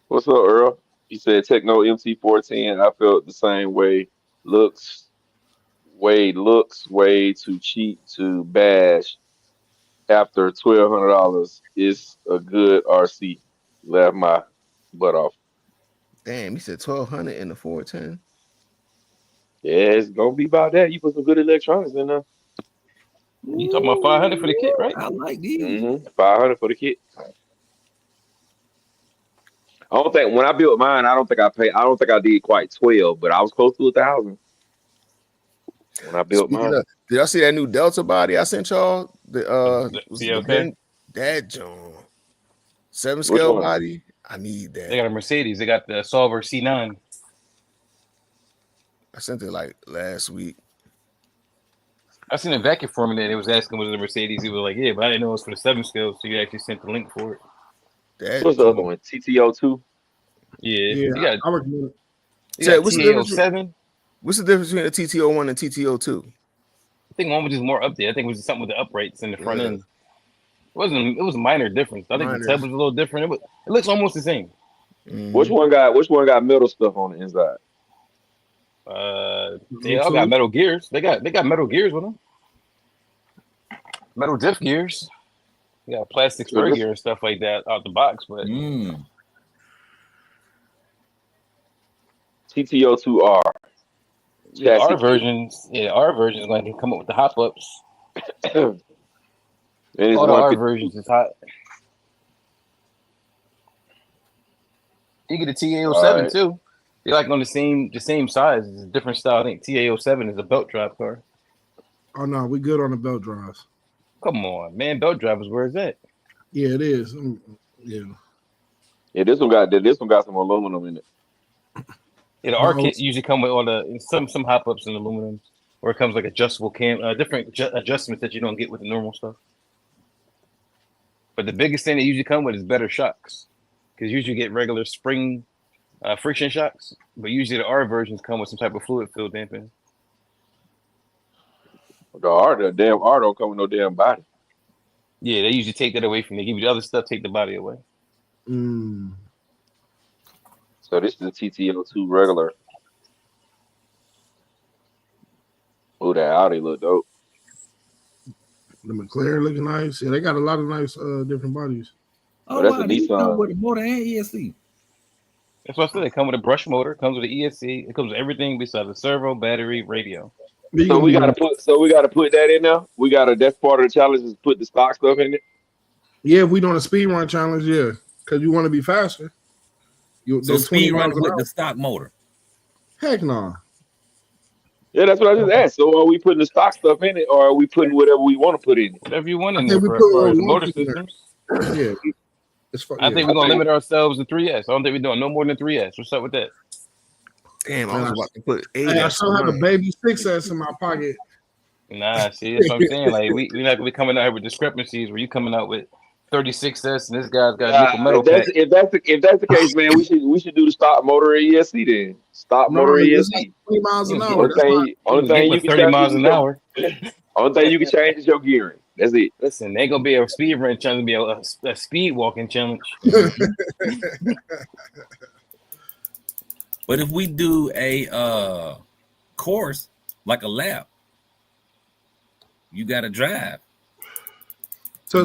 What's up, Earl? He said Techno MC410. I felt the same way. Looks way too cheap to bash. After $1,200, it's a good RC. Laugh my butt off. Damn, he said 1,200 in the 410. Yeah, it's gonna be about that. You put some good electronics in there. You talking about 500 for the kit, right? I like these. 500 for the kit. I don't think when I built mine, I don't think I did quite 12, but I was close to 1,000 when I built mine. Did y'all see that new Delta body I sent y'all? That John 7 scale body. I need that. They got a Mercedes. They got the Solver C9. I sent it like last week. I seen a vacuum for me that it was asking was it a Mercedes. He was like, yeah, but I didn't know it was for the 7 scale, so you actually sent the link for it. What's the other one? TTO2. Yeah, I recommend it. You got TTO7. What's the difference between a TTO1 and TTO2? I think one was just more up there. I think it was just something with the uprights in the front end. It was a minor difference. I think the tub was a little different. It looks almost the same. Which one got metal stuff on the inside? They all got metal gears. They got metal gears with them. Metal diff gears. They got plastic spur gear and stuff like that out the box, but TTO2R. Yeah, our versions like they come up with the hop ups. All the R versions is hot. You get a TA07 too. They're like on the same size. It's a different style. I think TA07 is a belt drive car. Oh no, we good on the belt drives. Come on, man. Belt drive is where it's at. Yeah, it is. Yeah. Yeah, this one got some aluminum in it. Yeah, the R kit usually come with all the some hop ups in aluminum, or it comes like adjustable different adjustments that you don't get with the normal stuff. But the biggest thing they usually come with is better shocks, because usually you get regular spring friction shocks, but usually the R versions come with some type of fluid filled damping. The damn R don't come with no damn body. Yeah, they usually take that away from you. Give you the other stuff, take the body away. So this is the TTO2 regular. Oh, that Audi look dope. The McLaren looking nice. Yeah, they got a lot of nice different bodies. Oh, that's a Nissan. With the motor and ESC. That's what I said. They come with a brush motor, comes with the ESC, it comes with everything besides the servo, battery, radio. So we gotta put that in there. That's part of the challenge is put the stock stuff in it. Yeah, if we doing a speed run challenge, yeah, because you want to be faster. So speed run with the stock motor. Heck no. Yeah, that's what I just asked. So are we putting the stock stuff in it, or are we putting whatever we want to put in it? Whatever you want in there for motor systems. Yeah. I think we're gonna limit ourselves to 3S. I don't think we're doing no more than 3S. What's up with that? Damn, I was about to put 8S. I still have a baby 6S in my pocket. Nah, see, that's what I'm saying. Like we're not gonna be coming out here with discrepancies where you coming out with 36S and this guy's got a nickel metal pack. If that's the case, man, we should do the stock motor ESC then. Stock motor ESC. Like 20 miles an hour. Only thing you can 30 miles an hour. Only thing you can change is your gearing. That's it. Listen, ain't gonna be a speed run challenge, be a speed walking challenge. But if we do a course like a lap, you got to drive. So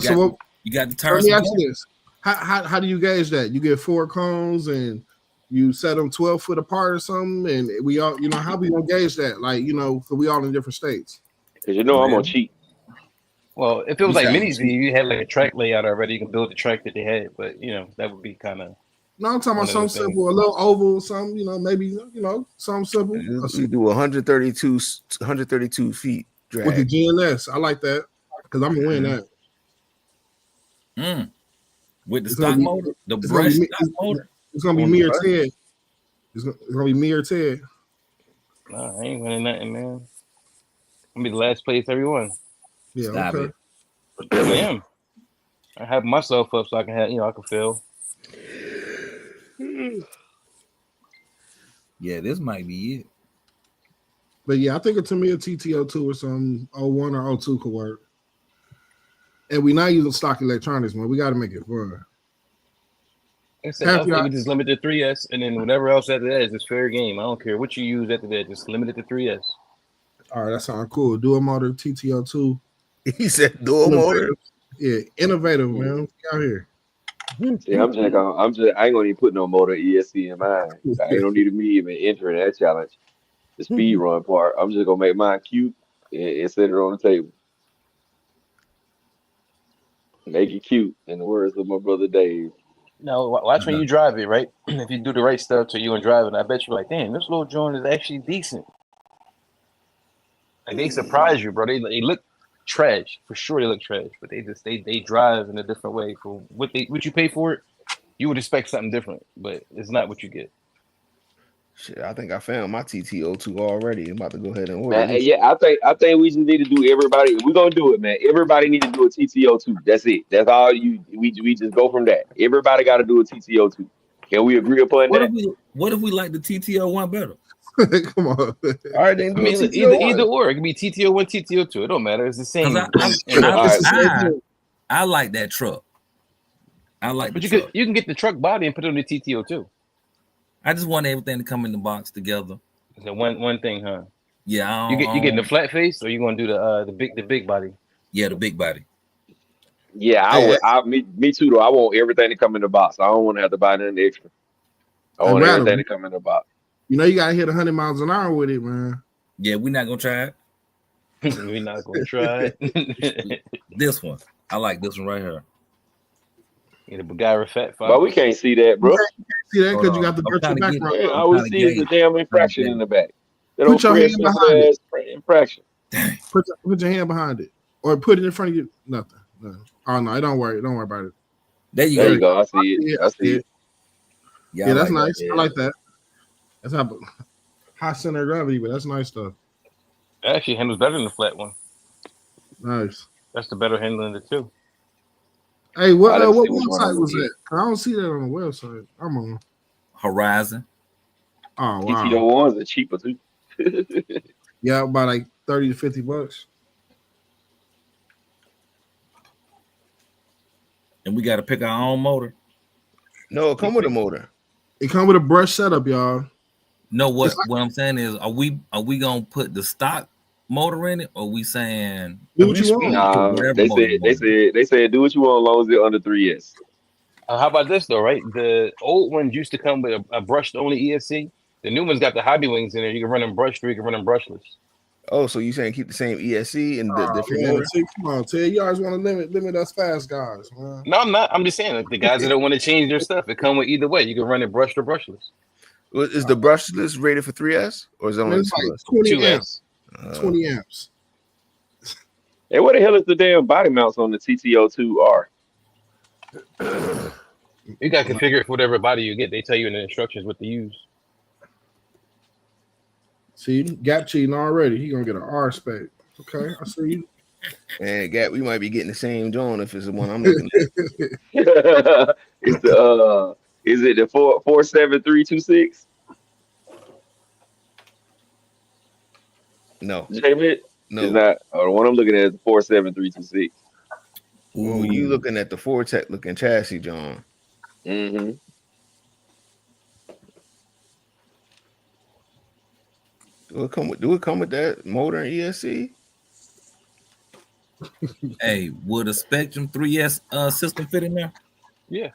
you got to turn. Let me ask you this: how do you gauge that? You get 4 cones and you set them 12 foot apart or something, and we all, how we gonna gauge that? Like, because we all in different states. Because I'm gonna cheat. Well, if it was like Mini Z, you had like a track layout already. You can build the track that they had, but that would be kind of. No, I'm talking about something simple, a little oval, something, maybe, something simple. You do 132 feet drag. With the GNS. I like that because I'm going to win that. With the stock motor? The brush stock motor? It's going to be me or Ted. It's going to be me or Ted. No, I ain't winning nothing, man. I'm going to be the last place everyone. Yeah, Stop okay. it. I am. I have myself up so I can have, I can feel. Yeah, this might be it. But yeah, I think to me a TTO2 or some 01 or 02 could work. And we not using stock electronics, man. We got to make it fun. Like I said, I think we just limit to 3S, and then whatever else after that is just fair game. I don't care what you use after that. Just limit it to 3S. All right, that sounds cool. Dual motor TTO2. He said dual motor. Yeah, innovative, man. Out here. Yeah, I ain't gonna even put no motor ESC in mine. I ain't gonna need me even entering that challenge. The speed run part. I'm just gonna make mine cute and set it on the table. Make it cute, in the words of my brother Dave. Now, watch when you drive it, right? If you do the right stuff to you and drive it, I bet you're like, damn, this little joint is actually decent. Like, they surprise you, bro. They look trash. For sure they look trash, but they drive in a different way. For what you pay for it, you would expect something different, but it's not what you get. Shit, I think I found my TTO2 already. I'm about to go ahead and order Man, this. yeah, I think we just need to do everybody. We're gonna do it, man. Everybody need to do a TTO2. That's it. That's all we just go from that. Everybody got to do a TTO2. Can we agree upon What that? if we like the TTO one better? Come on. All right, then I do mean, a either TTO1. or. It could be TTO 1, TTO 2. It don't matter. It's the same. I like that truck. I like But the you truck. can get the truck body and put it on the TTO too. I just want everything to come in the box together. It's a one thing, huh? Yeah, You getting the flat face, or you gonna do the big body? Yeah, the big body. Yeah, I would. Me too. Though I want everything to come in the box. I don't want to have to buy nothing extra. I want everything to come in the box. You know, you gotta hit 100 miles an hour with it, man. Yeah, we're not gonna try it. We're not gonna try it. This one, I like this one right here. Get a Bugatti Fat Five. But we can't see that, bro. You can't see that because you got the virtual background. Yeah, all we see is the damn infraction in the back. That Put your hand behind it. Infraction. Put your hand behind it, or put it in front of you. Nothing. Oh no, don't worry. Don't worry about it. There you go. I see it. I see it. Yeah, that's nice. I like that. That's high center of gravity, but that's nice stuff. It actually handles better than the flat one. Nice. That's the better handling of the two. Hey, what website was that? I don't see that on the website. I'm on Horizon. Oh wow. TTO ones are cheaper too. Yeah, about like $30 to $50. And we got to pick our own motor. No, it come with a motor. It come with a brush setup, y'all. No, what I'm saying is, are we gonna put the stock motor in it, or are we saying do what you want? Nah, they said do what you want as long as it's under 3S. How about this though, right? The old ones used to come with a brushed only ESC. The new ones got the hobby wings in there. You can run them brushed or you can run them brushless. Oh, so you saying keep the same ESC and the different man, motor? come on, Ted. You always want to limit us fast guys, man. No, I'm not. I'm just saying, like, the guys that don't want to change their stuff, it come with either way. You can run it brushed or brushless. Is the brushless rated for 3S or is it only It's like 2S? 20 amps. 20 amps. Hey, what the hell is the damn body mounts on the TTO2R? You got to configure it for whatever body you get. They tell you in the instructions what to use. See, Gap cheating already. He gonna get an R spec. Okay, I see you. Man, Gap, we might be getting the same John if it's the one I'm looking at. It's the is it the 47326? No, Jamie? no. It's not. The one I'm looking at is the 47326. Oh, you looking at the Fortec looking chassis, John? Mm-hmm. Do it come with that motor and ESC? Hey, would a Spectrum 3S system fit in there? Yeah.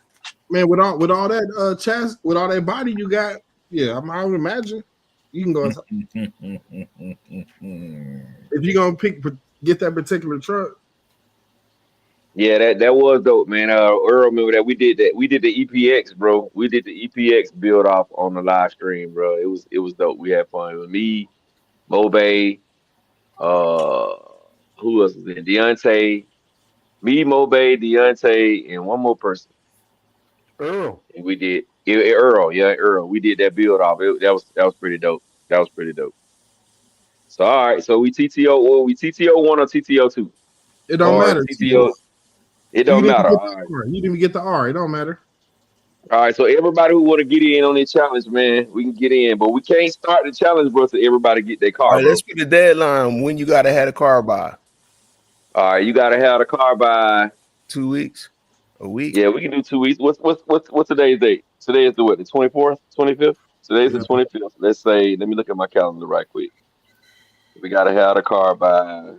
Man, with all that chassis, with all that body you got, yeah, I would imagine you can go. If you're gonna get that particular truck. Yeah, that was dope, man. Earl, remember that we did the EPX, bro. We did the EPX build off on the live stream, bro. It was dope. We had fun with me, Mobay, who else was in? Deontay, me, Mobay, Deontay, and one more person. Earl. And we did Earl, yeah, Earl. We did that build off. That was pretty dope. That was pretty dope. So all right, so we TTO or we TTO 1 or TTO 2. It don't matter. TTO. It don't matter. You didn't even get the R. It don't matter. All right, so everybody who want to get in on this challenge, man, we can get in, but we can't start the challenge, bro, till everybody get their car. All right, let's put the deadline when you gotta have a car by. All right, you gotta have the car by 2 weeks, a week. Yeah, we can do 2 weeks. What's today's date? Today is the what? The 24th, 25th. Today's the 25th. Let's say. Let me look at my calendar right quick. We gotta have the car by.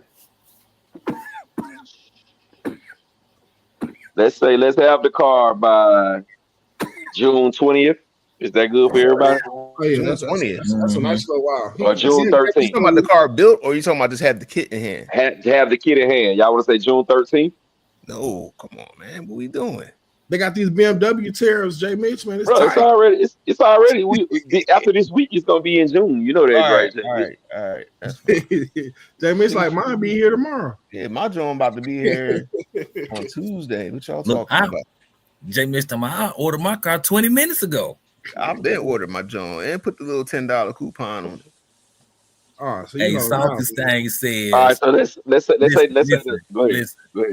Let's have the car by June 20th. Is that good for everybody? Oh yeah, that's 20th. That's a nice little while. Or June 13th. You talking about the car built, or you talking about just have the kit in hand? Have the kit in hand. Y'all want to say June 13th? No, come on, man. What we doing? They got these BMW tariffs, J. Mitch, man. It's already. We after this week, it's gonna be in June. You know that, right? All right. J. Mitch like mine be here tomorrow. Yeah, my John about to be here on Tuesday. What y'all talking about? J. Mitch, I ordered my car 20 minutes ago. I've been ordered my joint and put the little $10 coupon on it. Oh, so Hey, Salty Stang says. All right, so let's say this. Go ahead.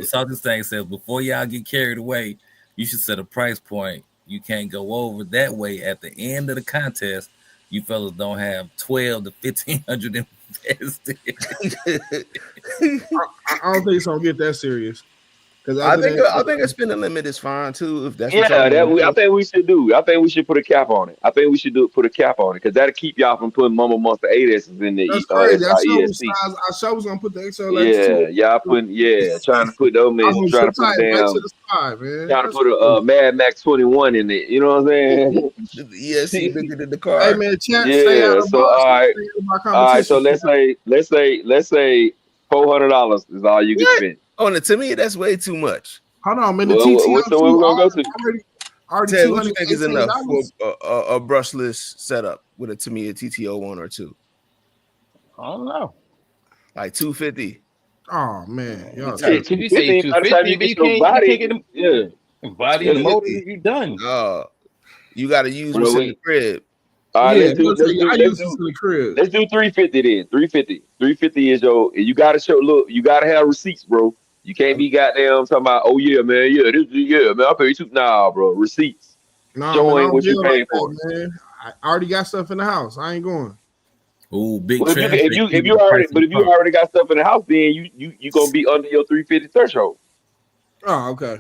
Salty Stang says before y'all get carried away, you should set a price point. You can't go over that way. At the end of the contest, you fellas don't have 12 to 1,500 invested. I don't think it's gonna get that serious. I think a spending limit is fine too. If that's I think we should do. I think we should put a cap on it. I think we should put a cap on it because that'll keep y'all from putting Mama Monster 8S's in the ESC. I sure was gonna put the XLX too. Y'all trying to put those men, trying to put trying to put a Mad Max 21 in it. You know what I'm saying? ESC bigger than the car. Hey man, chat, stay out of so all right. So let's say $400 is all you can spend. Oh, to me, that's way too much. Hold on, man. The TTO what's the one we're gonna go to? Already Ted, what you think is enough for a brushless setup with a TTO 1 or 2? I don't know. Like 250. Oh man, you say 250, but you can't get them. Body and motor, you done. You got to use what's in the crib. All right, let's do 350 then. 350 is you got to show. Look, you got to have receipts, bro. You can't be goddamn talking about, oh yeah, man, man, I pay you. Nah, bro, receipts. Showing what you paid for. Man. I already got stuff in the house. I ain't going. Oh, big. Well, if you already got stuff in the house, then you gonna be under your 350 threshold. Oh, okay,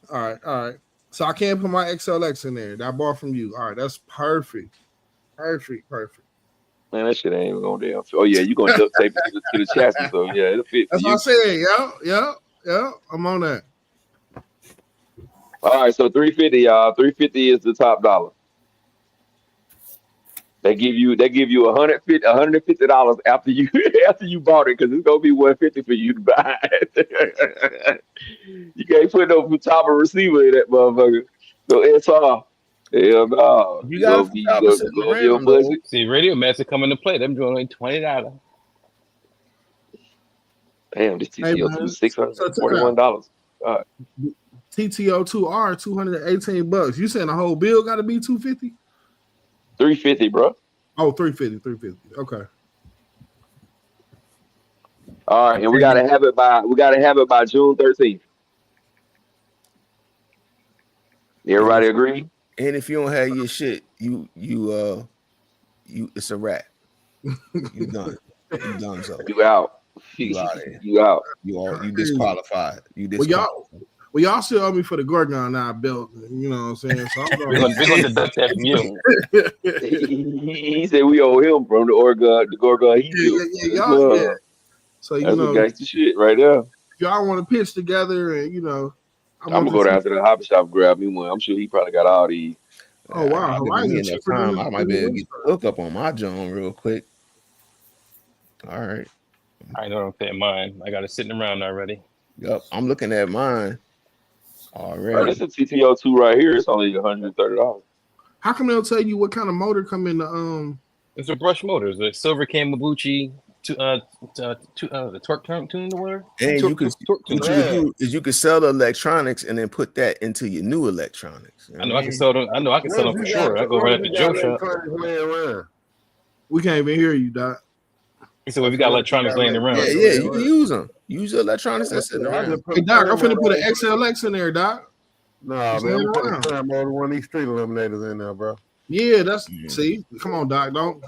all right. So I can't put my XLX in there that I bought from you. All right, that's perfect. Man, that shit ain't even gonna damn. Oh yeah, you gonna duct tape it to the chassis, so yeah, it'll fit. That's what I said. Yeah. I'm on that. All right, so 350, y'all. 350 is the top dollar. They give you $150 after you bought it because it's gonna be $150 for you to buy it. You can't put no top of receiver in that motherfucker. So it's all. Hell no. You got to your budget. See, Radio Master come into play. Them doing only $20. Damn, this TTO is $641. TTO2R $218. You saying the whole bill got to be $250? $350, bro. Oh, $350. Okay. All right, and we gotta have it by June 13th. Everybody agree? And if you don't have your shit, you it's a wrap. You done. You done so. You out. You out. You out. You disqualified. Well, y'all still owe me for the Gorgon now built. You know what I'm saying? So I'm we're gonna deduct that from you. He said we owe him from the Gorgon he built. Y'all. So that's some gangster shit right there. If y'all want to pitch together, and I'm gonna go down to the hobby shop and grab me one. I'm sure he probably got all these. Oh wow! I might be able to get the hook up on my John real quick. All right. I know I'm paying mine. I got it sitting around already. Yep, I'm looking at mine already. Right, this is a TTO2 right here. It's only $130. How come they'll tell you what kind of motor come in the It's a brush motor. It's a Silver Kamabuchi the torque tune the word. And you can sell the electronics and then put that into your new electronics. I know I can sell them. I know I can sell them for sure. I go right at the Joe shop. We can't even hear you, Doc. So if you got electronics laying around, yeah, you can use them. Use your electronics that's sitting around. Hey, Doc, I'm finna put an XLX in there, Doc. Nah, man, I'm putting one of these street eliminators in there, bro. Yeah, see, come on, Doc. Don't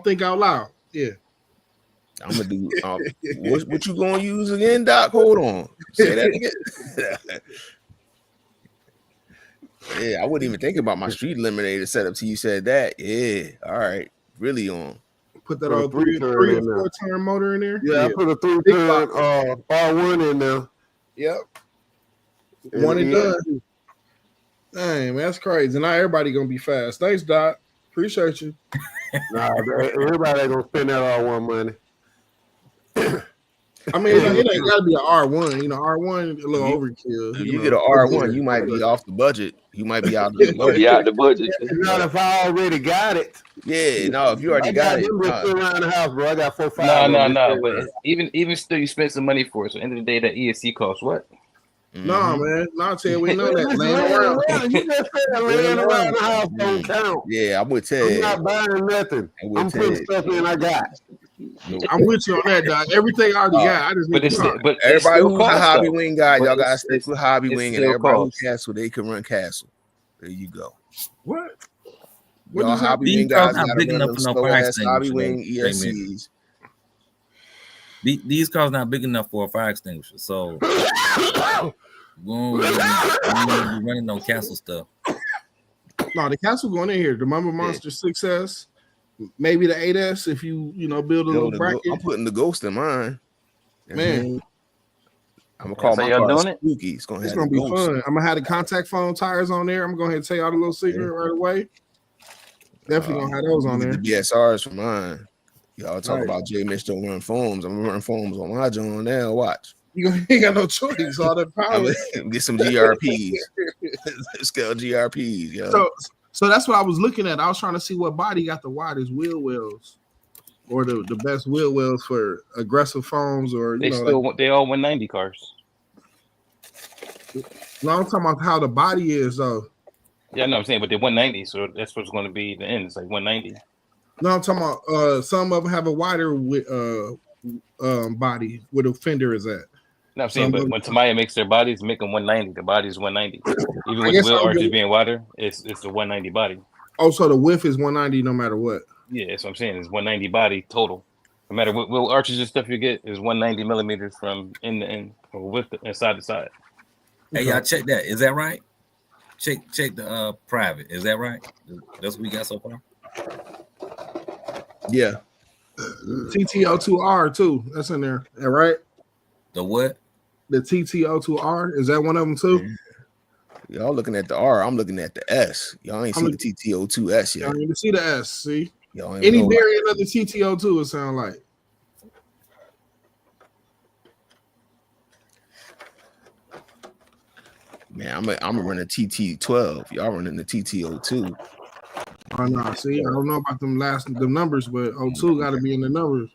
think out loud. Yeah. I'm gonna do what you gonna use again, Doc? Hold on. Say that again. Yeah, I wouldn't even think about my street eliminator setup till you said that. Yeah, all right. Really on. Put that on 3 or 4 turn motor in there. Yeah, I put a 3-turn R1 in there. Yep. One and done. Dang, man, that's crazy. Now everybody gonna be fast. Thanks, Doc. Appreciate you. Nah, everybody ain't gonna spend that R1 money. I mean, it ain't gotta be an R1. R1 a little overkill. If you get an R1, you might be off the budget. You might be out the budget. Be out the budget. Not if I already got it. Yeah, no, if you already got it. Around the house, bro. I got 4-5. No. But even still, you spent some money for it. So at the end of the day, that ESC costs what? No, man. No, Ted, we know that. Laying around. You just said laying around the house don't count. Yeah, I'm with Ted. I'm not buying nothing. I'm putting stuff in I got. I'm with you on that, dog. Everything I already got. I just need to but everybody who's a hobby wing guy, y'all gotta stick with hobby wing, and everybody who's castle, they can run castle. There you go. What? Y'all hobby wing guys gotta run them slow ass hobby wing ESCs. These cars not big enough for a fire extinguisher, so we won't be running no castle stuff. No, the castle going in here. The Mamba Monster 6S, maybe the 8S if you build a little bracket. I'm putting the Ghost in mine. Man, I'm gonna call my car Spooky. It's gonna be fun. I'm gonna have the contact phone tires on there. I'm gonna go ahead and tell y'all the little secret right away. Definitely gonna have those on there. The BSRs for mine. Y'all talk about J Mitch don't run foams. I'm running foams on my John now. Watch. You ain't got no choice. All that power. Get some GRPs. Scale GRPs, yo. So that's what I was looking at. I was trying to see what body got the widest wheel wells, or the best wheel wells for aggressive foams, or they all 190 cars. No, I'm talking about how the body is though. Yeah, I know what I'm saying, but they're 190, so that's what's going to be the end. It's like 190. No, I'm talking about some of them have a wider body where the fender is at. No, I'm saying, but when Tamiya makes their bodies, make them 190. The body is 190. Even with the wheel arches being wider, it's the 190 body. Oh, so the width is 190 no matter what. Yeah, that's what I'm saying. It's 190 body total. No matter what wheel arches and stuff you get, is 190 millimeters from end to end or width and side to side. Hey, y'all check that. Is that right? Check the private. Is that right? That's what we got so far. Yeah. TTO2R too. That's in there. All right. The what? The TTO2R. Is that one of them too? Y'all looking at the R. I'm looking at the S. Y'all ain't seen the TTO2S yet. I don't even see the S. See? Y'all any variant of the TTO2 it sound like. Man, I'm running TT12. Y'all running the TTO2. Oh no, see, I don't know about them numbers, but O2 got to be in the numbers.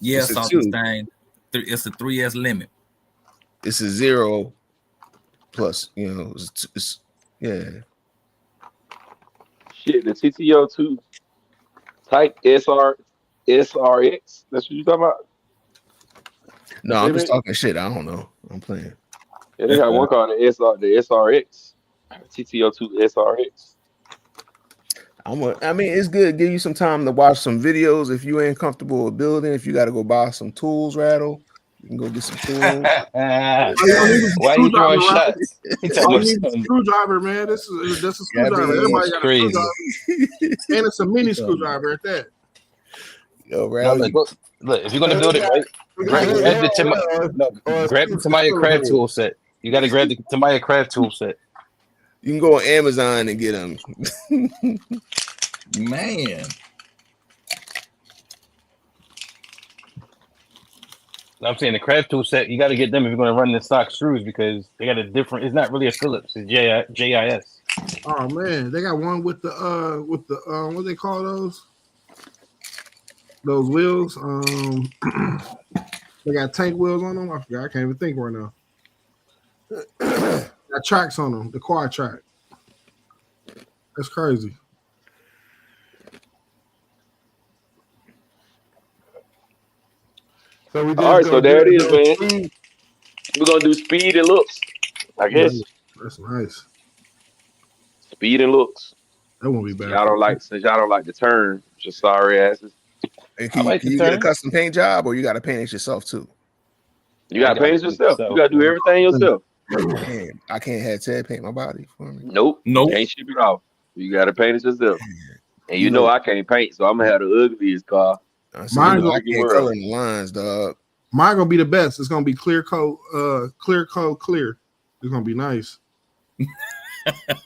Yeah, Saltenstein. It's a 3S limit. It's a 0 plus, it's yeah. Shit, the TTO2 type SRX. That's what you talking about? No, I'm just talking shit. I don't know. I'm playing. Yeah, they got one called the SRX. TTO2 SRX. I mean, it's good. Give you some time to watch some videos. If you ain't comfortable with building, if you got to go buy some tools, Rattle, you can go get some tools. Why are you throwing shots? Need a screwdriver, man. That's a screwdriver. Everybody got crazy. A screwdriver. And it's a mini screwdriver at that. Yo, Rattle. Look, if you're gonna build it right, grab the Tamiya craft tool set. You got to grab the Tamiya craft tool set. You can go on Amazon and get them. Man. I'm saying the craft tool set, you got to get them if you're going to run the stock screws because they got a different. It's not really a Phillips. It's JIS. Oh man, they got one with the what they call those? Those wheels. They got tank wheels on them. I forgot. I can't even think right now. Got tracks on them. The quad track. That's crazy. So all right, so there it is, man. We're gonna do speed and looks, I guess. That's nice. Speed and looks. That won't be bad. Since y'all don't like the turn, just sorry asses. Hey, can you get a custom paint job, or you got to paint it yourself too? You got to paint it yourself. You got to do everything yourself. I can't have Ted paint my body for me. Nope. Can't ship it off. You got to paint it yourself. And you know I can't paint, so I'm gonna have the ugliest car. Mine I can't color the lines, dog. Mine gonna be the best. It's gonna be clear coat, clear. It's gonna be nice. I'm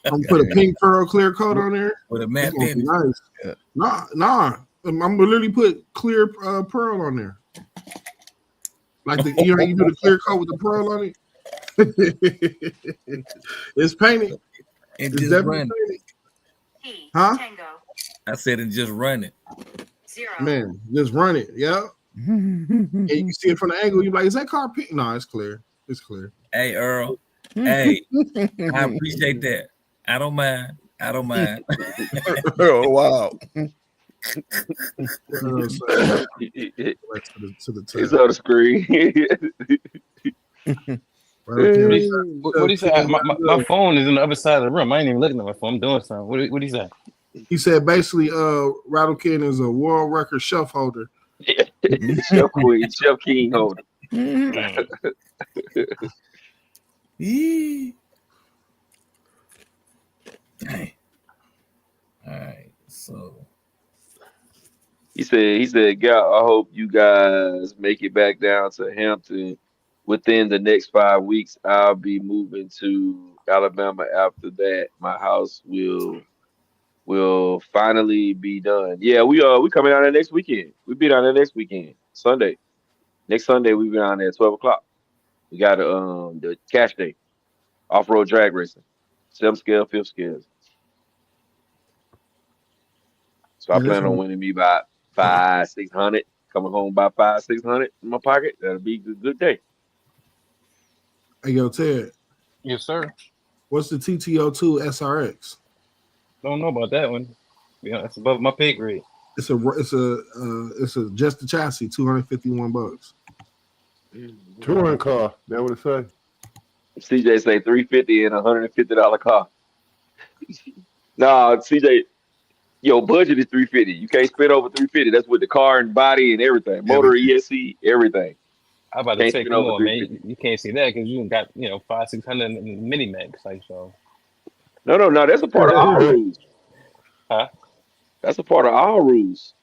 gonna put a pink pearl clear coat on there. With a matte finish. Nice. Yeah. Nah. I'm gonna literally put clear pearl on there. Like you do the clear coat with the pearl on it. It's painted. It's just run it. Huh? I said and just run it. 0. Man, just run it. Yeah. And you can see it from the angle. You're like, is that car pink? No, it's clear. It's clear. Hey, Earl. Hey, I appreciate that. I don't mind. Oh wow. It's on the screen. What do you say? My phone is on the other side of the room. I ain't even looking at my phone. I'm doing something. What do you say? He said basically, Rattlekin is a world record shelf holder. Chef Queen, Chef King holder. Dang. All right, so he said, "Gal, I hope you guys make it back down to Hampton within the next 5 weeks. I'll be moving to Alabama after that. My house will finally be done. Yeah, we coming down there next weekend. We be down there next weekend, Sunday. Next Sunday we be down there at 12:00. We got the cash day, off-road drag racing, 7th scale, 5th scales. So I plan on winning me by 500-600, coming home by 500-600 in my pocket. That'll be a good day. Hey, yo, Ted. Yes, sir. What's the TTO2 SRX? Don't know about that one. Yeah, that's above my pay grade. It's a just the chassis, $251. Touring car. That what it say? CJ say $350 and $150 car. Nah, CJ, your budget is $350. You can't spend over $350. That's with the car and body and everything, motor, ESC, everything. I'm about to say, come on, man. You can't see that because you got 500-600 in mini max, like so. No. That's a part of our rules. Huh? That's a part of our rules.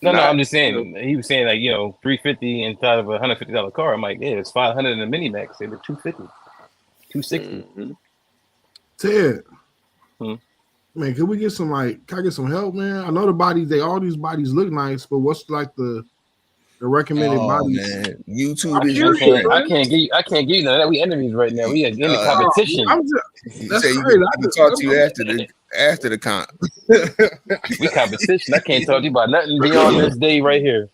No, I'm just saying. He was saying like $350 inside of a $150 car. I'm like, yeah, it's 500 in the mini max. They were $250, $260. Mm-hmm. Ted, man, can we get some can I get some help, man? I know all these bodies look nice, but what's like the recommended bodies? Man. YouTube is your friend. I can't give you none of that. We enemies right now. We in the competition. That's crazy. I can talk to you after the comp. We competition. I can't talk to you about nothing beyond this day right here.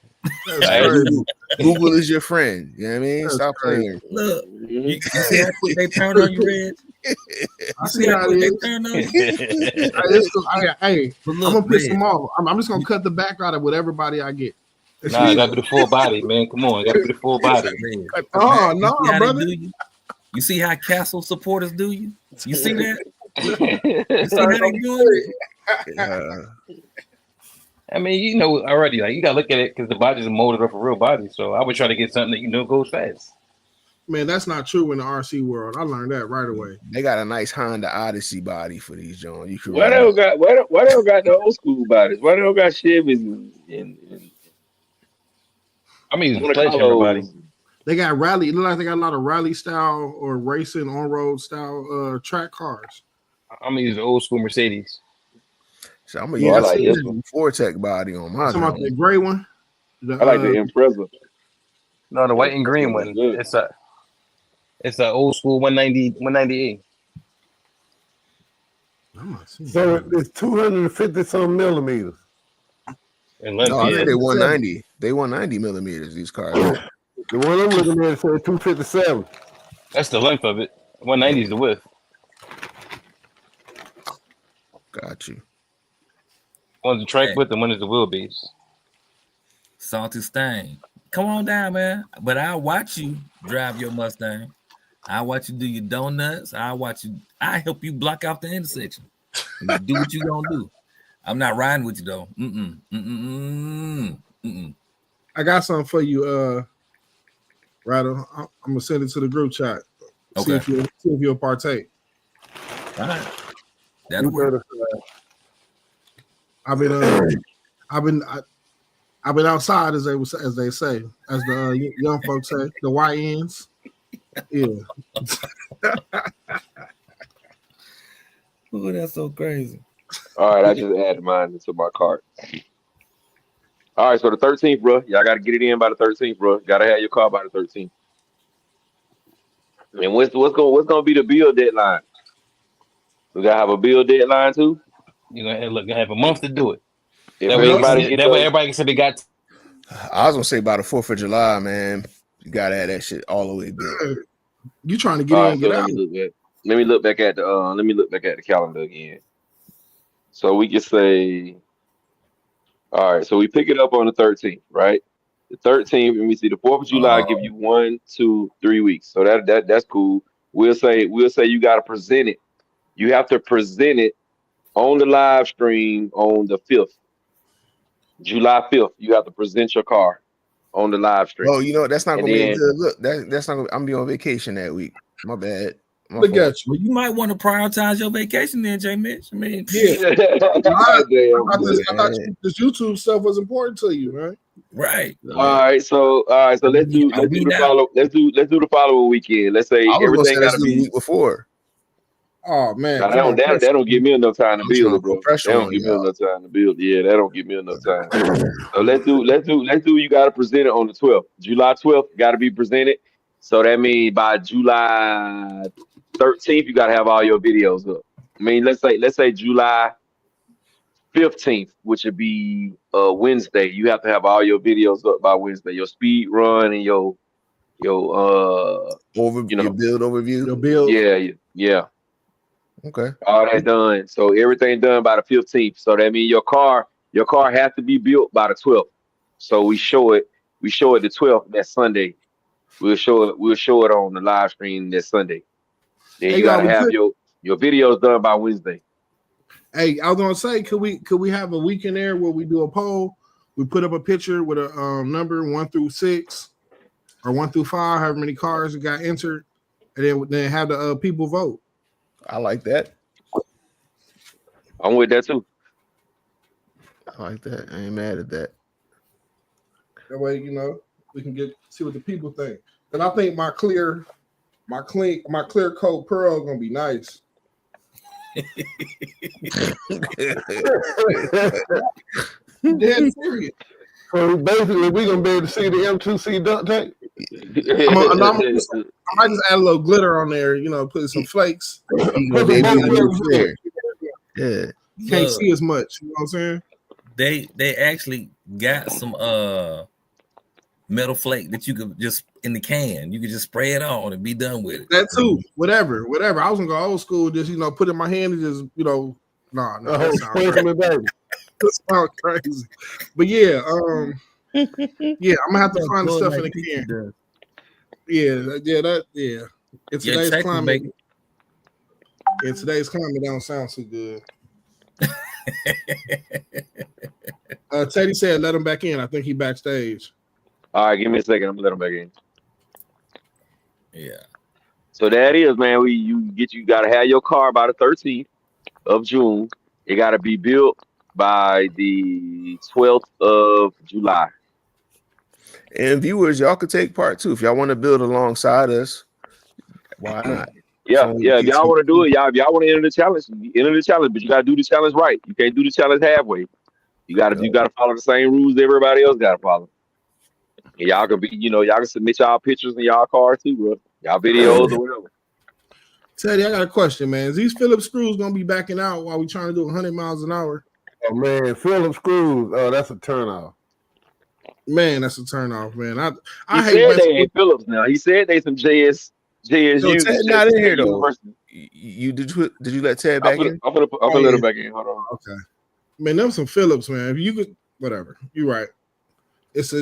Google is your friend. You know what I mean? Stop playing. Look, you see how quick they turned on you, Red? I see how they turned on you. Hey, I'm gonna piss them off. I'm just gonna cut the back out of with everybody I get. Nah, it gotta be the full body, man. Come on, it gotta be the full body. Oh no, brother. You see how Castle supporters do you? You see that? You see how they do it? I mean, already, like you gotta look at it because the body's molded off a real body. So I would try to get something that goes fast. Man, that's not true in the RC world. I learned that right away. They got a nice Honda Odyssey body for these John. Why they don't got the old school bodies? Why they don't got Chevys and I mean, sledgehammer body. They got rally. It looks like they got a lot of rally style or racing on road style track cars. I'm gonna use the old school Mercedes. So I'm gonna use a Fortec body on my. Talking about the gray one. I like the Impreza. No, the white and green one. It's a old school 198. So it's 250 some millimeters. No, I think they 190. They 190 millimeters. These cars. The one I'm looking at says 257. That's the length of it. 190 is the width. Got you. One's the track width and one is the wheelbase. Salty Stain. Come on down, man. But I'll watch you drive your Mustang. I'll watch you do your donuts. I help you block out the intersection. And do what you gonna do. I'm not riding with you though. I got something for you, Rattle. I'm gonna send it to the group chat. Okay. See if you'll partake. All right. That'll work. I've been outside as they say, as the young folks say, the YNs. Yeah. Oh, that's so crazy. All right, I just added mine into my cart. All right, so the 13th, bro. Y'all got to get it in by the 13th, bro. Got to have your car by the 13th. And what's gonna be the bill deadline? We gotta have a bill deadline too. You're gonna have a month to do it. That way everybody can say they got. I was gonna say by the 4th of July, man. You gotta have that shit all the way good. You trying to get All in right, and so get out. let me look back at the calendar again. So we can say, all right, so we pick it up on the 13th, right? The 13th, let me see, the 4th of July give you 1, 2, 3 weeks. So that's cool. We'll say you gotta present it. You have to present it on the live stream on the 5th. July 5th, you have to present your car on the live stream. Oh, you know that's not And gonna be a then- good look. That's not. I'm be on vacation that week. My bad. My Look fault. at you. Well, you might want to prioritize your vacation then, J. Mitch. I mean, Yeah. I thought this YouTube stuff was important to you, man. right. All right, so let's do the following weekend. Let's say I was gonna everything say let's gotta do the be. week before. Oh man, Now, come on, that don't give me enough time to I'm build trying it, to bro. put pressure That don't on give me y'all. enough time to build. Yeah, that don't give me enough time. So let's do. You got to present it on the 12th. July 12th got to be presented. So that means by July 13th, you got to have all your videos up. I mean, let's say July 15th, which would be Wednesday. You have to have all your videos up by Wednesday. Your speed run and your Your build overview. Your build. Yeah. Okay. All that done. So everything done by the 15th. So that means your car has to be built by the 12th. So we show it the 12th, that Sunday. We'll show it on the live stream that Sunday. Then you gotta have your videos done by Wednesday. Hey, I was gonna say, could we have a week in there where we do a poll? We put up a picture with a number 1 through 6 or 1 through 5, however many cars that got entered, and then have the people vote. I like that. I'm with that too. I like that. I ain't mad at that. That way, we can see what the people think. And I think my clear coat pearl gonna be nice. Dead serious. So basically, we're gonna be able to see the M2C duct tape. I might just add a little glitter on there, put some flakes. Yeah. Can't see as much. You know what I'm saying? They actually got some metal flake that you could just in the can. You could just spray it on and be done with it. That too. Whatever. I was gonna go old school, just put it in my hand and just no, that sounds crazy. That sounds crazy. But yeah, yeah, I'm gonna have to find the stuff in the can. Yeah. In today's climate, that don't sound too good. Teddy said let him back in. I think he backstage. All right, give me a second. I'm gonna let him back in. Yeah. So that is, man. You gotta have your car by the 13th of June. It gotta be built by the 12th of July. And viewers, y'all could take part too. If y'all want to build alongside us, why not? Yeah. If y'all want to do it, if y'all want to enter the challenge, but you gotta do the challenge right. You can't do the challenge halfway. You gotta follow the same rules that everybody else gotta follow. And y'all can y'all can submit y'all pictures in y'all cars too, bro. Y'all videos or whatever. Teddy, I got a question, man. Is these Phillips screws gonna be backing out while we trying to do 100 miles an hour? Oh man, Phillips screws. Oh, that's a turnoff. Man, that's a turnoff, man. I hate they ain't Phillips now. He said they some JSU. No, Ted not in here though. You did you let Ted back in? I'm gonna let him back in. Hold on. Okay. Man, them some Phillips, man. If you could, whatever. You're right. I say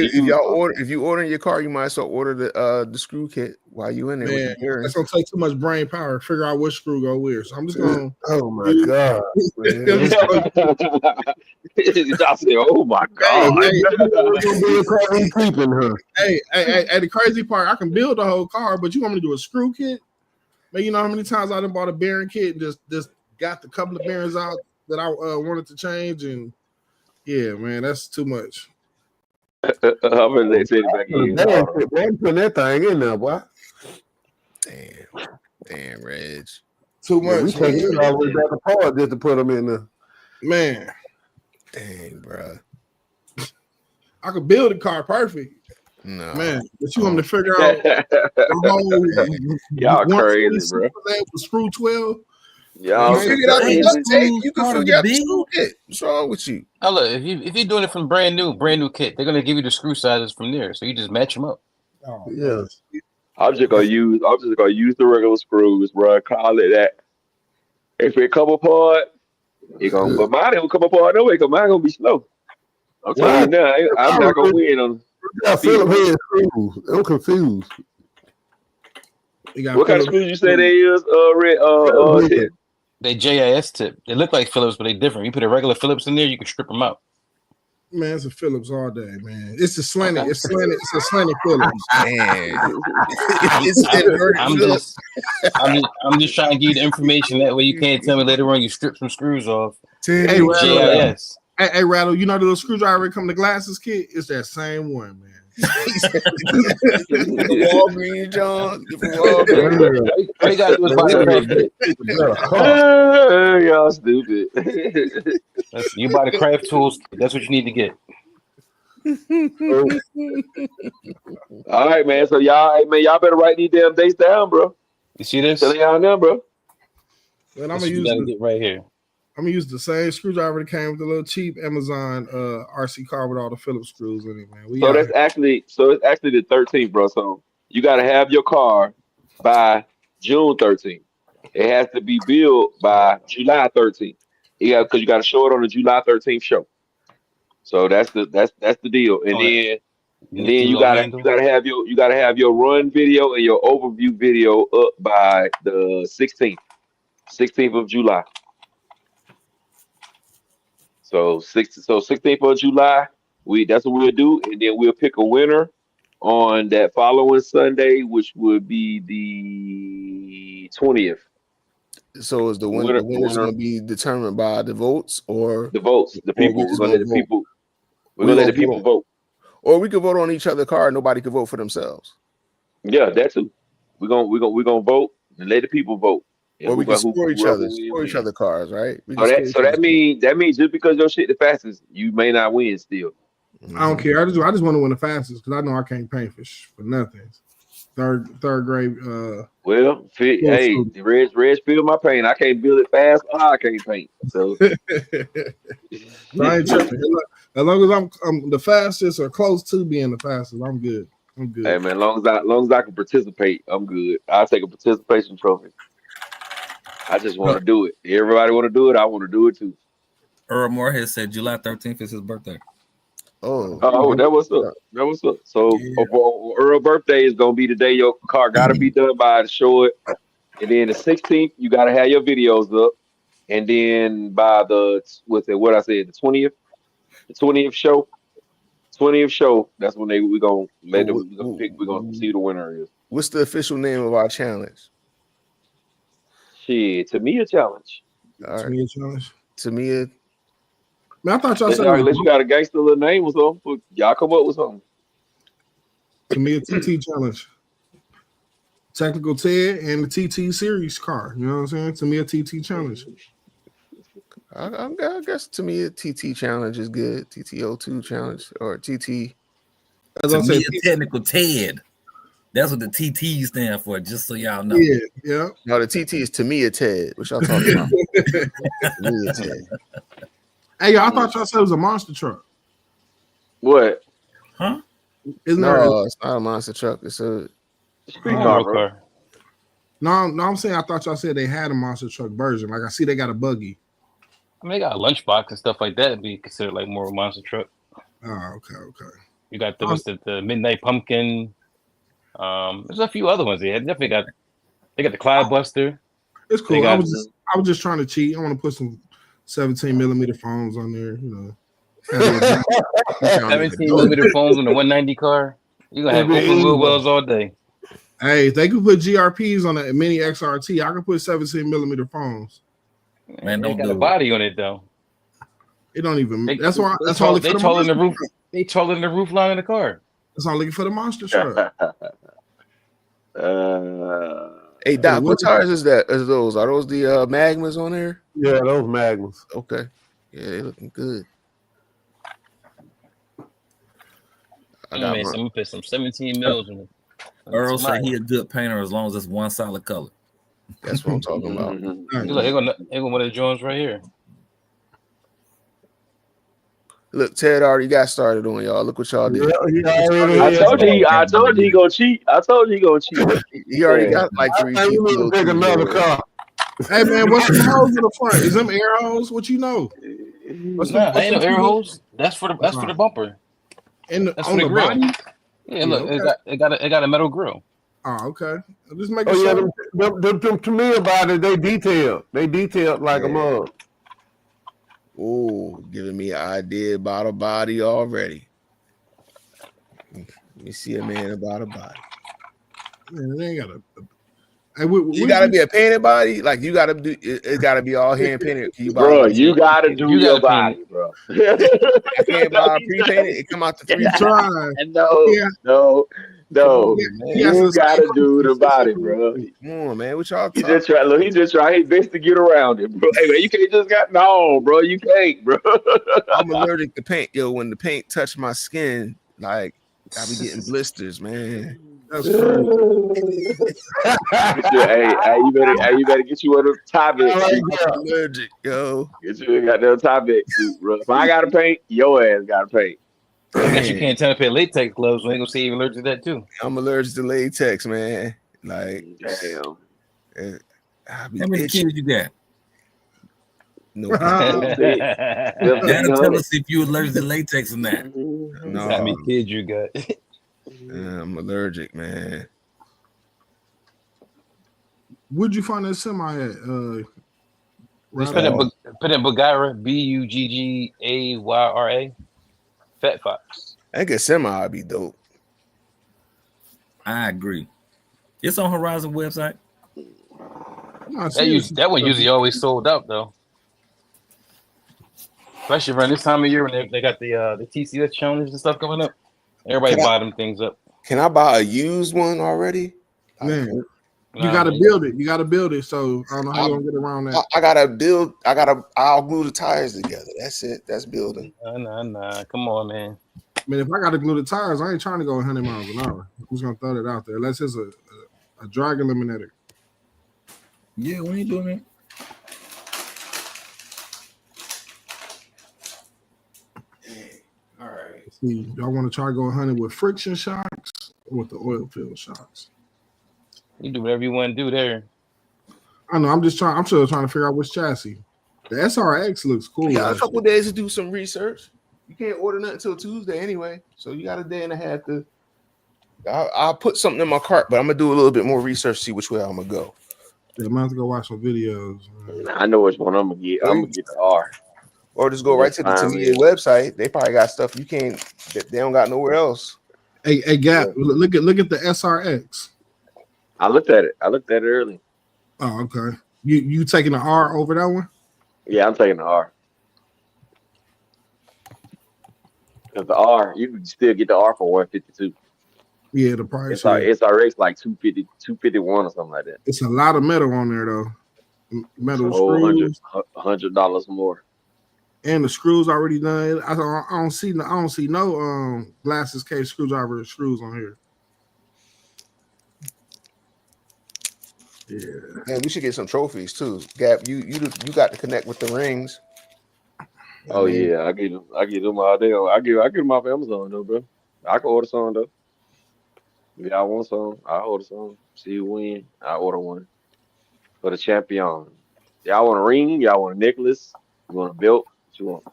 if you order your car, you might as well order the screw kit while you in there. Man, that's gonna take too much brain power to figure out which screw go where. So I'm just gonna. Oh my god! I said, "Oh my god!" Hey, the crazy part, I can build the whole car, but you want me to do a screw kit? Man, you know how many times I done bought a bearing kit and just got the couple of bearings out that I wanted to change, and yeah, man, that's too much. I'm gonna let it back in. Putting that thing in there, boy. Damn, Reg. Too much. We take it all the way back apart just to put them in there. Man, dang, bro. I could build a car perfect. No, man, but you want me to figure out the whole y'all crazy, bro. Screw 12. Y'all figured out the tape. You can figure out the screw kit. What's wrong with you? Oh, look, if you're doing it from brand new kit, they're gonna give you the screw sizes from there, so you just match them up. Oh, yeah. I'm just gonna use the regular screws, bro. Call it that. If it come apart, but mine will come apart no way, because mine gonna be slow. I'm telling you now, I'm not gonna win on. Philip head screws. I'm confused. What kind of screws you say they is? Ted? They JIS tip. They look like Phillips, but they different. You put a regular Phillips in there, you can strip them out. Man, it's a Phillips all day, man. It's a slanted. Okay. It's a slanted Phillips. I'm just trying to give you the information. That way you can't tell me later on you strip some screws off. Hey, Rattle, you know the little screwdriver come to glasses kit? It's that same one, man. Walgreens, John. All you gotta do is buy the craft. Y'all stupid. You buy the craft tools. That's what you need to get. All right, man. So y'all better write these damn dates down, bro. You see this? Tell y'all now, bro. And I'm gonna get right here. I'm gonna use the same screwdriver that came with the little cheap Amazon RC car with all the Phillips screws in it, man. It's actually the 13th, bro. So you gotta have your car by June 13th. It has to be built by July 13th. Yeah, because you gotta show it on the July 13th show. So that's the deal. And then you gotta have your run video and your overview video up by the 16th of July. So 16th of July, that's what we'll do, and then we'll pick a winner on that following Sunday, which would be the 20th. So is the winner going to be determined by the votes or the votes? The people. We're gonna let the people. We're gonna let the people vote. Or we could vote on each other's car. Nobody could vote for themselves. Yeah, that too. We're gonna vote and let the people vote. Or we can score each other cars, right? So that means just because your shit the fastest, you may not win still. I don't care. I just want to win the fastest because I know I can't paint for nothing. Third grade. Well, the Reg feel my pain. I can't build it fast. I can't paint. So I ain't tripping. As long as I'm the fastest or close to being the fastest, I'm good. Hey man, as long as I can participate, I'm good. I'll take a participation trophy. I just want to do it. Everybody want to do it. I want to do it too. Earl Moorhead said July 13th is his birthday. Oh, that was up. So Earl's birthday is gonna be the day your car gotta be done by to show it, and then the 16th you gotta have your videos up, and then by the 20th show, that's when we're gonna let them pick. We're gonna see who the winner is. What's the official name of our challenge? Shit, Tamiya challenge. All right. Tamiya challenge. Tamiya. Man, I thought y'all said unless you got a gangster little name or something, y'all come up with something. Tamiya TT challenge. Technical Ted and the TT series car. You know what I'm saying? Tamiya TT challenge. I guess Tamiya TT challenge is good. TT02 challenge or TT. As I said, Technical Ted. That's what the TT stand for, just so y'all know. Yeah. No, the TT is Tamiya Ted. What y'all talking about? Tamiya Ted. Hey, I thought y'all said it was a monster truck. What? Huh? It's not a monster truck. It's a street car. No, I'm saying I thought y'all said they had a monster truck version. Like I see they got a buggy. I mean, they got a lunchbox and stuff like that. It'd be considered like more of a monster truck. Oh, okay. You got the Midnight Pumpkin. There's a few other ones. They got the Clyde Buster. It's cool. I was just trying to cheat. I want to put some 17mm phones on there, you know. 17mm phones on the 190 car. You're gonna have open wheel wells all day. Hey, if they could put GRPs on a mini XRT, I could put 17mm phones. Man, don't got a body on it though. It don't even. They taller in the roof. They taller in the roof line of the car. That's all looking for the monster truck. Hey Doc, what tires is that? Are those the Magmas on there? Yeah, those Magmas. Okay. Yeah, they looking good. I'm gonna put some 17 mils in it. Earl said he a good painter as long as it's one solid color. That's what I'm talking about. Look, here go one of the joints right here. Look, Ted already got started on y'all. Look what y'all did. I told you he gonna cheat. I told you he gonna cheat. He already got like 3 people. Take another car. Hey man, what's the holes in the front? Is them air holes? What you know? Nah, ain't no air holes. That's for the bumper. And that's on for the grill. body? Yeah, look, okay. it got a metal grill. Oh, okay. Just making sure. Them Tamiya bodies, they detailed like a mug. Oh, giving me an idea about a body already. Let me see a man about a body. Man, they ain't got a. You gotta be a painted body, like you gotta do. It gotta be all hand painted. Bro, you gotta do your body, bro. I can't buy pre-painted. It come out to 3. No. You gotta do the body, bro. Come on, man. What y'all? He just try his best to get around it, bro. Hey man, you can't just bro. You can't, bro. I'm allergic to paint, yo. When the paint touch my skin, like I be getting blisters, man. That's funny. You better get you one of the Tyvek. I'm allergic, yo. Get you a goddamn Tyvek suit, bro. If I gotta paint, your ass gotta paint. I guess you can't tell me latex gloves. We ain't gonna say you're allergic to that too. I'm allergic to latex, man. Like, damn. How many kids you got? No. That'll tell us if you're allergic to latex or not. No. How many kids you got? I'm allergic, man. Where'd you find that semi at? Just put in Buggyra, Buggayra. Fat Fox. I think a semi would be dope. I agree. It's on Horizon website. That one usually always sold out though. Especially around this time of year when they got the TCS challenge and stuff coming up. Everybody buy them things up. Can I buy a used one already? Man, you gotta build it. You gotta build it. So I don't know how you're gonna get around that. I'll glue the tires together. That's it. That's building. Nah. Come on, man. I mean, if I gotta glue the tires, I ain't trying to go 100 miles an hour. I'm just gonna throw that out there. Unless it's a drag eliminator. Yeah, we ain't doing that. All right. See, y'all want to try to go 100 with friction shocks or with the oil filled shocks? You do whatever you want to do there. I know. I'm still trying to figure out which chassis. The SRX looks cool. You got a couple days to do some research. You can't order nothing until Tuesday anyway, so you got a day and a half to. I'll put something in my cart, but I'm gonna do a little bit more research, see which way I'm gonna go. Yeah, I'm gonna have to go watch some videos. I know which one I'm gonna get. I'm gonna get the R. Or just go right to the Tamiya website. They probably got stuff you can't. They don't got nowhere else. Hey, Gap, look at the SRX. I looked at it early. Oh, okay. You taking the R over that one? Yeah, I'm taking the R. Because the R, you can still get the R for 152. Yeah, the price. SRX like 250, 251 or something like that. It's a lot of metal on there though. Metal screws. $100 more. And the screws already done. I don't see no glasses case screwdriver screws on here. Yeah. Man, we should get some trophies too. Gap, you got to connect with the rings. Oh yeah, I get them all day. I get them off Amazon though, bro. I can order some though. If y'all want some, I'll order some. See who win. I'll order one for the champion. Y'all want a ring? Y'all want a necklace? You want a belt? What you want?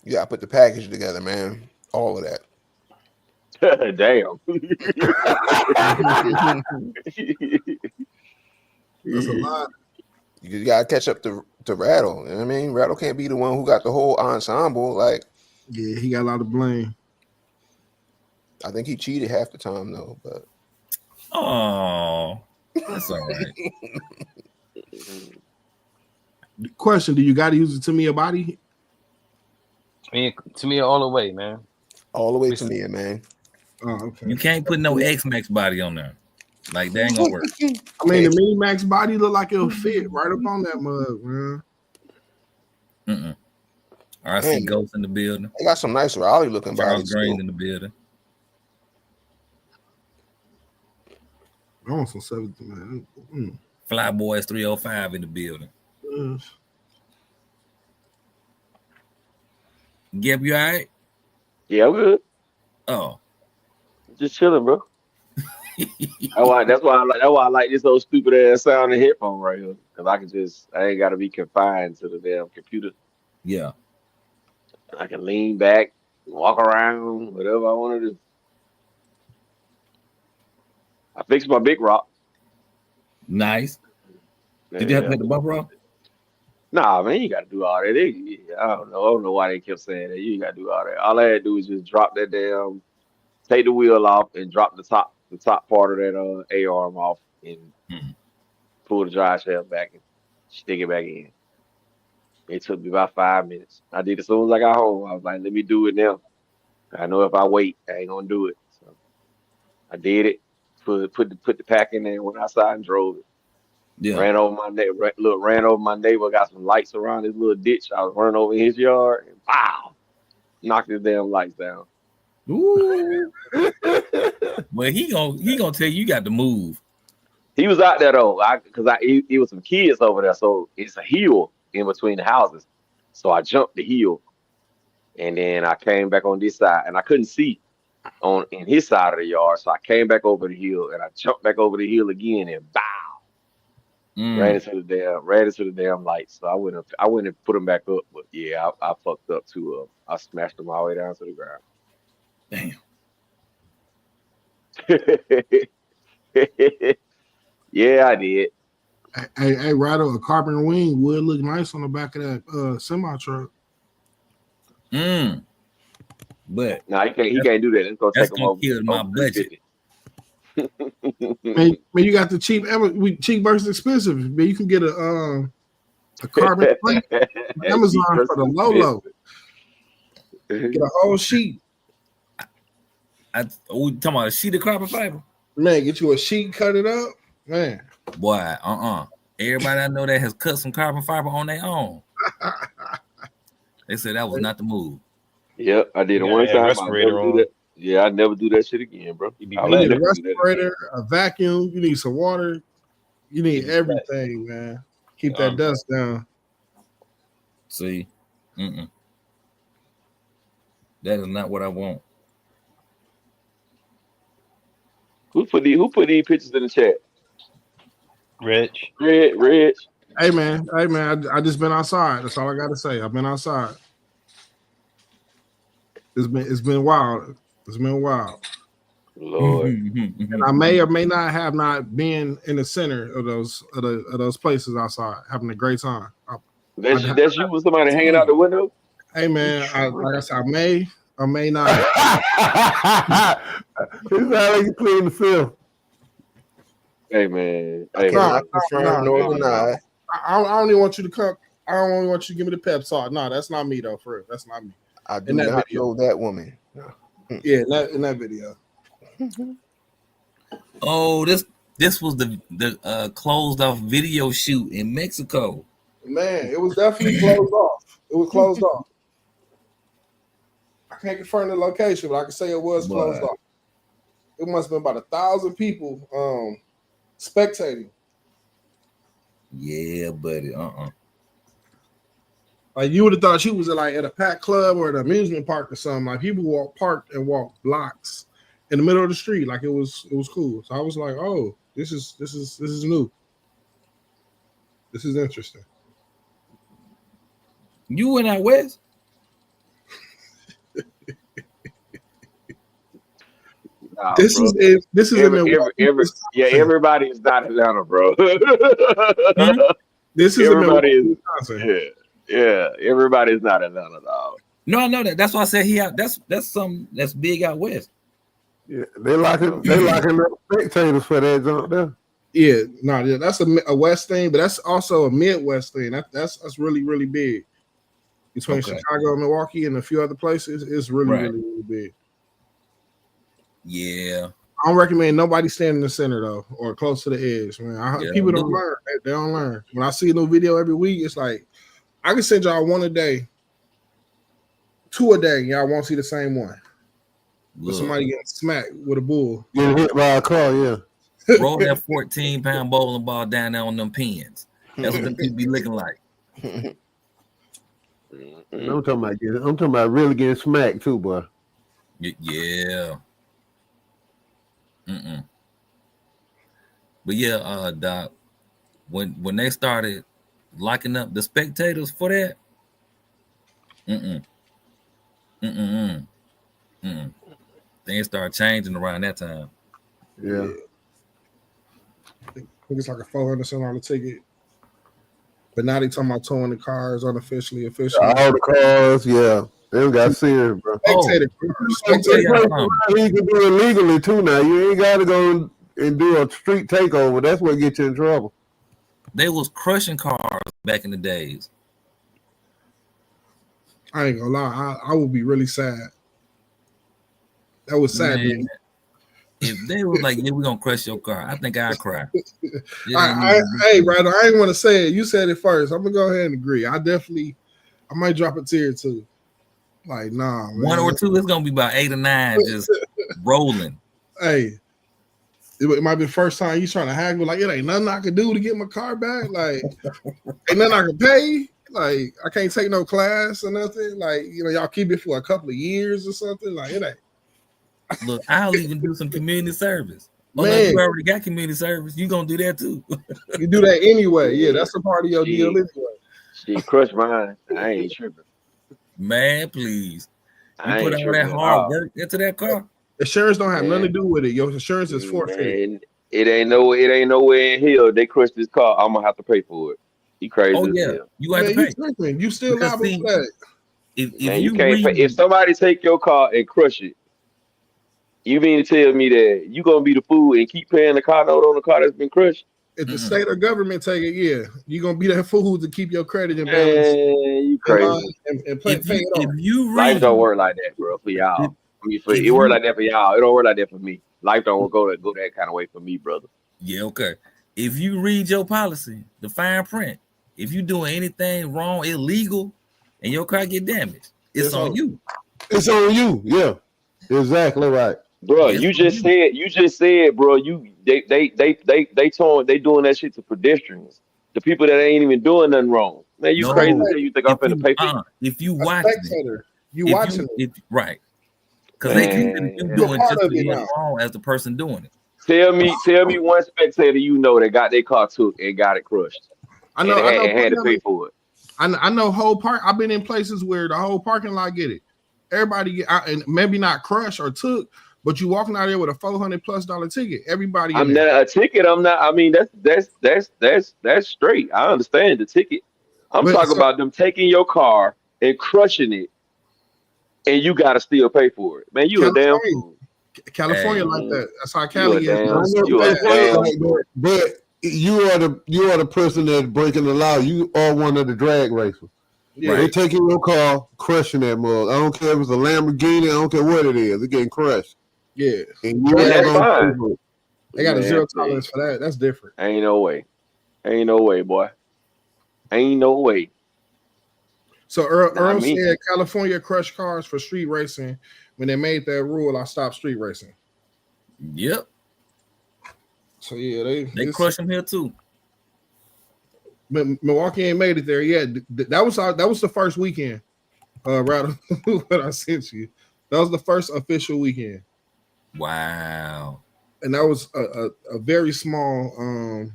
You gotta put the package together, man. All of that. Damn. That's a lot. You gotta catch up to Rattle. You know what I mean? Rattle can't be the one who got the whole ensemble. Like, yeah, he got a lot of blame. I think he cheated half the time though, but that's all right. Question: do you got to use it to me a body? I mean, to me, all the way, man. All the way to me, man. Oh, okay. You can't put no X-Max body on there. Like, that ain't gonna work. I mean, the Mini Max body look like it'll fit right up on that mug, man. RC Ghost in the building. They got some nice Raleigh looking bodies. Green in the building. I want some 70, man. Fly Boys 305 in the building. Geb, you all right? Yeah, I'm good. Oh. Just chilling, bro. That's why I like this old stupid ass sounding headphone right here. Cause I ain't gotta be confined to the damn computer. Yeah. I can lean back, walk around, whatever I want to do. I fixed my big rock. Nice. Did you have to make the bumper off? Nah, man, you gotta do all that. I don't know why they kept saying that. You ain't gotta do all that. All I had to do is just drop that damn, take the wheel off and drop the top part of that A arm off and pull the drive shaft back and stick it back in. It took me about 5 minutes. I did it as soon as I got home. I was like, let me do it now. I know if I wait, I ain't gonna do it. So I did it. Put the pack in there, went outside and drove it. Yeah. Ran over my neighbor, got some lights around his little ditch. I was running over his yard and wow, knocked his damn lights down. Ooh. Well, he gonna tell you got to move. He was out there though, it was some kids over there, so it's a hill in between the houses. So I jumped the hill, and then I came back on this side, and I couldn't see in his side of the yard, so I came back over the hill, and I jumped back over the hill again, and bow. Ran into the damn lights. So I went and put them back up. But yeah, I fucked up too. I smashed them all the way down to the ground. Damn. Yeah, I did. Hey, Ryder, a carbon wing would look nice on the back of that semi truck. But no, he can't do that. It's gonna take him over. Kill my budget. Man, you got the cheap versus expensive. Man, you can get a carbon plate Amazon for the low. Get a whole sheet. We talking about a sheet of carbon fiber? Man, get you a sheet, cut it up, man. Boy, everybody I know that has cut some carbon fiber on their own. They said that was not the move. Yep, I did it one time. I never do that shit again, bro. You need a respirator, a vacuum. You need some water. You need everything, man. Keep that dust down. See, that is not what I want. Who put these pictures in the chat? Rich. Hey man, I just been outside. That's all I gotta say. I've been outside. It's been wild. It's been wild. Lord. And I may or may not been in the center of those places outside, having a great time. That's you with somebody hanging out the window? Hey man, like I said, I may not. It's not like you clean the film. Hey man. I cannot confirm nor deny. I don't even want you to come. I don't even want you to give me the pep talk. No, that's not me though. For real, that's not me. I do not know that woman. Yeah, in that video. Oh, this was the closed off video shoot in Mexico. Man, it was definitely closed off. It was closed off. I can't confirm the location, but I can say it was closed off. It must have been about 1,000 people spectating. Yeah, buddy. Like you would have thought she was at a packed club or an amusement park or something. Like people parked and walked blocks in the middle of the street. Like it was cool. So I was like, oh, this is new. This is interesting. You went out west? Nah, this bro. is everybody is not Atlanta, bro. This is everybody is everybody's not Atlanta, dog. No, I know that. That's why I said that's big out west. Yeah, they locking up spectators for that jump there. Yeah, that's a West thing, but that's also a Midwest thing. That's really, really big. Between Chicago and Milwaukee and a few other places, it's really, really, really big. Yeah. I don't recommend nobody stand in the center though, or close to the edge. Man, people don't learn. They don't learn. When I see a new video every week, it's like I can send y'all one a day, 2 a day. Y'all won't see the same one. With somebody getting smacked with a bull. Getting hit by a car, yeah. Roll that 14-pound bowling ball down there on them pins. That's what them people be looking like. I'm talking about really getting smacked too, boy. Yeah. But yeah, Doc, when they started locking up the spectators for that, things started changing around that time. Yeah. I think it's like a $400 ticket. But now they talking about towing the cars unofficially, officially. All the cars, yeah. They got serious, bro. Spectator cars. You can do it legally too now. You ain't got to go and do a street takeover. That's what gets you in trouble. They was crushing cars back in the days. I ain't gonna lie, I would be really sad. That was sad. Man, if they were like, "Yeah, we're gonna crush your car," I think I'd cry. Hey, brother, I ain't want to say it. You said it first. I'm gonna go ahead and agree. I might drop a tear too. Like, nah, man. One or two, it's gonna be about 8 or 9 just rolling. Hey, it might be the first time you trying to haggle. Like, it ain't nothing I can do to get my car back. Like, ain't nothing I can pay. Like, I can't take no class or nothing. Like, y'all keep it for a couple of years or something. Like, it ain't. Look, I'll even do some community service. Man, you already got community service. You gonna do that too? You do that anyway. Yeah, that's a part of your deal anyway. She crushed mine. I ain't tripping. Man, please. You put all that hard work into that car. Insurance don't have nothing to do with it. Your insurance is forfeit. Man, it ain't nowhere in here. They crushed this car. I'm gonna have to pay for it. You crazy? Oh yeah, you have to pay. You still liable for that. If you can't pay, if somebody take your car and crush it, you mean to tell me that you gonna be the fool and keep paying the car note on the car that's been crushed? If the state or government take it, yeah, you gonna be that fool to keep your credit in balance. Man, you crazy. And pay it off. Life don't work like that, bro. For y'all, it work like that for y'all. It don't work like that for me. Life don't go that kind of way for me, brother. Yeah, okay. If you read your policy, the fine print, if you doing anything wrong, illegal, and your car get damaged, it's on you. It's on you. Yeah, exactly right. Bro, you just said, bro, they doing that shit to pedestrians, the people that ain't even doing nothing wrong. Man, you crazy? You think I'm finna pay for if you watch it, right? Because they can you doing just as wrong as the person doing it. Tell me one spectator that got their car took and got it crushed. I know, and had to pay for it. I know whole park. I've been in places where the whole parking lot get it. Everybody get out, and maybe not crushed or took. But you walking out there with a $400+ ticket. Everybody. I'm not a ticket. I'm not. I mean, that's straight. I understand the ticket. I'm talking about them taking your car and crushing it, and you got to still pay for it. Man, you a damn fool. California like that. That's how Cali is. But you are the person that's breaking the law. You are one of the drag racers. Yeah. They taking your car, crushing that mug. I don't care if it's a Lamborghini. I don't care what it is. It's getting crushed. Yeah, and that's fine. They got a zero tolerance for that. That's different. Ain't no way, boy. Ain't no way. So Earl said California crushed cars for street racing. When they made that rule, I stopped street racing. Yep. So yeah, they crush them here too. But Milwaukee ain't made it there yet. That was the first weekend. Rather what I sent you. That was the first official weekend. Wow. And that was a very small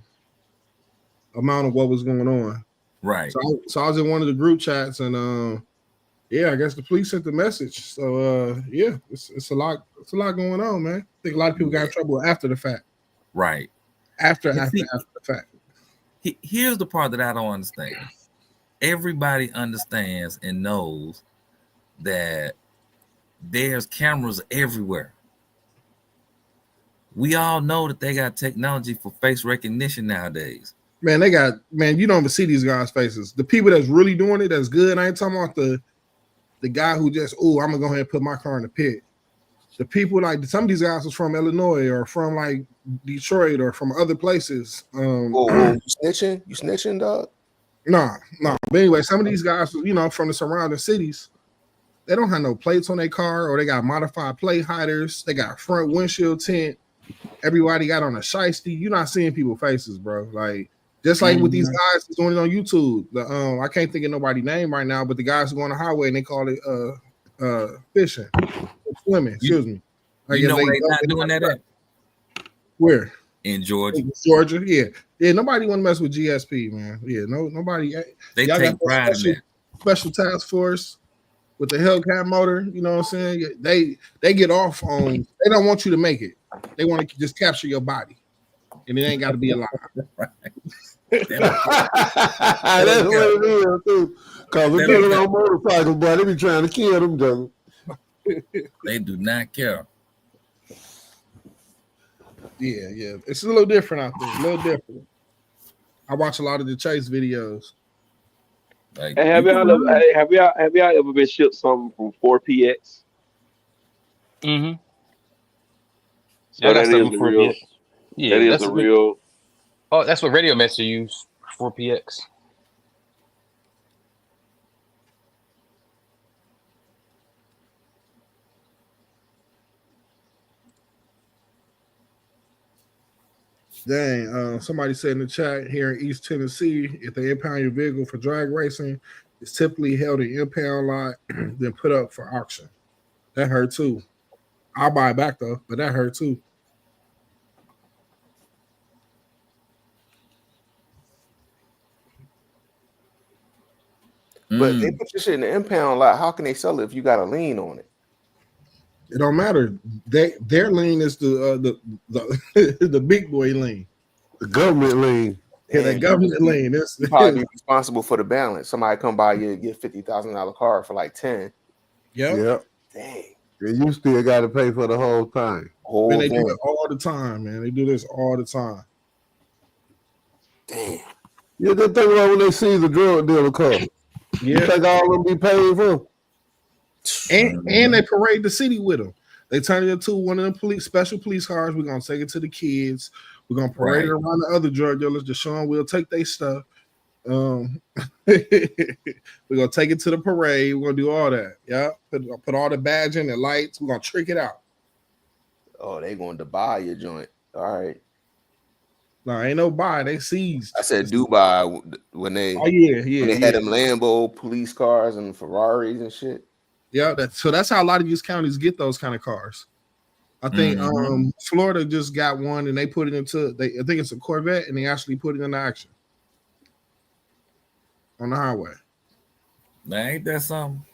amount of what was going on. Right. So I was in one of the group chats, and I guess the police sent the message. So it's a lot going on, man. I think a lot of people got in trouble after the fact. Right. After the fact. Here's the part that I don't understand. Everybody understands and knows that there's cameras everywhere. We all know that they got technology for face recognition nowadays. Man, you don't even see these guys' faces. The people that's really doing it, that's good. I ain't talking about the guy who just, I'm gonna go ahead and put my car in the pit. The people like some of these guys was from Illinois or from like Detroit or from other places. You snitching, dog? No. But anyway, some of these guys, from the surrounding cities, they don't have no plates on their car, or they got modified plate hiders. They got front windshield tint. Everybody got on a shiesty. You're not seeing people's faces, bro. Like just like with these guys doing it on YouTube. I can't think of nobody's name right now, but the guys who go on the highway and they call it fishing. women. Excuse me. You know where they not doing that at? Where? In Georgia. Georgia, yeah. Nobody want to mess with GSP, man. Yeah, nobody. They y'all take got pride in that. Special task force with the Hellcat motor. You know what I'm saying? They get off on. They don't want you to make it. They want to just capture your body, and it ain't got to be alive. That's what it is too. Cause we get on motorcycles, boy, they be trying to kill them, Jungle. They do not care. Yeah. It's a little different out there. A little different. I watch a lot of the chase videos. Like, Hey, have y'all ever been shipped something from 4PX? Mm-hmm. So that is a real. Yeah, that is a real. Oh, that's what Radio Master use, 4PX. Dang, somebody said in the chat here in East Tennessee, if they impound your vehicle for drag racing, it's typically held in impound lot, then put up for auction. That hurt too. I'll buy it back though, but that hurt too. But they put your shit in the impound lot. How can they sell it if you got a lien on it? It don't matter. Their lien is the the big boy lien, the government lien. Yeah, the government lien. You probably be responsible for the balance. Somebody come by you get $50,000 car for like 10. Yep. Dang. And you still got to pay for the whole time. Man, they do it all the time, man. They do this all the time. Damn. Yeah, they think about when they see the drug dealer car. Yeah. You think all of them be paid for? And they parade the city with them. They turn it into one of them special police cars. We're gonna take it to the kids. We're gonna parade it around the other drug dealers to show them we'll take their stuff. We're gonna take it to the parade. We're gonna do all that. Yeah, put all the badge in, the lights. We're gonna trick it out. Oh, they going to buy your joint. All right. No, ain't no buy. They seized. I said Dubai when they. Oh yeah. When they had them Lambo police cars and Ferraris and shit. Yeah, that's how a lot of these counties get those kind of cars. I think Florida just got one and they put it into. I think it's a Corvette and they actually put it into action on the highway. Now, ain't that something?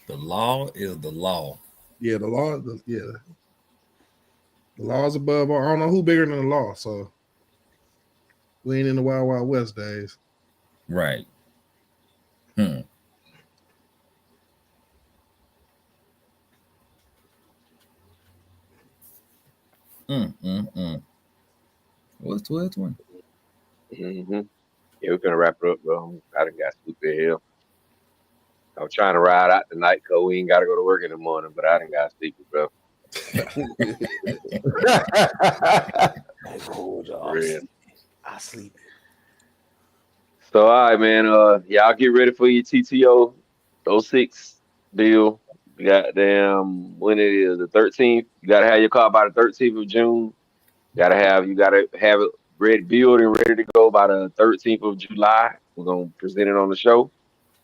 The law is the law. Yeah, the law. The law is above all. I don't know who bigger than the law, so we ain't in the Wild Wild West days. Right. What's 12:20? Yeah, we're gonna wrap it up, bro. I done got stupid hell. I'm trying to ride out tonight because we ain't gotta go to work in the morning, but I done got stupid, bro. I sleep. So all right, man. Y'all get ready for your TTO 06 deal. Goddamn, when it is the 13th. You gotta have your car by the 13th of June. You gotta have it ready, built and ready to go by the 13th of July. We're gonna present it on the show.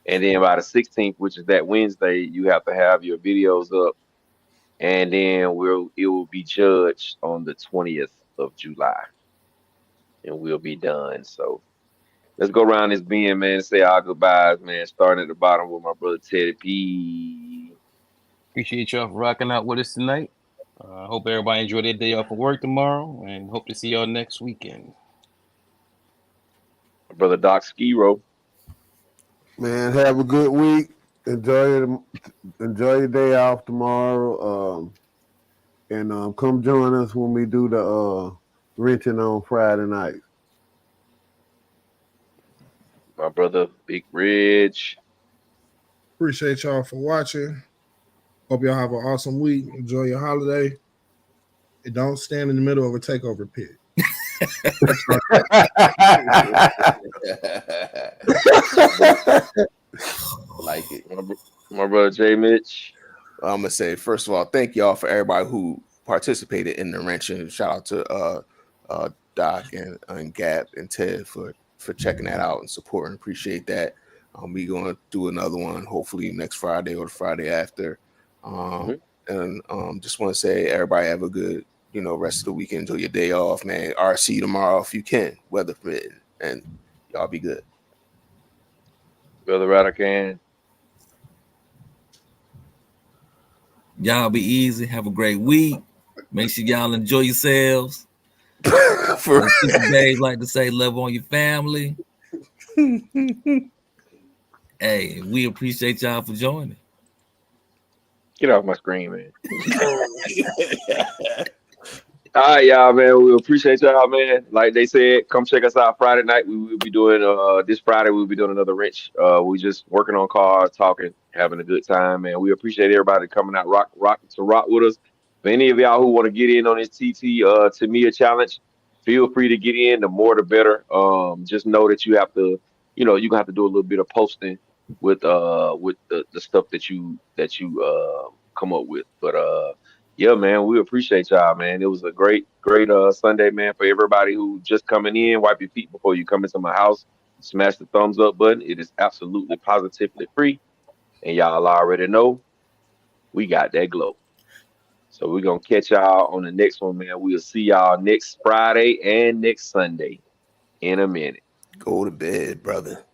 And then by the 16th, which is that Wednesday, you have to have your videos up. And then it will be judged on the 20th of July. And we'll be done. So let's go around this bend, man, and say our goodbyes, man. Starting at the bottom with my brother Teddy P. Appreciate y'all for rocking out with us tonight. Hope everybody enjoy their day off of work tomorrow, and hope to see y'all next weekend. My brother Doc Skiro. Man, have a good week. Enjoy your day off tomorrow. And come join us when we do the wrenching on Friday night. My brother Big Ridge. Appreciate y'all for watching. Hope y'all have an awesome week. Enjoy your holiday. And don't stand in the middle of a takeover pit. Like it. My brother J Mitch. I'm gonna say, first of all, thank y'all for everybody who participated in the wrenching. Shout out to Doc and Gap and Ted for checking that out and supporting. Appreciate that. We going to do another one hopefully next Friday or the Friday after. And just want to say everybody have a good, rest of the weekend. Enjoy your day off, man. RC tomorrow if you can, weather permitting, and y'all be good. Brother Radican. Y'all be easy. Have a great week. Make sure y'all enjoy yourselves. For Dave like to say, love on your family. Hey, we appreciate y'all for joining. Get off my screen, man. All right, y'all, man. We appreciate y'all, man. Like they said, come check us out Friday night. We will be doing this Friday. We'll be doing another wrench. We just working on cars, talking, having a good time, man. We appreciate everybody coming out rock with us. For any of y'all who want to get in on this TT Tamiya challenge, feel free to get in. The more the better. Just know that you have to, you're gonna have to do a little bit of posting with the stuff that you come up with. But yeah, man, we appreciate y'all, man. It was a great Sunday, man, for everybody who just coming in. Wipe your feet before you come into my house. Smash the thumbs up button. It is absolutely positively free. And y'all already know we got that glow. So we're going to catch y'all on the next one, man. We'll see y'all next Friday and next Sunday in a minute. Go to bed, brother.